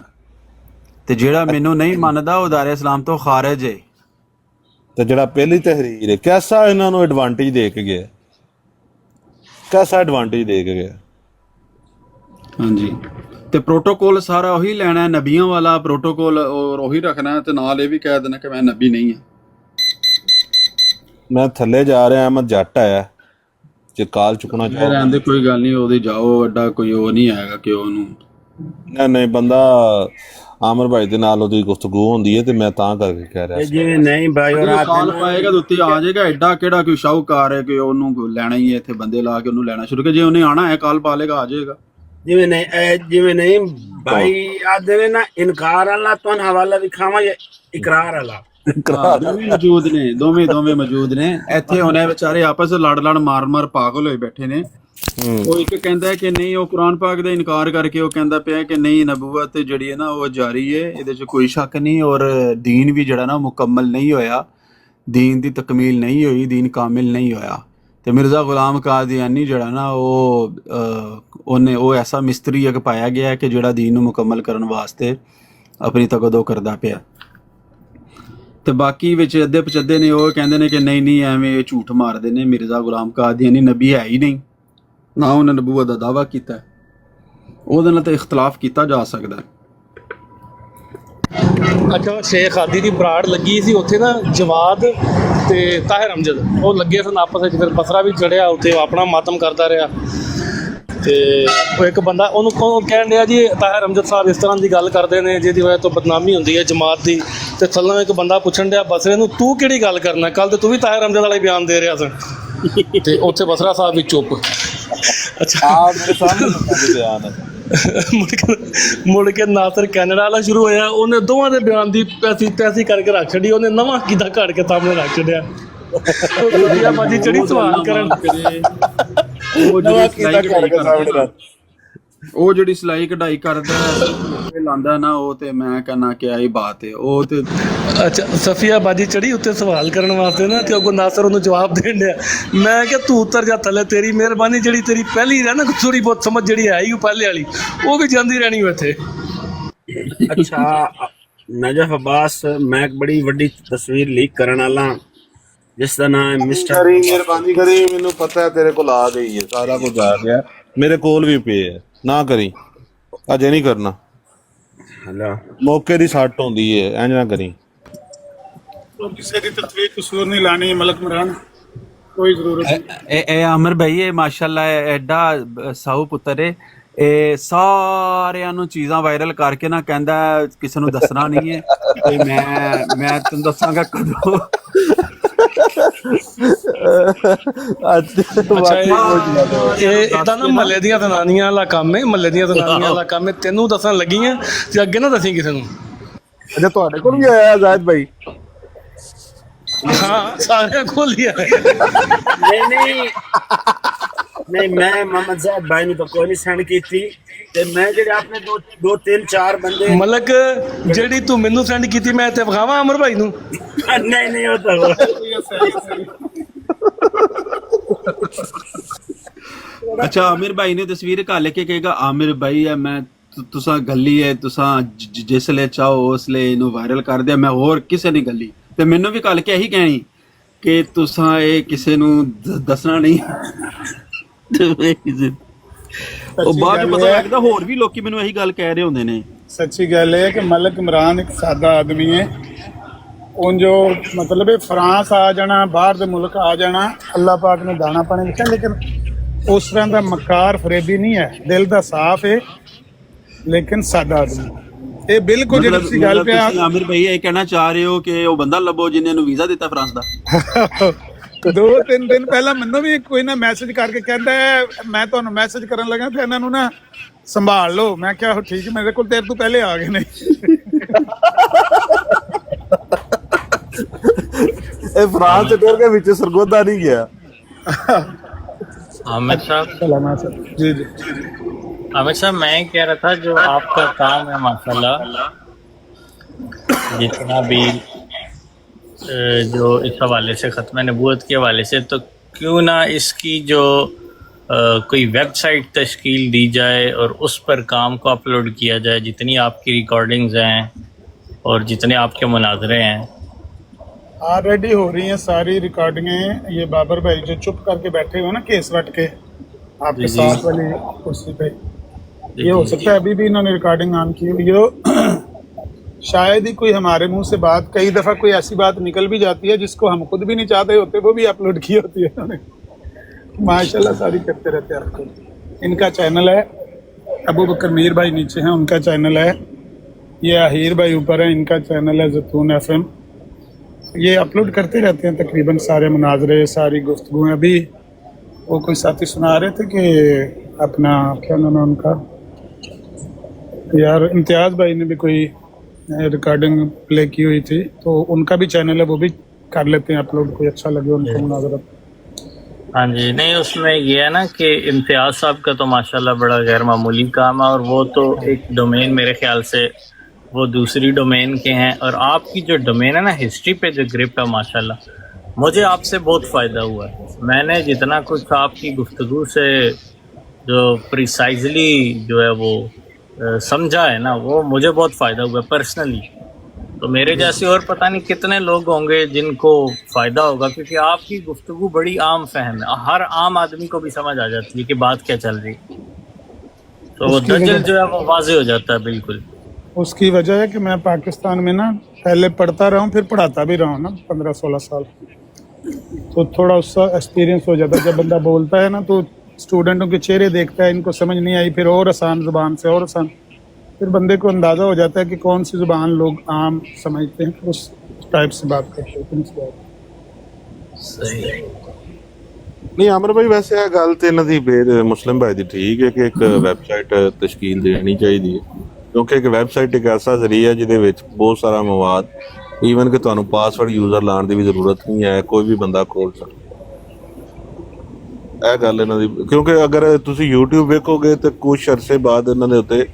ਤੇ ਜਿਹੜਾ ਮੈਨੂੰ ਨਹੀਂ ਮੰਨਦਾ ਉਹ ਦਾਰੇ ਇਸਲਾਮ ਤੋਂ ਖਾਰਜ ਹੈ। ਤੇ ਜਿਹੜਾ ਪਹਿਲੀ ਤਹਿਰੀਰ ਹੈ ਕੈਸਾ ਇਹਨਾਂ ਨੂੰ ਐਡਵਾਂਟੇਜ ਦੇ ਕੇ ਗਿਆ, ਕੈਸਾ ਐਡਵਾਂਟੇਜ ਦੇ ਕੇ ਗਿਆ। ਹਾਂਜੀ ਤੇ ਪ੍ਰੋਟੋਕੋਲ ਸਾਰਾ ਉਹੀ ਲੈਣਾ ਹੈ, ਨਬੀਆਂ ਵਾਲਾ ਪ੍ਰੋਟੋਕੋਲ ਔਰ ਉਹੀ ਰੱਖਣਾ ਤੇ ਨਾਲ ਇਹ ਵੀ ਕਹਿ ਦੇਣਾ ਕਿ ਮੈਂ ਨਬੀ ਨਹੀਂ ਹਾਂ। ਮੈਂ ਥੱਲੇ ਜਾ ਰਿਹਾ, ਅਹਿਮਦ ਜੱਟ ਆਇਆ, ਜੇ ਕਾਲ ਚੁੱਕਣਾ ਚਾਹੋ ਰਹਿੰਦੇ ਕੋਈ ਗੱਲ ਨਹੀਂ, ਉਹਦੇ ਜਾਓ ਅੱਡਾ ਕੋਈ ਉਹ ਨਹੀਂ ਆਏਗਾ ਕਿ ਉਹਨੂੰ ਨਹੀਂ ਬੰਦਾ ਆਮਰ ਭਾਈ ਦੇ ਨਾਲ ਉਹਦੀ ਗੁਫ਼ਤਗੂ ਹੁੰਦੀ ਹੈ ਤੇ ਮੈਂ ਤਾਂ ਕਰਕੇ ਕਹਿ ਰਿਹਾ ਸੀ। ਜਿਵੇਂ ਨਹੀਂ ਭਾਈ ਔਰ ਆਪ ਕਾਲ ਪਾਏਗਾ ਤੇ ਉੱਤੇ ਆ ਜਾਏਗਾ। ਐਡਾ ਕਿਹੜਾ ਕੋਈ ਸ਼ਾਹੂਕਾਰ ਹੈ ਕਿ ਉਹਨੂੰ ਲੈਣਾ ਹੀ ਹੈ, ਇੱਥੇ ਬੰਦੇ ਲਾ ਕੇ ਉਹਨੂੰ ਲੈਣਾ ਸ਼ੁਰੂ ਕਰ। ਜੇ ਉਹਨੇ ਆਣਾ ਹੈ ਕਾਲ ਪਾ ਲੇਗਾ, ਆ ਜਾਏਗਾ। ਜਿਵੇਂ ਨਹੀਂ ਭਾਈ ਆਦੇ ਨੇ ਨਾ ਇਨਕਾਰ ਅੱਲਾ ਤੋਂ ਹਵਾਲਾ ਦਿਖਾਵਾਂ ਜਾਂ ਇਕਰਾਰ ਅੱਲਾ ਦੋਵੇਂ ਮੌਜੂਦ ਨੇ, ਦੋਵੇਂ ਮੌਜੂਦ ਨੇ। ਇੱਥੇ ਉਹਨੇ ਵਿਚਾਰੇ ਆਪਸ ਲੜ ਮਾਰ ਪਾਗਲ ਹੋਏ ਬੈਠੇ ਨੇ। ਉਹ ਇੱਕ ਕਹਿੰਦਾ ਹੈ ਕਿ ਨਹੀਂ ਉਹ ਕੁਰਾਨ ਪਾਕ ਦਾ ਇਨਕਾਰ ਕਰਕੇ ਉਹ ਕਹਿੰਦਾ ਪਿਆ ਕਿ ਨਹੀਂ ਨਬੂਵਤ ਜਿਹੜੀ ਹੈ ਨਾ ਉਹ ਜਾਰੀ ਹੈ, ਇਹਦੇ 'ਚ ਕੋਈ ਸ਼ੱਕ ਨਹੀਂ। ਔਰ ਦੀਨ ਵੀ ਜਿਹੜਾ ਨਾ ਮੁਕੰਮਲ ਨਹੀਂ ਹੋਇਆ, ਦੀਨ ਦੀ ਤਕਮੀਲ ਨਹੀਂ ਹੋਈ, ਦੀਨ ਕਾਮਿਲ ਨਹੀਂ ਹੋਇਆ। ਤੇ ਮਿਰਜ਼ਾ ਗੁਲਾਮ ਕਾਦੀਆਨੀ ਜਿਹੜਾ ਨਾ ਉਹਨੇ ਉਹ ਐਸਾ ਮਿਸਤਰੀ ਇੱਕ ਪਾਇਆ ਗਿਆ ਹੈ ਕਿ ਜਿਹੜਾ ਦੀਨ ਨੂੰ ਮੁਕੰਮਲ ਕਰਨ ਵਾਸਤੇ ਆਪਣੀ ਤਕਦੋ ਕਰਦਾ ਪਿਆ। ਤੇ ਬਾਕੀ ਵਿੱਚ ਅੱਧੇ ਪਚੱਦੇ ਨੇ ਉਹ ਕਹਿੰਦੇ ਨੇ ਕਿ ਨਹੀਂ ਐਵੇਂ ਇਹ ਝੂਠ ਮਾਰਦੇ ਨੇ, ਮਿਰਜ਼ਾ ਗੁਲਾਮ ਕਾਦੀਆਨੀ ਨਬੀ ਹੈ ਹੀ ਨਹੀਂ, ਨਾ ਉਹਨੇ ਨਬੂਵਤ ਦਾ ਦਾਅਵਾ ਕੀਤਾ। ਉਹਦੇ ਨਾਲ ਤਾਂ ਇਖਤਲਾਫ ਕੀਤਾ ਜਾ ਸਕਦਾ। ਅੱਛਾ ਸ਼ੇਖ ਆਦੀ ਦੀ ਬਰਾੜ ਲੱਗੀ ਸੀ ਉੱਥੇ ਨਾ, ਜਵਾਦ ਤੇ ਤਾਹਿਰ ਅਮਜਦ ਉਹ ਲੱਗੇ ਸਨ ਆਪਸ ਵਿੱਚ। ਫਿਰ ਬਸਰਾ ਵੀ ਚੜਿਆ ਉੱਥੇ, ਆਪਣਾ ਮਾਤਮ ਕਰਦਾ ਰਿਹਾ। ਤੇ ਉਹ ਇੱਕ ਬੰਦਾ ਉਹਨੂੰ ਕਹਿਣ ਡਿਆ ਜੀ ਤਾਹਿਰ ਅਮਜਦ ਸਾਹਿਬ ਇਸ ਤਰ੍ਹਾਂ ਦੀ ਗੱਲ ਕਰਦੇ ਨੇ ਜਿਹਦੀ ਵਜ੍ਹਾ ਤੋਂ ਬਦਨਾਮੀ ਹੁੰਦੀ ਹੈ ਜਮਾਤ ਦੀ। ਤੇ ਥੱਲੋਂ ਇੱਕ ਬੰਦਾ ਪੁੱਛਣ ਡਿਆ ਬਸਰੇ ਨੂੰ, ਤੂੰ ਕਿਹੜੀ ਗੱਲ ਕਰਨਾ, ਕੱਲ ਤੇ ਤੂੰ ਵੀ ਤਾਹਿਰ ਅਮਜਦ ਵਾਲਾ ਬਿਆਨ ਦੇ ਰਿਹਾ ਸੀ। ਤੇ ਉੱਥੇ ਬਸਰਾ ਸਾਹਿਬ ਵੀ ਚੁੱਪ। ਅੱਛਾ ਮੇਰੇ ਸਾਹਮਣੇ ਬਿਆਨ ਹੈ। ਮੁੜ ਕੇ ਨਾਸਰ ਕੈਨੇਡਾ ਵਾਲਾ ਸ਼ੁਰੂ ਹੋਇਆ, ਉਹਨੇ ਦੋਵਾਂ ਦੇ ਬਿਆਨ ਦੀ ਪੈਸੀ ਕਰਕੇ ਰੱਖ ਛੱਡੀ। ਉਹਨੇ ਨਵਾਂ ਕਿੱਦਾਂ ਘੜ ਕੇ ਸਾਹਮਣੇ ਰੱਖ ਛੱਡਿਆ। ਬਾਜੀ ਚੜੀ ਸਵਾਲ ਕਰਨ ਉਹ ਜਿਹੜੀ ਸਿਲਾਈ ਕਢਾਈ ਕਰਦਾ ਲਾਂਦਾ ਨਾ, ਉਹ ਤੇ ਮੈਂ ਕਹਿੰਦਾ ਕਿ ਆਹੀ ਬਾਤ ਹੈ ਉਹ ਤੇ। ਅੱਛਾ ਸਫੀਆ ਬਾਜੀ ਚੜੀ ਉੱਤੇ ਸਵਾਲ ਕਰਨ ਵਾਸਤੇ ਨਾ, ਤੇ ਉਹ ਨਾਸਰ ਉਹਨੂੰ ਜਵਾਬ ਦੇਣ ਡਿਆ। ਮੈਂ ਕਿਹਾ ਤੂੰ ਉੱਤਰ ਜਾ ਥੱਲੇ, ਤੇਰੀ ਮਿਹਰਬਾਨੀ ਜਿਹੜੀ ਤੇਰੀ ਪਹਿਲੀ ਹੈ ਨਾ ਥੋੜੀ ਬਹੁਤ ਸਮਝ ਜਿਹੜੀ ਆਈ ਉਹ ਪਹਿਲੇ ਵਾਲੀ ਉਹ ਵੀ ਜਾਂਦੀ ਰਹਿਣੀ ਉੱਥੇ। ਅੱਛਾ ਨਜਫ ਅब्बास ਮੈਂ ਇੱਕ ਬੜੀ ਵੱਡੀ ਤਸਵੀਰ ਲੀਕ ਕਰਨ ਵਾਲਾ ਜਿਸ ਦਾ ਨਾਮ ਹੈ ਮਿਸਟਰ। ਮਿਹਰਬਾਨੀ ਕਰੀ, ਮੈਨੂੰ ਪਤਾ ਹੈ ਤੇਰੇ ਕੋਲ ਆ ਗਈ ਹੈ, ਸਾਰਾ ਕੁਝ ਆ ਗਿਆ, ਮੇਰੇ ਕੋਲ ਵੀ ਪਏ ਹੈ। ਨਾ ਕਰੀ, ਅਜੇ ਨਹੀਂ ਕਰਨਾ, ਮੌਕੇ ਦੀ ਸੱਟ ਹੁੰਦੀ ਹੈ, ਇੰਝ ਨਾ ਕਰੀ। ਕਿਸੇ ਦੀ ਤਸਵੀਰ ਕਸੂਰ ਨਹੀਂ ਲਾਣੀ ਮਲਕ ਇਮਰਾਨ, ਕੋਈ ਜ਼ਰੂਰਤ ਨਹੀਂ। ਇਹ ਅਮਰ ਭਾਈ ਇਹ ਮਾਸ਼ਾਅੱਲਾ ਐਡਾ ਸਾਊ ਪੁੱਤਰ ਹੈ, ਇਹ ਸਾਰਿਆਂ ਨੂੰ ਚੀਜ਼ਾਂ ਵਾਇਰਲ ਕਰਕੇ ਨਾ ਕਹਿੰਦਾ ਕਿਸੇ ਨੂੰ ਦੱਸਣਾ ਨਹੀਂ ਹੈ। ਤੇ ਮੈਂ ਤੈਨੂੰ ਦੱਸਾਂਗਾ ਕਦੋਂ। ਇਹ ਇਦਾਂ ਨਾ ਮਹੱਲੇ ਦੀਆਂ ਜ਼ਨਾਨੀਆਂ ਵਾਲਾ ਕੰਮ ਹੈ, ਮਹੱਲੇ ਦੀਆਂ ਜ਼ਨਾਨੀਆਂ ਵਾਲਾ ਕੰਮ ਹੈ। ਤੈਨੂੰ ਦੱਸਣ ਲੱਗੀਆਂ ਤੇ ਅੱਗੇ ਨਾ ਦੱਸੀ ਕਿਸੇ ਨੂੰ। ਅੱਛਾ ਤੁਹਾਡੇ ਕੋਲ ਵੀ ਆਇਆ ਜ਼ਾਹਿਦ ਭਾਈ? ਹਾਂ ਸਾਰਿਆਂ ਕੋਲ ਹੀ ਆਇਆ। ਨਹੀਂ ਮੈਂ ਮੁਹੰਮਦ ਜ਼ਾਹਿਦ ਭਾਈ ਨੂੰ ਤਾਂ ਕੋਈ ਨਹੀਂ ਸੈਂਡ ਕੀਤੀ, ਤੇ ਮੈਂ ਜਿਹੜੇ ਆਪਣੇ ਦੋ ਤਿੰਨ ਚਾਰ ਬੰਦੇ ਮਲਕ ਜਿਹੜੀ ਤੂੰ ਮੈਨੂੰ ਸੈਂਡ ਕੀਤੀ ਮੈਂ ਇੱਥੇ ਵਿਖਾਵਾਂ ਅਮਰ ਭਾਈ ਨੂੰ? ਨਹੀਂ ਉਹ ਤਾਂ अच्छा आमिर भाई ने तस्वीर घल के कहेगा आमिर भाई है मैं तुसा गली है तुसा जिसले चाहो उसले इनू वायरल कर दिया मैं और किसे नहीं गली ते मैनू भी घल के यही कहनी कि तुसा ये किसे नू दसना नहीं ਉਹ ਬਾਅਦ ਵਿੱਚ ਪਤਾ ਲੱਗਦਾ ਹੋਰ ਵੀ ਲੋਕੀ ਮੈਨੂੰ ਇਹੀ ਗੱਲ ਕਹਿ ਰਹੇ ਹੁੰਦੇ ਨੇ। ਸੱਚੀ ਗੱਲ ਹੈ ਕਿ ਮਲਕ ਇਮਰਾਨ ਇੱਕ ਸਾਦਾ ਆਦਮੀ ਹੈ, उन जो मतलब है फ्रांस आ जाना बाहर दे मुल्क आ जाना अल्लाह पाक ने दाना पानी लिखा, लेकिन उस तरह का मकार फरेबी नहीं है, दिल दा साफ है लेकिन सादा आदमी। ये बिल्कुल जी गल पे आमिर भाई ये कहना चाह रहे हो कि वो बंदा लभो जिन्हें नु वीजा दिता फ्रांस दा। 2-3 दिन पहला मैनू भी कोई ना मैसेज करके कहता है मैं तुहानू मैसेज करन लगा ते इन्हां नू ना संभाल लो। मैं क्या ठीक है मेरे को तेरे तो पहले आ गए नहीं। फ्रांस से टूर के बीच सरगोदा नहीं गया। आमिर साहब जी आमिर साहब मैं कह रहा था जो आपका काम है माशाल्लाह जितना भी जो इस हवाले से ख़त्म नबूवत के हवाले से, तो क्यों ना इसकी जो कोई वेबसाइट तश्कील दी जाए और उस पर काम को अपलोड किया जाए, जितनी आपकी रिकॉर्डिंग्स हैं और जितने आपके मुनाजरे हैं। ऑलरेडी हो रही हैं सारी रिकॉर्डिंगें। ये बाबर भाई जो चुप करके बैठे हुए ना केस रट के आपके जी, साथ जी। वाली कुर्सी पे, जी, ये हो जी, सकता है अभी भी इन्होंने रिकॉर्डिंग ऑन की हुई हो। शायद ही कोई हमारे मुंह से बात, कई दफ़ा कोई ऐसी बात निकल भी जाती है जिसको हम खुद भी नहीं चाहते होते, वो भी अपलोड की होती है इन्होंने। माशाल्लाह सारी करते रहते हैं आपको। इनका चैनल है, अबू बकर मीर भाई नीचे हैं, उनका चैनल है। ये आहिर भाई ऊपर है, इनका चैनल है ज़ैतून FM। ये अपलोड करते रहते हैं तकरीबन सारे मुनाजरे, सारी गुफ्तगू। अभी वो कोई साथी सुना रहे थे कि अपना क्या नाम है उनका, यार इम्तियाज़ भाई ने भी कोई रिकॉर्डिंग प्ले की हुई थी, तो उनका भी चैनल है, वो भी कर लेते हैं अपलोड, कोई अच्छा लगे उनको मुनाजरा। हाँ जी, नहीं उसमें ये है ना कि इम्तियाज़ साहब का तो माशाल्लाह बड़ा गैर मामूली काम है, और वो तो एक डोमेन मेरे ख्याल से वो दूसरी डोमेन के हैं, और आपकी जो डोमेन है ना हिस्ट्री पे जो ग्रिप है माशाल्लाह, मुझे आपसे बहुत फ़ायदा हुआ है। मैंने जितना कुछ आपकी गुफ्तगू से जो प्रिसाइजली जो है वो समझा है ना, वो मुझे बहुत फ़ायदा हुआ पर्सनली। तो मेरे जैसे और पता नहीं कितने लोग होंगे जिनको फ़ायदा होगा, क्योंकि आपकी गुफ्तगू बड़ी आम फहम है, हर आम आदमी को भी समझ आ जाती है कि बात क्या चल रही, तो वो उसकी दजल वजह जो है वो वाज़े हो जाता है बिल्कुल। उसकी वजह है कि मैं पाकिस्तान में ना पहले पढ़ता रहा हूँ, फिर पढ़ाता भी रहा हूँ ना 15-16 साल, तो थोड़ा उसका एक्सपीरियंस हो जाता है। जब बंदा बोलता है ना तो स्टूडेंटों के चेहरे देखता है, इनको समझ नहीं आई, फिर और आसान ज़ुबान से और आसान, फिर बंदे को अंदाज़ा हो जाता है कि कौन सी ज़ुबान लोग आम समझते हैं, फिर उस टाइप से बात करते हैं। सही ਨਹੀਂ ਅਮਰ ਭਾਈ ਵੈਸੇ ਇਹ ਗੱਲ ਤੇ ਇਹਨਾਂ ਦੀ ਮੁਸਲਿਮ ਭਾਈ ਦੀ ਠੀਕ ਹੈ ਕਿ ਇੱਕ ਵੈਬਸਾਈਟ ਤਸ਼ਕੀਲ ਦੇਣੀ ਚਾਹੀਦੀ ਹੈ, ਕਿਉਂਕਿ ਇੱਕ ਵੈਬਸਾਈਟ ਇੱਕ ਐਸਾ ਜ਼ਰੀਆ ਹੈ ਜਿਹਦੇ ਵਿੱਚ ਬਹੁਤ ਸਾਰਾ ਮਵਾਦ, ਈਵਨ ਕਿ ਤੁਹਾਨੂੰ ਪਾਸਵਰਡ ਯੂਜ਼ਰ ਲਾਉਣ ਦੀ ਵੀ ਜ਼ਰੂਰਤ ਨਹੀਂ ਹੈ, ਕੋਈ ਵੀ ਬੰਦਾ ਖੋਲ ਸਕਦਾ। ਇਹ ਗੱਲ ਇਹਨਾਂ ਦੀ, ਕਿਉਂਕਿ ਅਗਰ ਤੁਸੀਂ YouTube ਵੇਖੋਗੇ ਤੇ ਕੁਝ ਅਰਸੇ ਬਾਅਦ ਇਹਨਾਂ ਦੇ ਉੱਤੇ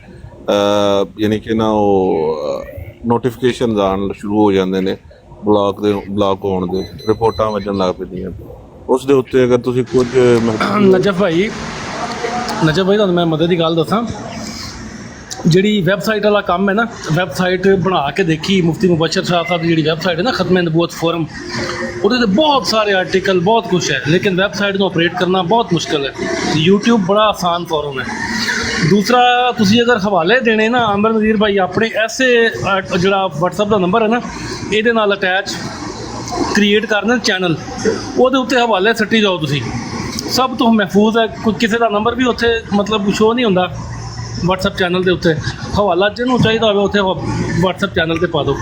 ਯਾਨੀ ਕਿ ਨਾ ਉਹ ਨੋਟੀਫਿਕੇਸ਼ਨਸ ਆਉਣ ਸ਼ੁਰੂ ਹੋ ਜਾਂਦੇ ਨੇ, ਬਲਾਕ ਹੋਣ ਦੇ, ਰਿਪੋਰਟਾਂ ਵੱਜਣ ਲੱਗ ਪੈਂਦੀਆਂ ਉਸ ਦੇ ਉੱਤੇ। ਅਗਰ ਤੁਸੀਂ ਕੁਝ ਨਜਫ ਭਾਈ ਤੁਹਾਨੂੰ ਮੈਂ ਮਦਦ ਦੀ ਗੱਲ ਦੱਸਾਂ, ਜਿਹੜੀ ਵੈਬਸਾਈਟ ਵਾਲਾ ਕੰਮ ਹੈ ਨਾ, ਵੈਬਸਾਈਟ ਬਣਾ ਕੇ ਦੇਖੀ ਮੁਫਤੀ ਮੁਬਸ਼ਰ ਸ਼ਾਹ ਸਾਹਿਬ ਦੀ ਜਿਹੜੀ ਵੈਬਸਾਈਟ ਹੈ ਨਾ ਖਤਮੇ ਨਬੂਵਤ ਫੋਰਮ, ਉਹਦੇ 'ਤੇ ਬਹੁਤ ਸਾਰੇ ਆਰਟੀਕਲ ਬਹੁਤ ਕੁਛ ਹੈ, ਲੇਕਿਨ ਵੈਬਸਾਈਟ ਨੂੰ ਆਪਰੇਟ ਕਰਨਾ ਬਹੁਤ ਮੁਸ਼ਕਿਲ ਹੈ। YouTube ਬੜਾ ਆਸਾਨ ਫੋਰਮ ਹੈ। ਦੂਸਰਾ ਤੁਸੀਂ ਅਗਰ ਹਵਾਲੇ ਦੇਣੇ ਨਾ ਅਮਰ ਨਜ਼ੀਰ ਭਾਈ, ਆਪਣੇ ਐਸੇ ਜਿਹੜਾ WhatsApp ਦਾ ਨੰਬਰ ਹੈ ਨਾ, ਇਹਦੇ ਨਾਲ ਅਟੈਚ ਕ੍ਰੀਏਟ ਕਰਨਾ ਚੈਨਲ, ਉਹਦੇ ਉੱਤੇ ਹਵਾਲੇ ਸੱਟੀ ਜਾਓ ਤੁਸੀਂ, ਸਭ ਤੋਂ ਮਹਿਫੂਜ਼ ਹੈ। ਕੋਈ ਕਿਸੇ ਦਾ ਨੰਬਰ ਵੀ ਉੱਥੇ ਮਤਲਬ ਸ਼ੋ ਨਹੀਂ ਹੁੰਦਾ WhatsApp ਚੈਨਲ ਦੇ ਉੱਤੇ, ਹਵਾਲਾ ਜਿਹਨੂੰ ਚਾਹੀਦਾ ਹੋਵੇ ਉੱਥੇ WhatsApp ਚੈਨਲ ਤੇ ਪਾ ਦਿਓ।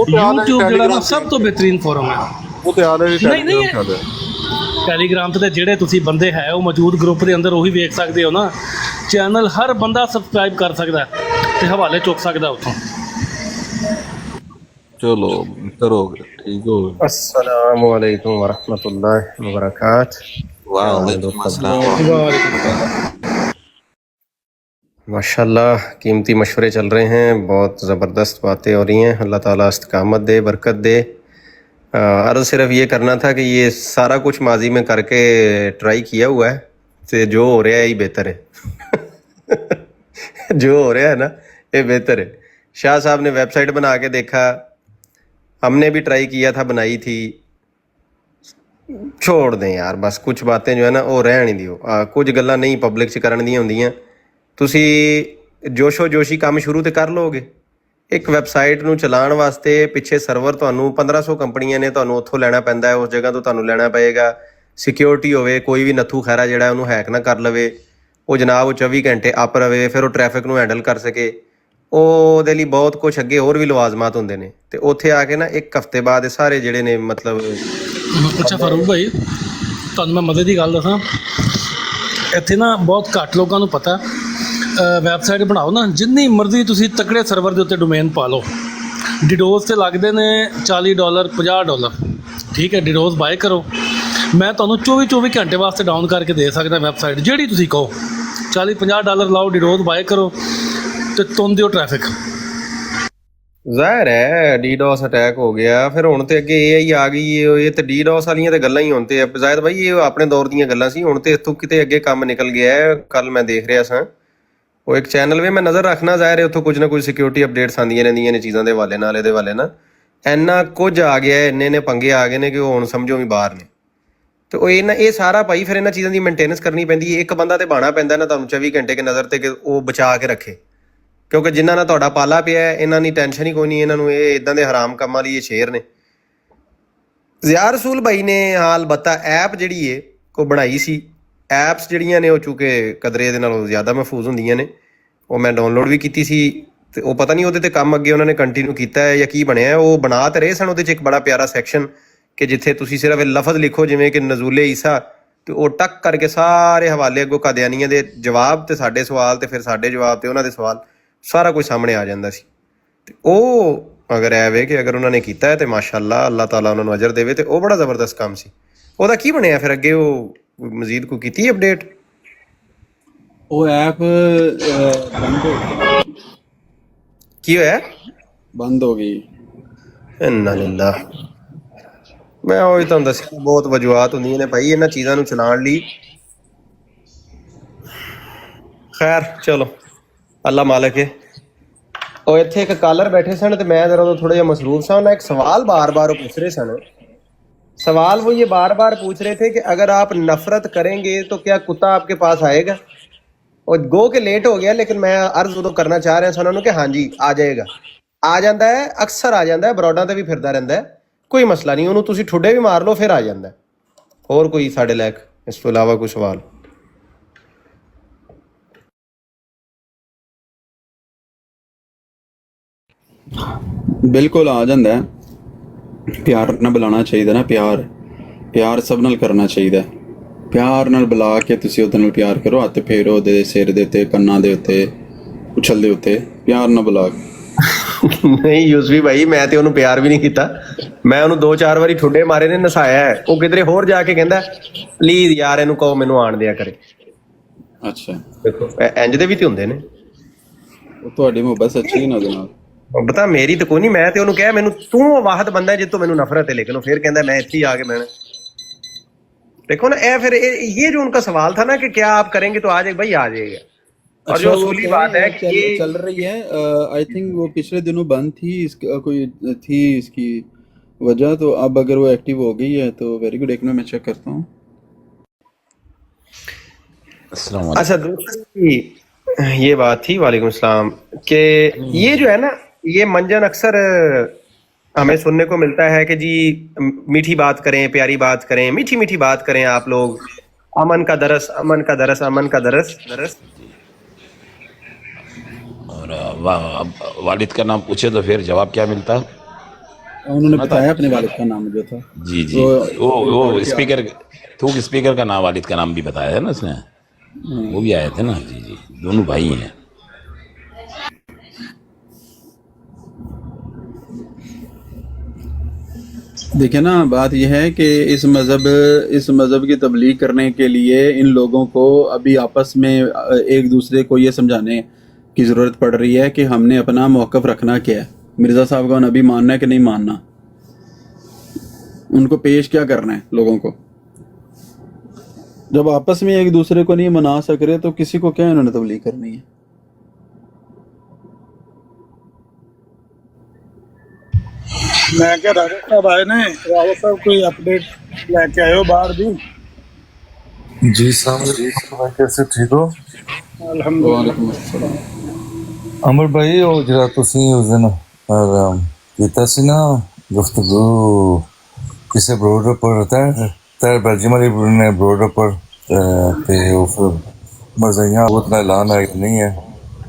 YouTube ਜਿਹੜਾ ਨਾ ਸਭ ਤੋਂ ਬਿਹਤਰੀਨ ਫੋਰਮ ਹੈ। ਉਹ ਤੇ ਆਲਰੇਡੀ ਨਹੀਂ ਟੈਲੀਗ੍ਰਾਮ ਤੇ ਜਿਹੜੇ ਤੁਸੀਂ ਬੰਦੇ ਹੈ ਉਹ ਮੌਜੂਦ ਗਰੁੱਪ ਦੇ ਅੰਦਰ ਉਹੀ ਵੇਖ ਸਕਦੇ ਹੋ ਨਾ, ਚੈਨਲ ਹਰ ਬੰਦਾ ਸਬਸਕ੍ਰਾਈਬ ਕਰ ਸਕਦਾ ਤੇ ਹਵਾਲੇ ਚੁੱਕ ਸਕਦਾ ਉੱਥੋਂ। ਚਲੋ ਕਰੋ, ਠੀਕ ਹੋ ਗਿਆ। अस्सलाम वालेकुम वरहमतुल्लाहि वबरकातुहू। वालेकुम अस्सलाम। माशाल्लाह कीमती मशवरे चल रहे हैं, बहुत ज़बरदस्त बातें हो रही हैं। अल्लाह ताला इस्तकामत दे, बरकत दे। अर्ज़ सिर्फ ये करना था कि ये सारा कुछ माजी में करके ट्राई किया हुआ है, तो जो हो रहा है ही बेहतर है जो हो रहा है ना ये बेहतर है। शाह साहब ने वेबसाइट बना के देखा, हमने भी ट्राई किया था, बनाई थी, छोड़ दें यार बस। कुछ बातें जो है ना वो रह नहीं दियो, कुछ गल्लां नहीं पब्लिक च करन ਦੀਆਂ ਹੁੰਦੀਆਂ। ਤੁਸੀਂ ਜੋਸ਼ੋ ਜੋਸ਼ੀ ਕੰਮ ਸ਼ੁਰੂ ਤੇ ਕਰ ਲਓਗੇ। ਇੱਕ ਵੈਬਸਾਈਟ ਨੂੰ ਚਲਾਉਣ ਵਾਸਤੇ ਪਿੱਛੇ ਸਰਵਰ ਤੁਹਾਨੂੰ 1500 ਕੰਪਨੀਆਂ ਨੇ, ਤੁਹਾਨੂੰ ਉੱਥੋਂ ਲੈਣਾ ਪੈਂਦਾ ਹੈ, ਉਸ ਜਗ੍ਹਾ ਤੋਂ ਤੁਹਾਨੂੰ ਲੈਣਾ ਪਏਗਾ। ਸਿਕਿਉਰਿਟੀ ਹੋਵੇ, ਕੋਈ ਵੀ ਨੱਥੂ ਖੈਰਾ ਜਿਹੜਾ ਉਹਨੂੰ ਹੈਕ ਨਾ ਕਰ ਲਵੇ, ਉਹ ਜਨਾਬ ਉਹ 24 ਘੰਟੇ ਅਪ ਰਵੇ, ਫਿਰ ਉਹ ਟ੍ਰੈਫਿਕ ਨੂੰ ਹੈਂਡਲ ਕਰ ਸਕੇ। ਉਹਦੇ ਲਈ ਬਹੁਤ ਕੁਛ ਅੱਗੇ ਹੋਰ ਵੀ ਲਵਾਜ਼ਮਾਤ ਹੁੰਦੇ ਨੇ, ਤੇ ਉੱਥੇ ਆ ਕੇ ਨਾ ਇੱਕ ਹਫ਼ਤੇ ਬਾਅਦ ਇਹ ਸਾਰੇ ਜਿਹੜੇ ਨੇ ਮਤਲਬ। ਅੱਛਾ ਫਾਰੂਕ ਭਾਈ, ਤੁਹਾਨੂੰ ਮੈਂ ਮਦਦ ਦੀ ਗੱਲ ਦੱਸਾਂ, ਇੱਥੇ ਨਾ ਬਹੁਤ ਘੱਟ ਲੋਕਾਂ ਨੂੰ ਪਤਾ। ਵੈਬਸਾਈਟ ਬਣਾਓ ਨਾ, ਜਿੰਨੀ ਮਰਜ਼ੀ ਤੁਸੀਂ ਤਕੜੇ ਸਰਵਰ ਦੇ ਉੱਤੇ ਡੋਮੇਨ ਪਾ ਲਓ, ਡਿਡੋਜ਼ ਤੇ ਲੱਗਦੇ ਨੇ $40 $50, ਠੀਕ ਹੈ। ਡਿਡੋਜ਼ ਬਾਏ ਕਰੋ, ਮੈਂ ਤੁਹਾਨੂੰ 24 ਘੰਟੇ ਵਾਸਤੇ ਡਾਊਨ ਕਰਕੇ ਦੇ ਸਕਦਾ ਵੈਬਸਾਈਟ ਜਿਹੜੀ ਤੁਸੀਂ ਕਹੋ। $40 $50 ਲਾਓ, ਡਿਡੋਜ਼ ਬਾਏ ਕਰੋ ਤੇ ਤੁੰਨ ਦਿਓ ਟ੍ਰੈਫਿਕ। ਜ਼ਾਹਿਰ ਹੈ ਡੀਡੋਸ ਅਟੈਕ ਹੋ ਗਿਆ, ਫਿਰ ਹੁਣ ਤੇ ਅੱਗੇ AI ਆ ਗਈ ਏ, ਇਹ ਤੇ ਡੀਡੋਸ ਵਾਲੀਆਂ ਤੇ ਗੱਲਾਂ ਹੀ ਹੁਣ ਤੇ ਜ਼ਾਹਿਦ ਭਾਈ ਇਹ ਆਪਣੇ ਦੌਰ ਦੀਆਂ ਗੱਲਾਂ ਸੀ, ਹੁਣ ਤੇ ਇੱਥੋਂ ਕਿਤੇ ਅੱਗੇ ਕੰਮ ਨਿਕਲ ਗਿਆ ਹੈ। ਕੱਲ ਮੈਂ ਦੇਖ ਰਿਹਾ ਸਾਂ ਉਹ ਇੱਕ ਚੈਨਲ ਵੀ ਮੈਂ ਨਜ਼ਰ ਰੱਖਣਾ, ਜ਼ਾਹਿਰ ਹੈ ਉੱਥੋਂ ਕੁਝ ਨਾ ਕੁਝ ਸਿਕਿਉਰਿਟੀ ਅਪਡੇਟਸ ਆਉਂਦੀਆਂ ਰਹਿੰਦੀਆਂ ਨੇ ਚੀਜ਼ਾਂ ਦੇ ਹਵਾਲੇ ਨਾਲ, ਇਹਦੇ ਹਵਾਲੇ ਨਾਲ ਇੰਨਾ ਕੁਝ ਆ ਗਿਆ, ਇੰਨੇ ਨੇ ਪੰਗੇ ਆ ਗਏ ਨੇ ਕਿ ਉਹ ਹੁਣ ਸਮਝੋ ਵੀ ਬਾਹਰ ਨੇ। ਤੇ ਉਹ ਇਹ ਸਾਰਾ ਭਾਈ ਫਿਰ ਇਹਨਾਂ ਚੀਜ਼ਾਂ ਦੀ ਮੇਨਟੇਨੈਂਸ ਕਰਨੀ ਪੈਂਦੀ ਹੈ। ਇੱਕ ਬੰਦਾ ਤੇ ਬਾਣਾ ਪੈਂਦਾ ਨਾ ਤੁਹਾਨੂੰ 24 ਘੰਟੇ ਕੇ ਨਜ਼ਰ ਤੇ ਕਿ ਉਹ ਬਚਾ ਕੇ ਰੱਖੇ, ਕਿਉਂਕਿ ਜਿਨ੍ਹਾਂ ਨਾਲ ਤੁਹਾਡਾ ਪਾਲਾ ਪਿਆ ਇਹਨਾਂ ਦੀ ਟੈਨਸ਼ਨ ਹੀ ਕੋਈ ਨਹੀਂ, ਇਹਨਾਂ ਨੂੰ ਇਹ ਇਦਾਂ ਦੇ ਹਰਾਮ ਕੰਮਾਂ ਲਈ ਇਹ ਸ਼ੇਰ ਨੇ। ਜ਼ਿਆ ਰਸੂਲ ਭਾਈ ਨੇ ਹਾਂ ਅਲਬੱਤਾ ਐਪ ਜਿਹੜੀ ਏ ਉਹ ਬਣਾਈ ਸੀ। ਐਪਸ ਜਿਹੜੀਆਂ ਨੇ ਉਹ ਚੂੰਕਿ ਕਦਰੇ ਦੇ ਨਾਲੋਂ ਜ਼ਿਆਦਾ ਮਹਿਫੂਜ਼ ਹੁੰਦੀਆਂ ਨੇ, ਉਹ ਮੈਂ ਡਾਊਨਲੋਡ ਵੀ ਕੀਤੀ ਸੀ ਤੇ ਉਹ ਪਤਾ ਨਹੀਂ ਉਹਦੇ ਤੇ ਕੰਮ ਅੱਗੇ ਉਹਨਾਂ ਨੇ ਕੰਟੀਨਿਊ ਕੀਤਾ ਹੈ ਜਾਂ ਕੀ ਬਣਿਆ। ਉਹ ਬਣਾ ਤੇ ਰਹੇ ਸਨ, ਉਹਦੇ 'ਚ ਇੱਕ ਬੜਾ ਪਿਆਰਾ ਸੈਕਸ਼ਨ ਕਿ ਜਿੱਥੇ ਤੁਸੀਂ ਸਿਰਫ ਇਹ ਲਫ਼ਜ਼ ਲਿਖੋ ਜਿਵੇਂ ਕਿ ਨਜ਼ੂਲੇ ਈਸਾ, ਤੇ ਉਹ ਟੱਕ ਕਰਕੇ ਸਾਰੇ ਹਵਾਲੇ ਅੱਗੋਂ ਕਾਦੀਆਨੀਆਂ ਦੇ ਜਵਾਬ ਤੇ ਸਾਡੇ ਸਵਾਲ ਤੇ ਫਿਰ ਸਾਡੇ ਜਵਾਬ ਤੇ ਉਹਨਾਂ ਦੇ ਸਵਾਲ ਸਾਰਾ ਕੁਝ ਸਾਹਮਣੇ ਆ ਜਾਂਦਾ ਸੀ। ਤੇ ਉਹ ਅਗਰ ਐਵੇਂ ਕਿ ਅਗਰ ਉਹਨਾਂ ਨੇ ਕੀਤਾ ਹੈ ਤੇ ਮਾਸ਼ਾਅੱਲਾ ਅੱਲਾਹ ਤਾਲਾ ਉਹਨਾਂ ਨੂੰ ਅਜਰ ਦੇਵੇ, ਤੇ ਉਹ ਬੜਾ ਜ਼ਬਰਦਸਤ ਕੰਮ ਸੀ। ਉਹਦਾ ਕੀ ਬਣਿਆ ਫਿਰ ਅੱਗੇ, ਉਹ ਮਜ਼ੀਦ ਕੋਈ ਕੀਤੀ ਅਪਡੇਟ? ਉਹ ਐਪ ਬੰਦ ਹੋ ਗਈ। ਕੀ ਹੋਇਆ? ਬੰਦ ਹੋ ਗਈ। ਇੰਨਾ ਲਿल्लाह। ਮੈਂ ਉਹੀ ਤੁਹਾਨੂੰ ਦੱਸਿਆ ਬਹੁਤ ਵਜੂਹਾਤ ਹੁੰਦੀਆਂ ਨੇ ਭਾਈ ਇਹਨਾਂ ਚੀਜ਼ਾਂ ਨੂੰ ਚਲਾਉਣ ਲਈ। ਖੈਰ ਚਲੋ ਅੱਲਾ ਮਾਲਕ ਹੈ। ਉਹ ਇੱਥੇ ਇੱਕ ਕਾਲਰ ਬੈਠੇ ਸਨ ਤੇ ਮੈਂ ਜਰਾ ਥੋੜਾ ਜਿਹਾ ਮਸਰੂਫ सा। एक सवाल बार बार पूछ रहे सन। सवाल वो ये बार बार पूछ रहे थे कि अगर आप नफरत करेंगे तो क्या कुत्ता आपके पास आएगा? और गो के लेट हो गया, लेकिन मैं अर्ज उदो करना चाह रहा था उन्होंने कि हाँ जी आ जाएगा। आ जाता है, अक्सर आ जाता है, बरौडा ते भी फिरदा रहिंदा है, कोई मसला नहीं। उन्होंने तुसी ठुड्डे भी मार लो फिर आ जाता है। और कोई साढ़े लैक इस तो इलावा कोई सवाल? ਬਿਲਕੁਲ ਆ ਜਾਂਦਾ ਹੈ। ਪਿਆਰ ਨਾਲ ਬੁਲਾਉਣਾ ਚਾਹੀਦਾ ਨਾ, ਪਿਆਰ ਸਭ ਨਾਲ ਕਰਨਾ ਚਾਹੀਦਾ। ਪਿਆਰ ਨਾਲ ਬੁਲਾ ਕੇ ਤੁਸੀਂ ਉਹਦੇ ਨਾਲ ਪਿਆਰ ਕਰੋ, ਹੱਥ ਫੇਰੋ ਉਹਦੇ ਸਿਰ ਦੇ ਉੱਤੇ, ਕੰਨਾਂ ਦੇ ਉੱਤੇ, ਉਛਲ ਦੇ ਉੱਤੇ, ਪਿਆਰ ਨਾਲ ਬੁਲਾ ਕੇ। ਨਹੀਂ ਯੂਸਫੀ ਭਾਈ ਮੈਂ ਤੇ ਉਹਨੂੰ ਪਿਆਰ ਵੀ ਨਹੀਂ ਕੀਤਾ, ਮੈਂ ਉਹਨੂੰ 2-4 ਵਾਰੀ ਠੁੱਡੇ ਮਾਰੇ ਨੇ, ਨਸਾਇਆ ਹੈ। ਉਹ ਕਿਧਰੇ ਹੋਰ ਜਾ ਕੇ ਕਹਿੰਦਾ ਪਲੀਜ਼ ਯਾਰ ਇਹਨੂੰ ਕਹੋ ਮੈਨੂੰ ਆਣ ਦਿਆ ਕਰੇ। ਅੱਛਾ ਦੇਖੋ ਇੰਜ ਦੇ ਵੀ ਤੇ ਹੁੰਦੇ ਨੇ। ਉਹ ਤੁਹਾਡੀ ਮੁਹੱਬਤ ਸੱਚੀ ਨਾ ਉਹਦੇ ਨਾਲ ਬਤਾ ਮੇਰੀ ਤਾਂ ਕੋਈ ਨਹੀਂ। ਮੈਂ ਤੇ ਉਹਨੂੰ ਕਿਹਾ ਮੈਨੂੰ ਤੂੰ ਵਾਹਦ ਬੰਦਾ ਜਿੱਤੋਂ ਮੈਨੂੰ ਨਫ਼ਰਤ ਹੈ, ਲੇਕਿन ਉਹ फिर कहता मैं ਇੱਥੇ ਆ ਕੇ मैं देखो ना ए फिर ये जो उनका सवाल था ना कि क्या आप करेंगे तो आ जाएगा, भाई आ जाएगा। और जो असूली बात है कि ये चल रही है, आई थिंक वो पिछले दिनों बंद थी, इसका कोई थी इसकी वजह, तो अब अगर वो एक्टिव हो गई है तो वेरी गुड। एक मिनट मैं चेक करता हूँ। अच्छा दूसरी ये बात थी, वालेकुम सलाम, कि ये जो है ना ये मंजन अक्सर हमें सुनने को मिलता है कि जी मीठी बात करें, प्यारी बात करें, मीठी मीठी बात करें आप लोग, अमन का दरस, अमन का दरस, अमन का दरस दरस। और वालिद का नाम पूछे तो फिर जवाब क्या मिलता? उन्होंने बताया अपने वालिद का नाम जो था। जी जी, वो स्पीकर थूक स्पीकर का नाम, वालिद का नाम भी बताया है ना उसने, वो भी आए थे ना। जी जी, दोनों भाई हैं। देखिए ना बात यह है कि इस मज़हब की तबलीग करने के लिए इन लोगों को अभी आपस में एक दूसरे को ये समझाने की ज़रूरत पड़ रही है कि हमने अपना मौक़िफ़ रखना क्या है, मिर्ज़ा साहब का नबी मानना है कि नहीं मानना, उनको पेश क्या करना है लोगों को। जब आपस में एक दूसरे को नहीं मना सक रहे तो किसी को क्या इन्होंने तबलीग करनी है। मैं क्या राजा साहब आए ने, राजा साहब कोई अपडेट लेके आए हो बाहर भी? जी साहब कैसे ठीक हो? अल्हम्दुलिल्लाह। अमर भाई वो जरा तुसी उस दिन कीता सी ना गुफ्तगू किसी बॉर्डर पर तेरे बेल्जियम ने बॉर्डर पर ते वो फिर मरजाइयां उतना ऐलान है नहीं है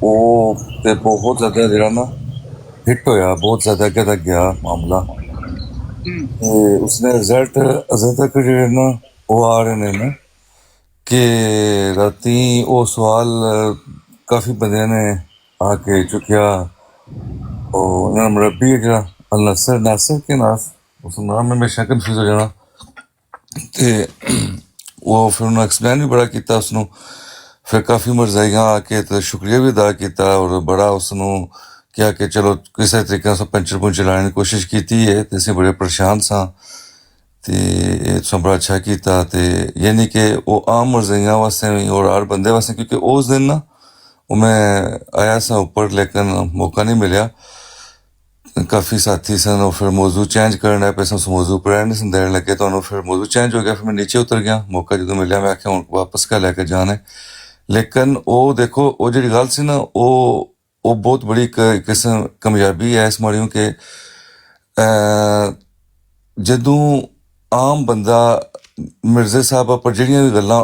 वो ते बहुत ज़्यादा जरा ना हिट होया, बहुत ज़्यादा अगे तक गया मामला। उसने रिजल्ट अजे तक जो ना वो आ रहे ने कि राती वो सवाल काफ़ी बंदे ने आके चुकिया। और मुरब्बी जरा नासिर के नास उस नाम में हमेशा कन्फ्यूज हो जाना, तो वो फिर उन्होंने एक्सप्लेन भी बड़ा किया उसनों, फिर काफ़ी मरजाइयां आके तो शुक्रिया भी अदा किया और बड़ा उसनों ਕਿਹਾ ਕਿ ਚਲੋ ਕਿਸੇ ਤਰੀਕੇ ਨਾਲ ਪੈਂਚਰ ਪੁੰਚਰ ਲਾਉਣ ਦੀ ਕੋਸ਼ਿਸ਼ ਕੀਤੀ ਹੈ ਤੇ ਅਸੀਂ ਬੜੇ ਪਰੇਸ਼ਾਨ ਸਾਂ ਤੇ ਇਹ ਤੁਸੀਂ ਬੜਾ ਅੱਛਾ ਕੀਤਾ ਤੇ ਯਾਨੀ ਕਿ ਉਹ ਆਮ ਮਰਜ਼ੀਆਂ ਵਾਸਤੇ ਵੀ ਔਰ ਹਰ ਬੰਦੇ ਵਾਸਤੇ ਕਿਉਂਕਿ ਉਸ ਦਿਨ ਨਾ ਉਹ ਮੈਂ ਆਇਆ ਸਾਂ ਉੱਪਰ ਲੇਕਿਨ ਮੌਕਾ ਨਹੀਂ ਮਿਲਿਆ ਕਾਫੀ ਸਾਥੀ ਸਨ ਉਹ ਫਿਰ ਮੌਜੂ ਚੇਂਜ ਕਰਨਾ ਪਏ ਸਨ ਮੌਜੂ ਪਰ ਨਹੀਂ ਦੇਣ ਲੱਗੇ ਤੁਹਾਨੂੰ ਫਿਰ ਮੌਜੂ ਚੇਂਜ ਹੋ ਗਿਆ ਫਿਰ ਮੈਂ ਨੀਚੇ ਉਤਰ ਗਿਆ ਮੌਕਾ ਜਦੋਂ ਮਿਲਿਆ ਮੈਂ ਆਖਿਆ ਹੁਣ ਵਾਪਸ ਕਾ ਲੈ ਕੇ ਜਾਣਾ ਹੈ ਲੇਕਿਨ ਉਹ ਦੇਖੋ ਉਹ ਜਿਹੜੀ ਗੱਲ ਸੀ ਨਾ ਉਹ ਬਹੁਤ ਬੜੀ ਕਿਸਮ ਕਾਮਯਾਬੀ ਹੈ ਇਸ ਮਾੜੀਓ ਕਿ ਜਦੋਂ ਆਮ ਬੰਦਾ ਮਿਰਜ਼ੇ ਸਾਹਿਬ ਪਰ ਜਿਹੜੀਆਂ ਵੀ ਗੱਲਾਂ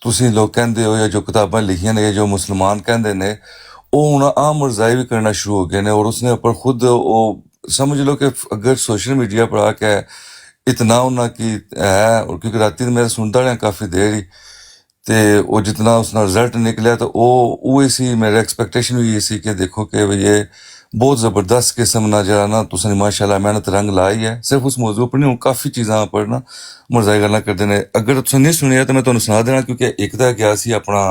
ਤੁਸੀਂ ਲੋਕ ਕਹਿੰਦੇ ਹੋ ਜਾਂ ਜੋ ਕਿਤਾਬਾਂ ਲਿਖੀਆਂ ਨੇ ਜੋ ਮੁਸਲਮਾਨ ਕਹਿੰਦੇ ਨੇ ਉਹ ਹੁਣ ਆਮ ਮਰਜ਼ਾਈ ਵੀ ਕਰਨਾ ਸ਼ੁਰੂ ਹੋ ਗਏ ਨੇ ਔਰ ਉਸਨੇ ਉੱਪਰ ਖੁਦ ਉਹ समझ लो कि अगर सोशल मीडिया पर आके इतना होना कि है और क्योंकि राती तो मेरा सुनता रहा काफ़ी देर ही तो वो जितना उसका रिजल्ट निकलिया तो वो सी मेरे एक्सपेक्टेशन भी ये सी कि देखो कि ये बहुत ज़बरदस्त किस्म ना जरा ना तुसें माशाल्लाह मेहनत रंग लाई है सिर्फ उस मौजू पर नहीं काफ़ी चीज़ां पर ना मरजाई गल्लां करदे ने अगर तुसें नहीं सुनिया तो मैं तुहानूं सुना देना क्योंकि एक दा गया सी अपना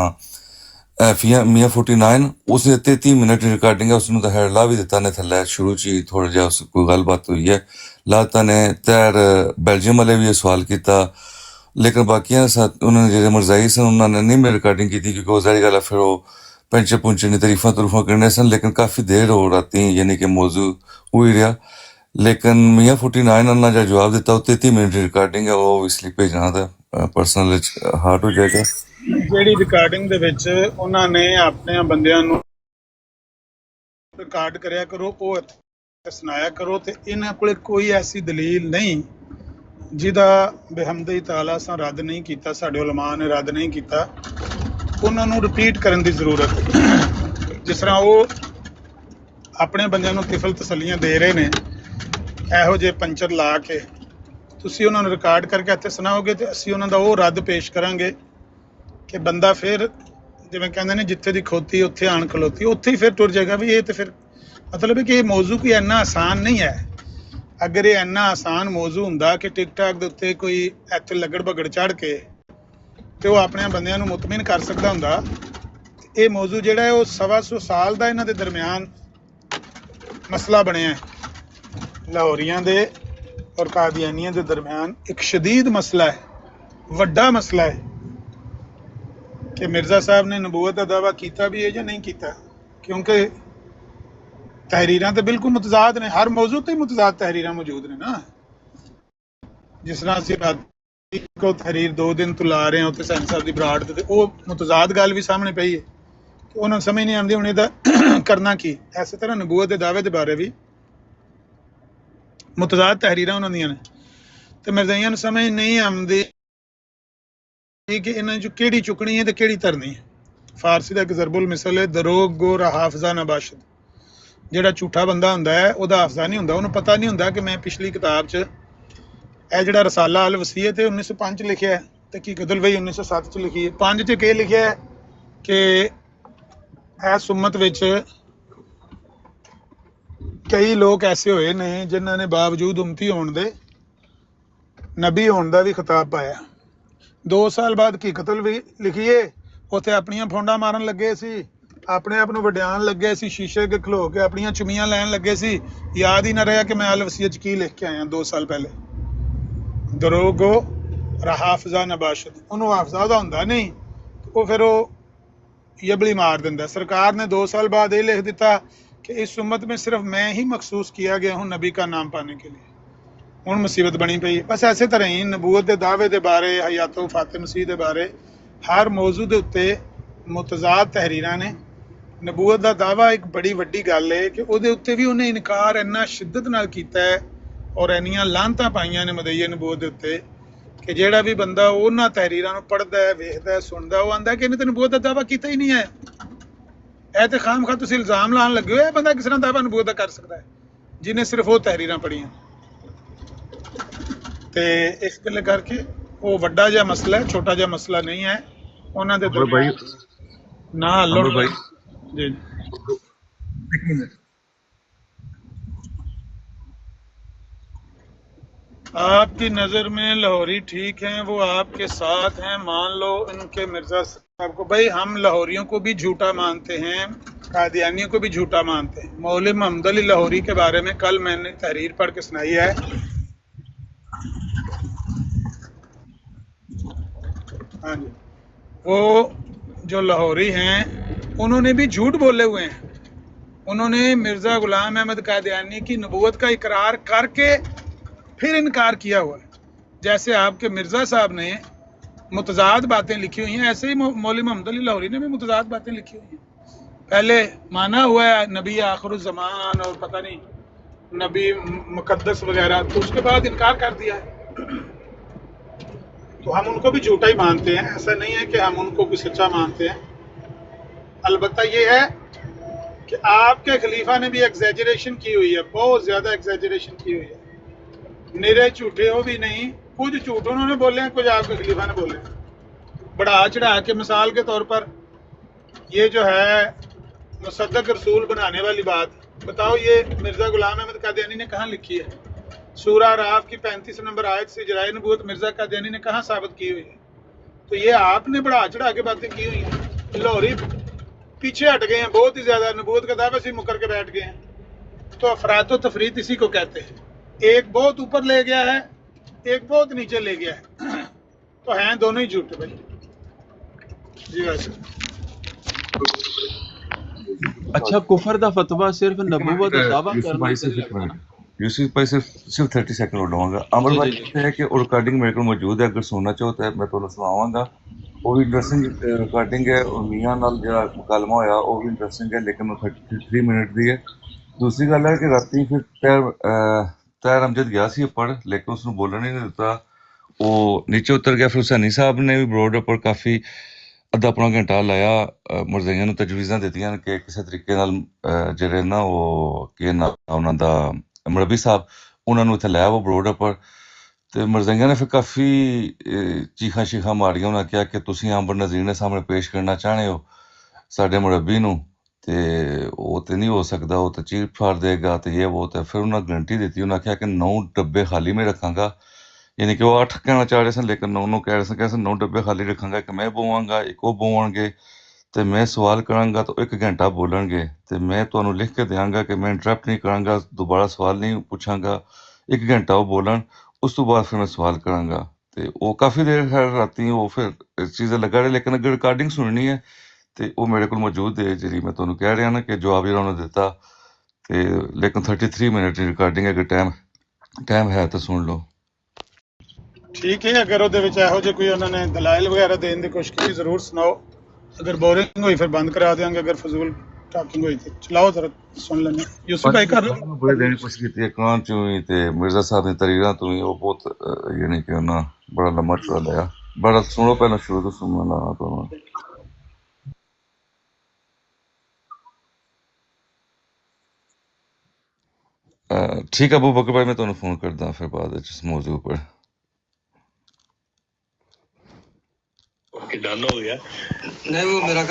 मियाँ 49 उसने 33 मिनट की रिकॉर्डिंग है उसने तो हैर ला भी दिता ने थल्ले शुरू च ही थोड़ा जिहा कोई गलबात हुई है लाता ने तैर बेल्जियम वाले भी ये सवाल किया लेकिन बाकियां साथ उन्होंने जो मरजाई सन उन्होंने नहीं मेरी रिकॉर्डिंग की क्योंकि वो जारी गल फिर वो पेंचर पुंचर ने तरीफा करने सन लेकिन काफ़ी देर हो राती यानी कि मौजू हुई रहा लेकिन मियाँ 49 ने जो जवाब दिता वो 33 मिनट की रिकॉर्डिंग है वो इसलिए भेजना था पर्सनल हार्ट हो जाएगा ਜਿਹੜੀ ਰਿਕਾਰਡਿੰਗ ਦੇ ਵਿੱਚ ਉਹਨਾਂ ਨੇ ਆਪਣੇ ਬੰਦਿਆਂ ਨੂੰ ਰਿਕਾਰਡ ਕਰਿਆ ਕਰੋ ਉਹ ਇੱਥੇ ਸੁਣਾਇਆ ਕਰੋ ਤੇ ਇਹਨਾਂ ਕੋਲੇ ਕੋਈ ਐਸੀ ਦਲੀਲ ਨਹੀਂ ਜਿਹਦਾ ਬਿਹਮਦੀ ਤਾਲਾ ਸਾਂ ਰੱਦ ਨਹੀਂ ਕੀਤਾ ਸਾਡੇ ਉਲਮਾ ਨੇ ਰੱਦ ਨਹੀਂ ਕੀਤਾ ਉਹਨਾਂ ਨੂੰ ਰਿਪੀਟ ਕਰਨ ਦੀ ਜ਼ਰੂਰਤ ਜਿਸ ਤਰ੍ਹਾਂ ਉਹ ਆਪਣੇ ਬੰਦਿਆਂ ਨੂੰ ਤਿਫਲ ਤਸੱਲੀਆਂ ਦੇ ਰਹੇ ਨੇ ਇਹੋ ਜਿਹੇ ਪੰਚਰ ਲਾ ਕੇ ਤੁਸੀਂ ਉਹਨਾਂ ਨੂੰ ਰਿਕਾਰਡ ਕਰਕੇ ਇੱਥੇ ਸੁਣਾਓਗੇ ਤੇ ਅਸੀਂ ਉਹਨਾਂ ਦਾ ਉਹ ਰੱਦ ਪੇਸ਼ ਕਰਾਂਗੇ ਕਿ ਬੰਦਾ ਫਿਰ ਜਿਵੇਂ ਕਹਿੰਦੇ ਨੇ ਜਿੱਥੇ ਦੀ ਖੋਤੀ ਉੱਥੇ ਆਣ ਖਲੋਤੀ ਉੱਥੇ ਹੀ ਫਿਰ ਟੁਰ ਜਾਏਗਾ ਵੀ ਇਹ ਤੇ ਫਿਰ ਮਤਲਬ ਹੈ ਕਿ ਇਹ ਮੌਜੂ ਕੋਈ ਇੰਨਾ ਆਸਾਨ ਨਹੀਂ ਹੈ ਅਗਰ ਇਹ ਇੰਨਾ ਆਸਾਨ ਮੌਜੂ ਹੁੰਦਾ ਕਿ ਟਿਕਟਾਕ ਦੇ ਉੱਤੇ ਕੋਈ ਇੱਥੇ ਲੱਗੜ ਭਗੜ ਚੜ੍ਹ ਕੇ ਤੇ ਉਹ ਆਪਣੇ ਬੰਦਿਆਂ ਨੂੰ ਮੁਤਮਿਨ ਕਰ ਸਕਦਾ ਹੁੰਦਾ ਇਹ ਮੌਜੂ ਜਿਹੜਾ ਹੈ ਉਹ 125 ਸਾਲ ਦਾ ਇਹਨਾਂ ਦੇ ਦਰਮਿਆਨ ਮਸਲਾ ਬਣਿਆ ਲਾਹੌਰੀਆਂ ਦੇ ਔਰ ਕਾਦੀਆਨੀਆਂ ਦੇ ਦਰਮਿਆਨ ਇੱਕ ਸ਼ਦੀਦ ਮਸਲਾ ਹੈ ਵੱਡਾ ਮਸਲਾ ਹੈ कि मिर्ज़ा साहब ने नबूवत का दावा किया भी है या नहीं किया क्योंकि तहरीरां तो बिल्कुल मुतजाद ने हर मौजू तो ही मुतजाद तहरीरां मौजूद ने ना जिस तरह असीं को तहरीर 2 दिन तो ला रहे हैं उत्ते सैन साहब की बराड़ ते वो मुतजाद गल भी सामने पई है कि उन्होंने समझ नहीं आती हुण इहदा करना की इस तरह नबूवत के दावे के बारे भी मुतजाद तहरीरां उन्हां दियां ने ते मिर्ज़ाइयां नूं समझ नहीं आती कि इन्हें जो केड़ी चुकनी है तो केड़ी तरनी है फारसी का एक ज़रबुल मिसल है दरोग गोर हाफजा नबाशद ਜਿਹੜਾ ਝੂਠਾ ਬੰਦਾ ਹੁੰਦਾ ਹੈ ਉਹਦਾ ਹਾਫਜ਼ਾ ਨਹੀਂ ਹੁੰਦਾ ਉਹਨੂੰ ਪਤਾ ਨਹੀਂ ਹੁੰਦਾ ਕਿ ਮੈਂ ਪਿਛਲੀ ਕਿਤਾਬ 'ਚ ਇਹ ਜਿਹੜਾ ਰਸਾਲਾ ਅਲ ਵਸੀਅਤ ਹੈ 1905 'ਚ ਲਿਖਿਆ ਹੈ ਤੇ ਕੀ ਗਦਲ ਵਈ 1907 'ਚ ਲਿਖੀ ਹੈ 5 'ਚ ਕੀ ਲਿਖਿਆ ਹੈ ਕਿ ਇਸ ਉਮਤ ਵਿੱਚ ਕਈ ਲੋਕ ਐਸੇ ਹੋਏ ਨੇ ਜਿਨ੍ਹਾਂ ਨੇ ਬਾਵਜੂਦ ਉਮਤੀ ਹੋਣ ਦੇ ਨਬੀ ਹੋਣ ਦਾ ਵੀ ਖਿਤਾਬ ਪਾਇਆ 2 ਸਾਲ ਬਾਅਦ ਕੀ ਕਤਲ ਵੀ ਲਿਖੀਏ ਉੱਥੇ ਆਪਣੀਆਂ ਫੋਂਡਾ ਮਾਰਨ ਲੱਗੇ ਸੀ ਆਪਣੇ ਆਪ ਨੂੰ ਵਡਿਆਣ ਲੱਗੇ ਸੀ ਸ਼ੀਸ਼ੇ ਅੱਗੇ ਖਲੋ ਕੇ ਆਪਣੀਆਂ ਚੁਮੀਆਂ ਲੈਣ ਲੱਗੇ ਸੀ ਯਾਦ ਹੀ ਨਾ ਰਿਹਾ ਕਿ ਮੈਂ ਅਲ ਵਸੀਅਤ 'ਚ ਕੀ ਲਿਖ ਕੇ ਆਇਆ 2 ਸਾਲ ਪਹਿਲੇ ਦਰੋਗੋ ਹਾਫਜ਼ਾ ਨਬਾਸ਼ਦ ਉਹਨੂੰ ਹਾਫਜ਼ਾ ਦਾ ਹੁੰਦਾ ਨਹੀਂ ਉਹ ਫਿਰ ਉਹ ਯਬਲੀ ਮਾਰ ਦਿੰਦਾ ਸਰਕਾਰ ਨੇ 2 साल बाद ये लिख दिता कि इस उम्मत में सिर्फ मैं ही मखसूस किया गया हूँ नबी का नाम पाने के लिए ਹੁਣ ਮੁਸੀਬਤ ਬਣੀ ਪਈ ਬਸ ਐਸੇ ਤਰ੍ਹਾਂ ਹੀ ਨਬੂਵਤ ਦੇ ਦਾਅਵੇ ਦੇ ਬਾਰੇ ਹਯਾਤੋ ਫਾਤਿਹ ਮਸੀਹ ਦੇ ਬਾਰੇ ਹਰ ਮੌਜੂ ਦੇ ਉੱਤੇ ਮੁਤਜ਼ਾਦ ਤਹਿਰੀਰਾਂ ਨੇ ਨਬੂਵਤ ਦਾ ਦਾਅਵਾ ਇੱਕ ਬੜੀ ਵੱਡੀ ਗੱਲ ਹੈ ਕਿ ਉਹਦੇ ਉੱਤੇ ਵੀ ਉਹਨੇ ਇਨਕਾਰ ਇੰਨਾ ਸ਼ਿੱਦਤ ਨਾਲ ਕੀਤਾ ਹੈ ਔਰ ਇੰਨੀਆਂ ਲਾਹਨਤਾਂ ਪਾਈਆਂ ਨੇ ਮਦਈਏ ਨਬੂਵਤ ਦੇ ਉੱਤੇ ਕਿ ਜਿਹੜਾ ਵੀ ਬੰਦਾ ਉਹਨਾਂ ਤਹਿਰੀਰਾਂ ਨੂੰ ਪੜ੍ਹਦਾ ਹੈ ਵੇਖਦਾ ਹੈ ਸੁਣਦਾ ਉਹ ਆਂਦਾ ਕਿ ਇਹਨੇ ਤਾਂ ਨਬੂਵਤ ਦਾ ਦਾਅਵਾ ਕੀਤਾ ਹੀ ਨਹੀਂ ਹੈ ਇਹ ਤੇ ਖਾਮਖਾ ਤੁਸੀਂ ਇਲਜ਼ਾਮ ਲਾਉਣ ਲੱਗੇ ਹੋ ਇਹ ਬੰਦਾ ਕਿਸ ਤਰ੍ਹਾਂ ਦਾਅਵਾ ਨਬੂਵਤ ਦਾ ਕਰ ਸਕਦਾ ਹੈ ਜਿਹਨੇ ਸਿਰਫ ਉਹ ਤਹਿਰੀਰਾਂ ਪੜ੍ਹੀਆਂ ਤੇ ਇਸ ਗੱਲ ਕਰਕੇ ਉਹ ਵੱਡਾ ਜਿਹਾ ਮਸਲਾ ਹੈ ਛੋਟਾ ਜਿਹਾ ਮਸਲਾ ਨਹੀਂ ਹੈ ਉਹਨਾਂ ਦੇ ਦਰਮਿਆਨ ਨਾ ਹੱਲੋ जी एक मिनट आपकी नजर में लाहौरी ठीक हैं वो आपके साथ हैं मान लो इनके मिर्जा साहब को भाई हम लाहौरियों को भी झूठा मानते हैं कादियानियों को भी झूठा मानते हैं। मौलवी मोहम्मद अली लाहौरी के बारे में कल मैंने तहरीर पढ़ के सुनाई है। हाँ जी, वो जो लाहौरी हैं उन्होंने भी झूठ बोले हुए हैं। उन्होंने मिर्ज़ा गुलाम अहमद कादियानी की नबूवत का इकरार करके फिर इनकार किया हुआ है। जैसे आपके मिर्ज़ा साहब ने मुतजाद बातें लिखी हुई हैं, ऐसे ही मौलवी मोहम्मद अली लाहौरी ने भी मुतजाद बातें लिखी हुई हैं। पहले माना हुआ है नबी आखिरुज़्ज़मान और पता नहीं नबी मुकद्दस वगैरह, तो उसके बाद इनकार कर दिया है। तो हम उनको भी झूठा ही मानते हैं, ऐसा नहीं है कि हम उनको भी सच्चा मानते हैं। अलबत्ता ये है कि आपके खलीफा ने भी एग्जैजरेशन की हुई है, बहुत ज़्यादा एग्जैजरेशन की हुई है। निरे झूठे हो भी नहीं, कुछ झूठ उन्होंने बोले हैं, कुछ आपके खलीफा ने बोले हैं बढ़ा चढ़ा के। मिसाल के तौर पर ये जो है मुसद्दक रसूल बनाने वाली बात, बताओ ये मिर्ज़ा गुलाम अहमद कादियानी ने कहाँ लिखी है? सूरा राफ की 35 नंबर आयत से इजराए नबूवत मिर्ज़ा कादियानी ने कहाँ साबित की हुई है? तो ये आपने बढ़ा चढ़ा के बातें की हुई हैं। लाहौरी पीछे हट गए हैं बहुत ही ज़्यादा, नबूवत का दावा से मुकर के बैठ गए हैं। तो अफरात व तफरीत इसी को कहते हैं। एक बहुत ऊपर ले गया है, एक बहुत नीचे ले गया है, तो हैं दोनों ही झूठे भाई जी। वैसे अच्छा, कुफर दा फतवा सिर्फ नबूवत दा दावा यूसुफ करना भाई से यूसुफ भाई सिर्फ 30 सेकंड और लूँगा। अमर भाई कहते हैं कि रिकॉर्डिंग मेरे को मौजूद है, अगर सुनना चाहो तो मैं ਤੁਹਾਨੂੰ ਸੁਣਾਵਾਂਗਾ। ਉਹ ਵੀ ਇੰਟਰਸਟਿੰਗ ਰਿਕਾਰਡਿੰਗ ਹੈ। ਉਹ ਮੀਆਂ ਨਾਲ ਜਿਹੜਾ ਮੁਕਾਲਮਾ ਹੋਇਆ ਉਹ ਵੀ ਇੰਟਰਸਟਿੰਗ ਹੈ, ਲੇਕਿਨ ਉਹ 33 ਮਿੰਟ ਦੀ ਹੈ। ਦੂਸਰੀ ਗੱਲ ਹੈ ਕਿ ਰਾਤੀ ਫਿਰ ਤੈਰ ਅਮਜਦ ਗਿਆ ਸੀ ਉੱਪਰ, ਲੇਕਿਨ ਉਸ ਨੂੰ ਬੋਲਣ ਹੀ ਨਹੀਂ ਦਿੱਤਾ। ਉਹ ਨੀਚੇ ਉਤਰ ਗਿਆ। ਫਿਰ ਹੁਸੈਨੀ ਸਾਹਿਬ ਨੇ ਵੀ ਬਰੋਡ ਉੱਪਰ ਕਾਫੀ ਅੱਧਾ ਪੌਣਾ ਘੰਟਾ ਲਾਇਆ, ਮੁਰਜ਼ਈਆਂ ਨੂੰ ਤਜਵੀਜ਼ਾਂ ਦਿੱਤੀਆਂ ਕਿ ਕਿਸੇ ਤਰੀਕੇ ਨਾਲ ਜਿਹੜੇ ਨਾ ਉਹ ਕੀ ਨਾ ਉਹਨਾਂ ਦਾ ਮਰਬੀ ਸਾਹਿਬ ਉਹਨਾਂ ਨੂੰ ਇੱਥੇ ਲੈ ਆਵੋ ਬਰੋਡ ਉੱਪਰ। ਤੇ ਮਰਜ਼ਈਆਂ ਨੇ ਫਿਰ ਕਾਫੀ ਚੀਖਾਂ ਸ਼ੀਖਾਂ ਮਾਰੀਆਂ। ਉਹਨਾਂ ਕਿਹਾ ਕਿ ਤੁਸੀਂ ਅੰਬਰ ਨਜ਼ੀਰ ਦੇ ਸਾਹਮਣੇ ਪੇਸ਼ ਕਰਨਾ ਚਾਹੁੰਦੇ ਹੋ ਸਾਡੇ ਮੁਰੱਬੀ ਨੂੰ, ਤੇ ਉਹ ਤੇ ਨਹੀਂ ਹੋ ਸਕਦਾ, ਉਹ ਤਾਂ ਚੀਰ ਫਾੜ ਦੇਗਾ ਤੇ ਇਹ ਉਹ। ਤੇ ਫਿਰ ਉਹਨਾਂ ਗਰੰਟੀ ਦਿੱਤੀ, ਉਹਨਾਂ ਕਿਹਾ ਕਿ 9 ਡੱਬੇ ਖਾਲੀ ਮੈਂ ਰੱਖਾਂਗਾ। ਯਾਨੀ ਕਿ ਉਹ 8 ਕਹਿਣਾ ਚਾਹ ਰਹੇ ਸਨ, ਲੇਕਿਨ 9 ਨੂੰ ਕਹਿ ਰਹੇ ਸਨ ਕਿ 9 ਡੱਬੇ ਖਾਲੀ ਰੱਖਾਂਗਾ, ਇੱਕ ਮੈਂ ਬੋਵਾਂਗਾ, ਇੱਕ ਉਹ ਬੋਵਣਗੇ, ਤੇ ਮੈਂ ਸਵਾਲ ਕਰਾਂਗਾ ਤਾਂ 1 ਘੰਟਾ ਬੋਲਣਗੇ, ਤੇ ਮੈਂ ਤੁਹਾਨੂੰ ਲਿਖ ਕੇ ਦਿਆਂਗਾ ਕਿ ਮੈਂ ਇੰਟਰਪਟ ਨਹੀਂ ਕਰਾਂਗਾ, ਦੁਬਾਰਾ ਸਵਾਲ ਨਹੀਂ ਪੁੱਛਾਂਗਾ, 1 ਘੰਟਾ ਉਹ ਬੋਲਣ, ਉਸ ਤੋਂ ਬਾਅਦ ਫਿਰ ਮੈਂ ਸਵਾਲ ਕਰਾਂਗਾ। ਤੇ ਉਹ ਕਾਫੀ ਦੇਰ ਖੈਰ ਰਾਤੀ ਉਹ ਫਿਰ ਇਸ ਚੀਜ਼ ਲੱਗਾ ਰਿਹਾ। ਲੇਕਿਨ ਅਗਰ ਰਿਕਾਰਡਿੰਗ ਸੁਣਨੀ ਹੈ ਤੇ ਉਹ ਮੇਰੇ ਕੋਲ ਮੌਜੂਦ ਹੈ, ਜਿਹੜੀ ਮੈਂ ਤੁਹਾਨੂੰ ਕਹਿ ਰਿਹਾ ਨਾ ਕਿ ਜਵਾਬ ਜਿਹੜਾ ਉਹਨੇ ਦਿੱਤਾ। ਤੇ ਲੇਕਿਨ 33 ਮਿੰਟ ਦੀ ਰਿਕਾਰਡਿੰਗ ਹੈ, ਅਗਰ ਟਾਈਮ ਹੈ ਤਾਂ ਸੁਣ ਲਓ। ठीक है, अगर ਉਹਦੇ ਵਿੱਚ ਇਹੋ ਜਿਹੇ ਕੋਈ ਉਹਨਾਂ ਨੇ ਦਲਾਇਲ ਵਗੈਰਾ ਦੇਣ ਦੀ ਕੋਸ਼ਿਸ਼ ਕੀਤੀ ਜ਼ਰੂਰ ਸੁਣਾਓ। अगर बोरिंग हुई फिर बंद करा देंगे, अगर फजूल टॉकिंग हुई तो चलाओ जरा सुन लेंगे। यूसुफ भाई कर ਬੜੇ ਦਿਨ ਕੁਛ ਕੀਤੀ ਹੈ ਕਾਂ ਚੋਂ ਹੀ ਤੇ ਮਿਰਜ਼ਾ ਸਾਹਿਬ ਦੀ ਤਰੀਰਾਂ ਤੋਂ ਹੀ। ਉਹ ਬਹੁਤ ਯਾਨੀ ਕਿ ਉਹਨਾਂ ਬੜਾ ਲੰਮਾ ਚੌੜਾ ਲਿਆ। ਬੜਾ ਸੁਣੋ, ਪਹਿਲਾਂ ਸ਼ੁਰੂ ਤੋਂ ਸੁਣਨਾ ਤੁਹਾਨੂੰ। ਠੀਕ ਹੈ ਅਬੂ ਬਕਰ ਭਾਈ, ਮੈਂ ਤੁਹਾਨੂੰ ਫੋਨ ਕਰਦਾ ਫਿਰ ਬਾਅਦ ਵਿੱਚ ਇਸ ਮੌਜੂ ਉੱਪਰ। डन हो गया नहीं वो मेरा